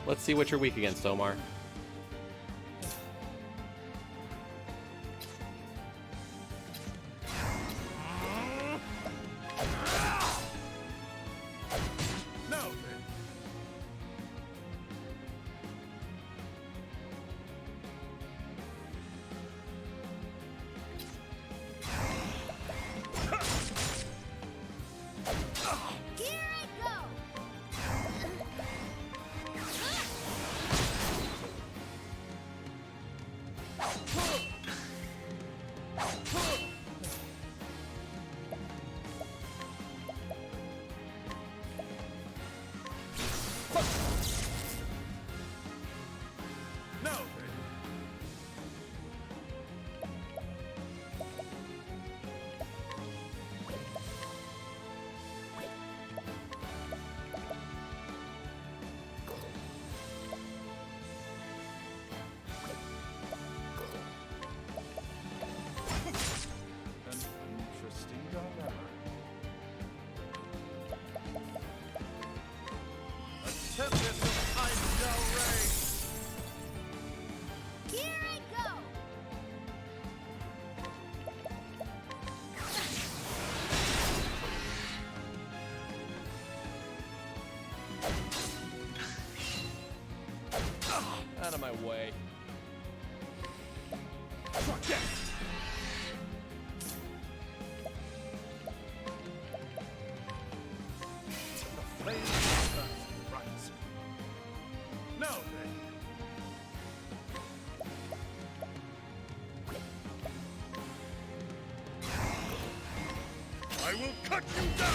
Let's see what you're weak against, Omar. Now then, Here I go. now then. An interesting dilemma. A tempest of ice shall reign. Here I go. Out of my way. The flame burns bright. Now then. I will cut you down!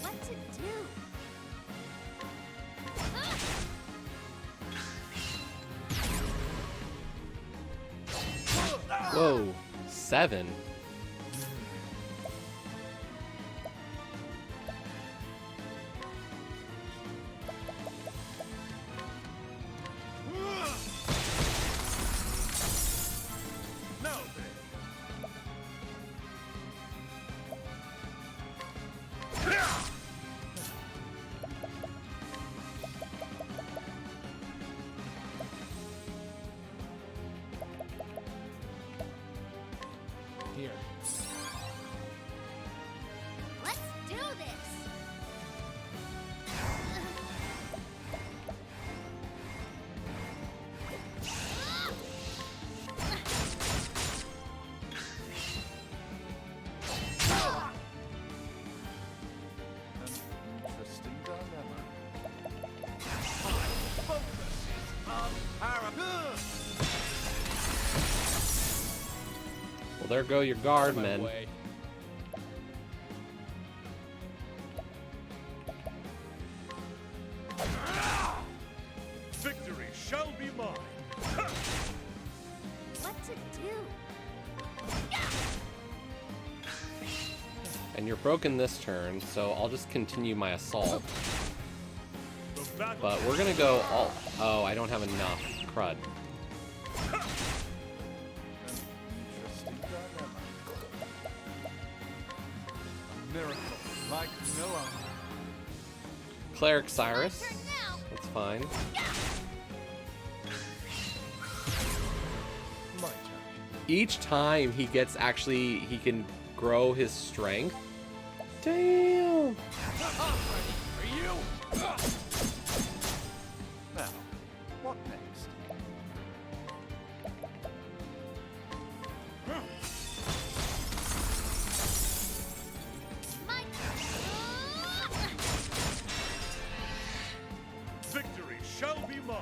What to do? Whoa, 7. Now then. Here. Let's do this. An interesting dilemma. My focus is there go your guard men. Victory shall be mine. What to do? And you're broken this turn, so I'll just continue my assault. The battle But we're gonna go all... Oh, I don't have enough. Crud. interesting dilemma. A miracle like no other. Cleric Cyrus. Turn now. That's fine. My turn. Each time he gets actually... He can grow his strength. Damn! Are you? Now, what next? My Victory shall be mine.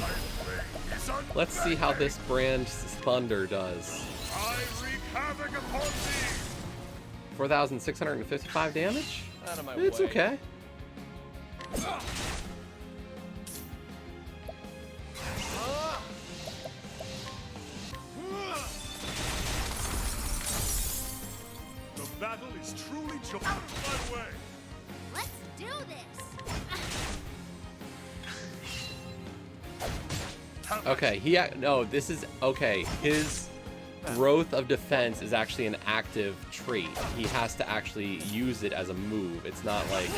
My reign is Let's see how this brand Thunder does. I wreak havoc upon thee! 4,655 damage? Out of my It's way. okay. The battle is truly joined. Out of my way! Let's do this. Okay, no, this is okay. His growth of defense is actually an active trait. He has to actually use it as a move. It's not like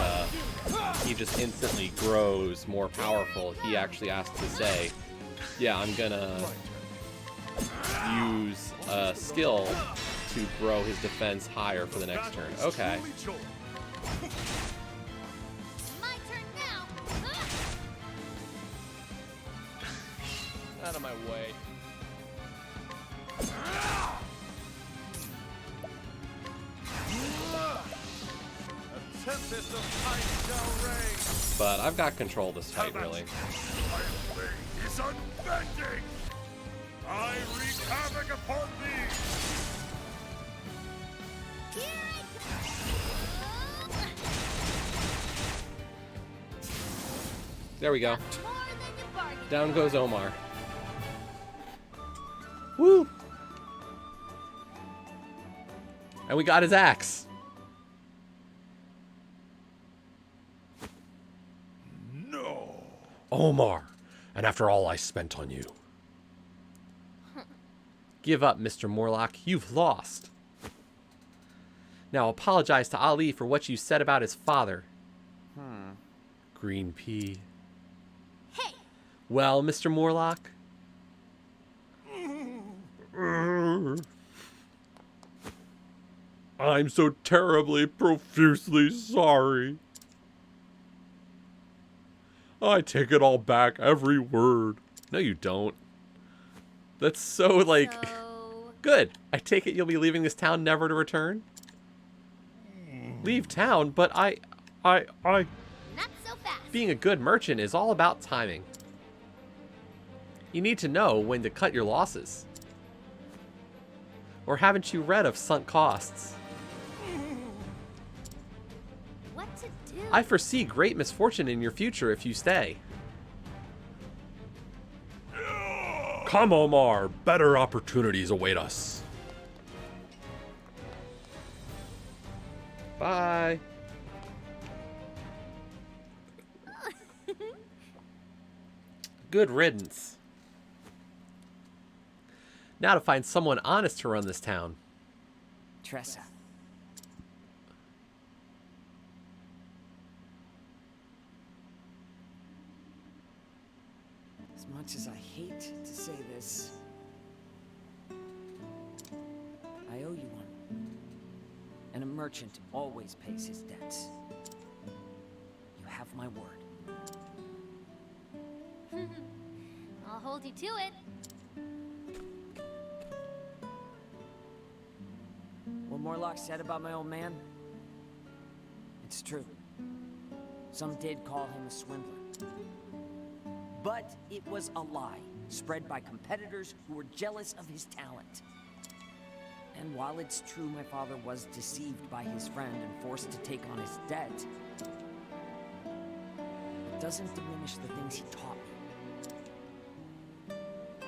he just instantly grows more powerful. He actually has to say, yeah, I'm gonna use a skill to grow his defense higher for the next turn. Okay. My turn now. Out of my way. A tempest of ice shall rage. But I've got control of this fight, really. My blade is unbending! I wreak havoc upon thee! Here I come. There we go. More than you bargained Down for. goes Omar. Woo! And we got his axe. No! Omar, and after all I spent on you. Give up, Mr. Morlock. You've lost. Now apologize to Ali for what you said about his father. Green pea. Hey, Well, Mr. Morlock? I'm so terribly, profusely sorry. I take it all back, every word. No, you don't. That's so, like... so Good. I take it you'll be leaving this town never to return? Leave town? But I... not so fast. Being a good merchant is all about timing. You need to know when to cut your losses. Or haven't you read of sunk costs? What to do? I foresee great misfortune in your future if you stay. Come, Omar. Better opportunities await us. Bye. Good riddance. Now to find someone honest to run this town. Tressa. As much as I hate to say this, I owe you one. And a merchant always pays his debts. You have my word. I'll hold you to it. What Morlock said about my old man? It's true. Some did call him a swindler. But it was a lie, spread by competitors who were jealous of his talent. And while it's true my father was deceived by his friend and forced to take on his debt, it doesn't diminish the things he taught me.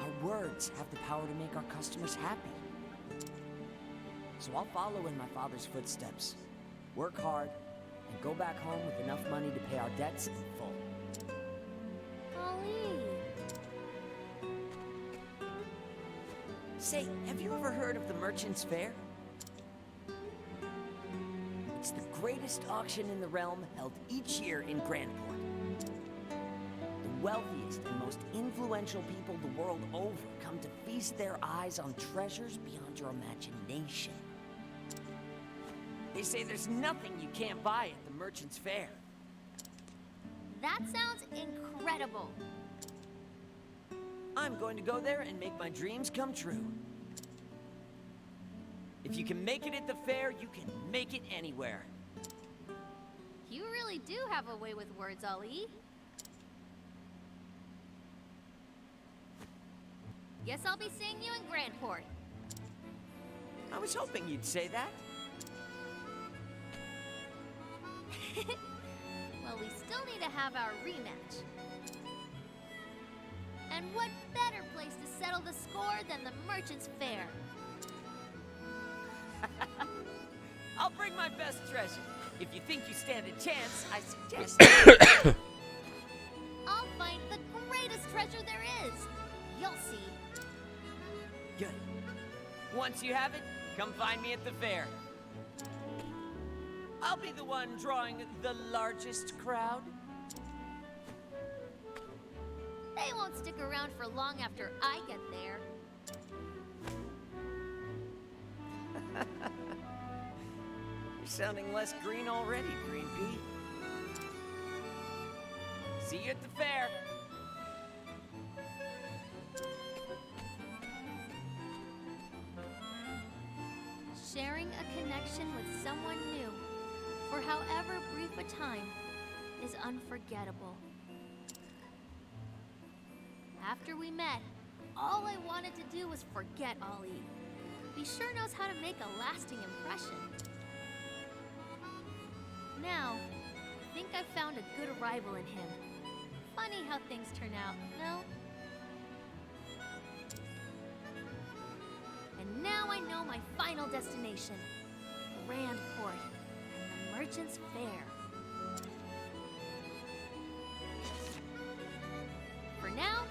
Our words have the power to make our customers happy. So I'll follow in my father's footsteps, work hard, and go back home with enough money to pay our debts in full. Ali. Say, have you ever heard of the Merchant's Fair? It's the greatest auction in the realm, held each year in Grandport. The wealthiest and most influential people the world over come to feast their eyes on treasures beyond your imagination. They say there's nothing you can't buy at the Merchant's Fair. That sounds incredible. I'm going to go there and make my dreams come true. If you can make it at the fair, you can make it anywhere. You really do have a way with words, Ali. Guess I'll be seeing you in Grandport. I was hoping you'd say that. Well, we still need to have our rematch. And what better place to settle the score than the Merchant's Fair? I'll bring my best treasure. If you think you stand a chance, I suggest... I'll find the greatest treasure there is. You'll see. Good. Once you have it, come find me at the fair. I'll be the one drawing the largest crowd. They won't stick around for long after I get there. You're sounding less green already, Green Pea. See you at the fair. Sharing a connection with someone new, for however brief a time, is unforgettable. After we met, all I wanted to do was forget Ali. He sure knows how to make a lasting impression. Now, I think I've found a good rival in him. Funny how things turn out, no? And now I know my final destination, Grandport and the Merchant's Fair. For now,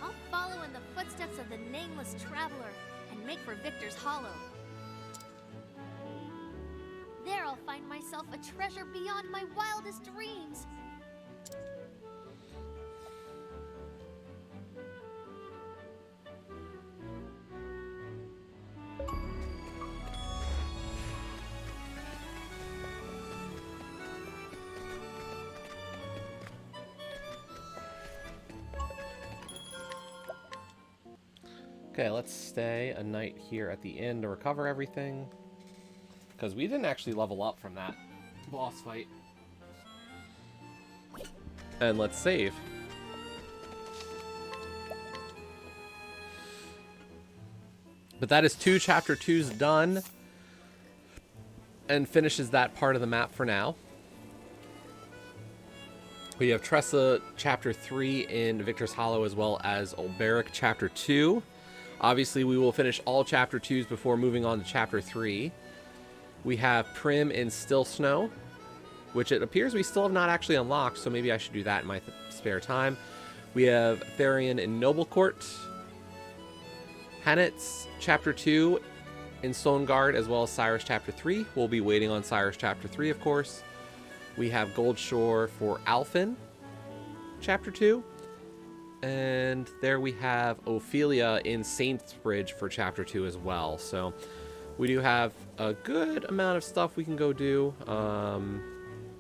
I'll follow in the footsteps of the nameless traveler and make for Victor's Hollow. There I'll find myself a treasure beyond my wildest dreams. Okay, let's stay a night here at the inn to recover everything. Because we didn't actually level up from that boss fight. And let's save. But that is Chapter 2's done. And finishes that part of the map for now. We have Tressa Chapter 3 in Victor's Hollow, as well as Olberic Chapter 2. Obviously, we will finish all Chapter 2s before moving on to Chapter 3. We have Prim in Still Snow, which it appears we still have not actually unlocked, so maybe I should do that in my spare time. We have Therian in Noble Court. Hanet's Chapter 2 in Stoneguard, as well as Cyrus Chapter 3. We'll be waiting on Cyrus Chapter 3, of course. We have Goldshore for Alphen Chapter 2. And there we have Ophelia in Saints Bridge for Chapter 2 as well. So we do have a good amount of stuff we can go do.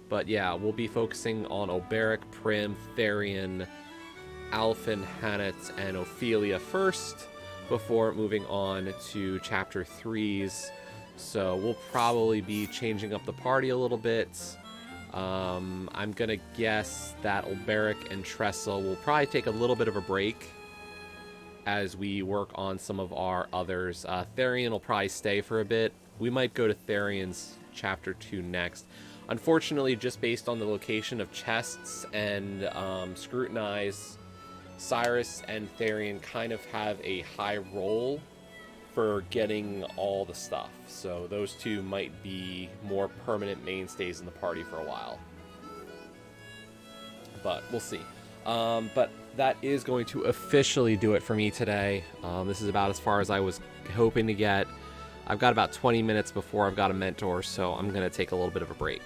But yeah, we'll be focusing on Olberic, Prim, Therian, Alphen, Hanet, and Ophelia first, before moving on to Chapter 3's. So we'll probably be changing up the party a little bit. I'm gonna guess that Olberic and Tressa will probably take a little bit of a break as we work on some of our others. Therian will probably stay for a bit. We might go to Therian's Chapter 2 next. Unfortunately, just based on the location of chests and Scrutinize, Cyrus and Therian kind of have a high roll for getting all the stuff. So those two might be more permanent mainstays in the party for a while. But we'll see. But that is going to officially do it for me today. This is about as far as I was hoping to get. I've got about 20 minutes before I've got a mentor, so I'm going to take a little bit of a break.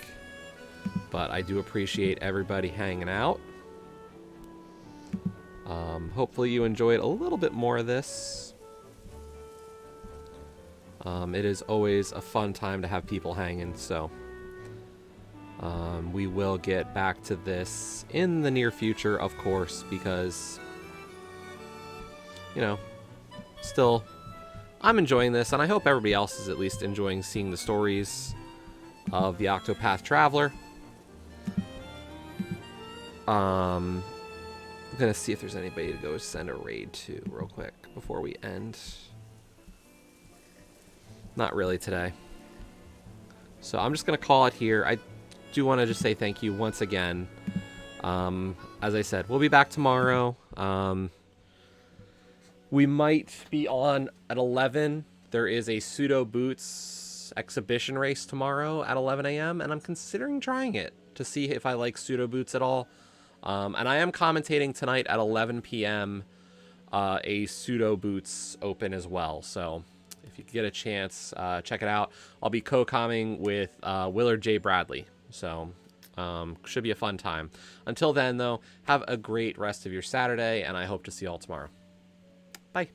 But I do appreciate everybody hanging out. Hopefully you enjoyed a little bit more of this. It is always a fun time to have people hanging, so we will get back to this in the near future, of course, because, you know, still, I'm enjoying this, and I hope everybody else is at least enjoying seeing the stories of the Octopath Traveler. I'm gonna see if there's anybody to go send a raid to real quick before we end. Not really today. So I'm just gonna call it here. I do want to just say thank you once again. As I said, we'll be back tomorrow. We might be on at 11. There is a Pseudo Boots exhibition race tomorrow at 11 a.m. and I'm considering trying it to see if I like Pseudo Boots at all. And I am commentating tonight at 11 p.m. A Pseudo Boots Open as well. So if you get a chance, check it out. I'll be co-commenting with Willard J. Bradley. So should be a fun time. Until then, though, have a great rest of your Saturday, and I hope to see you all tomorrow. Bye.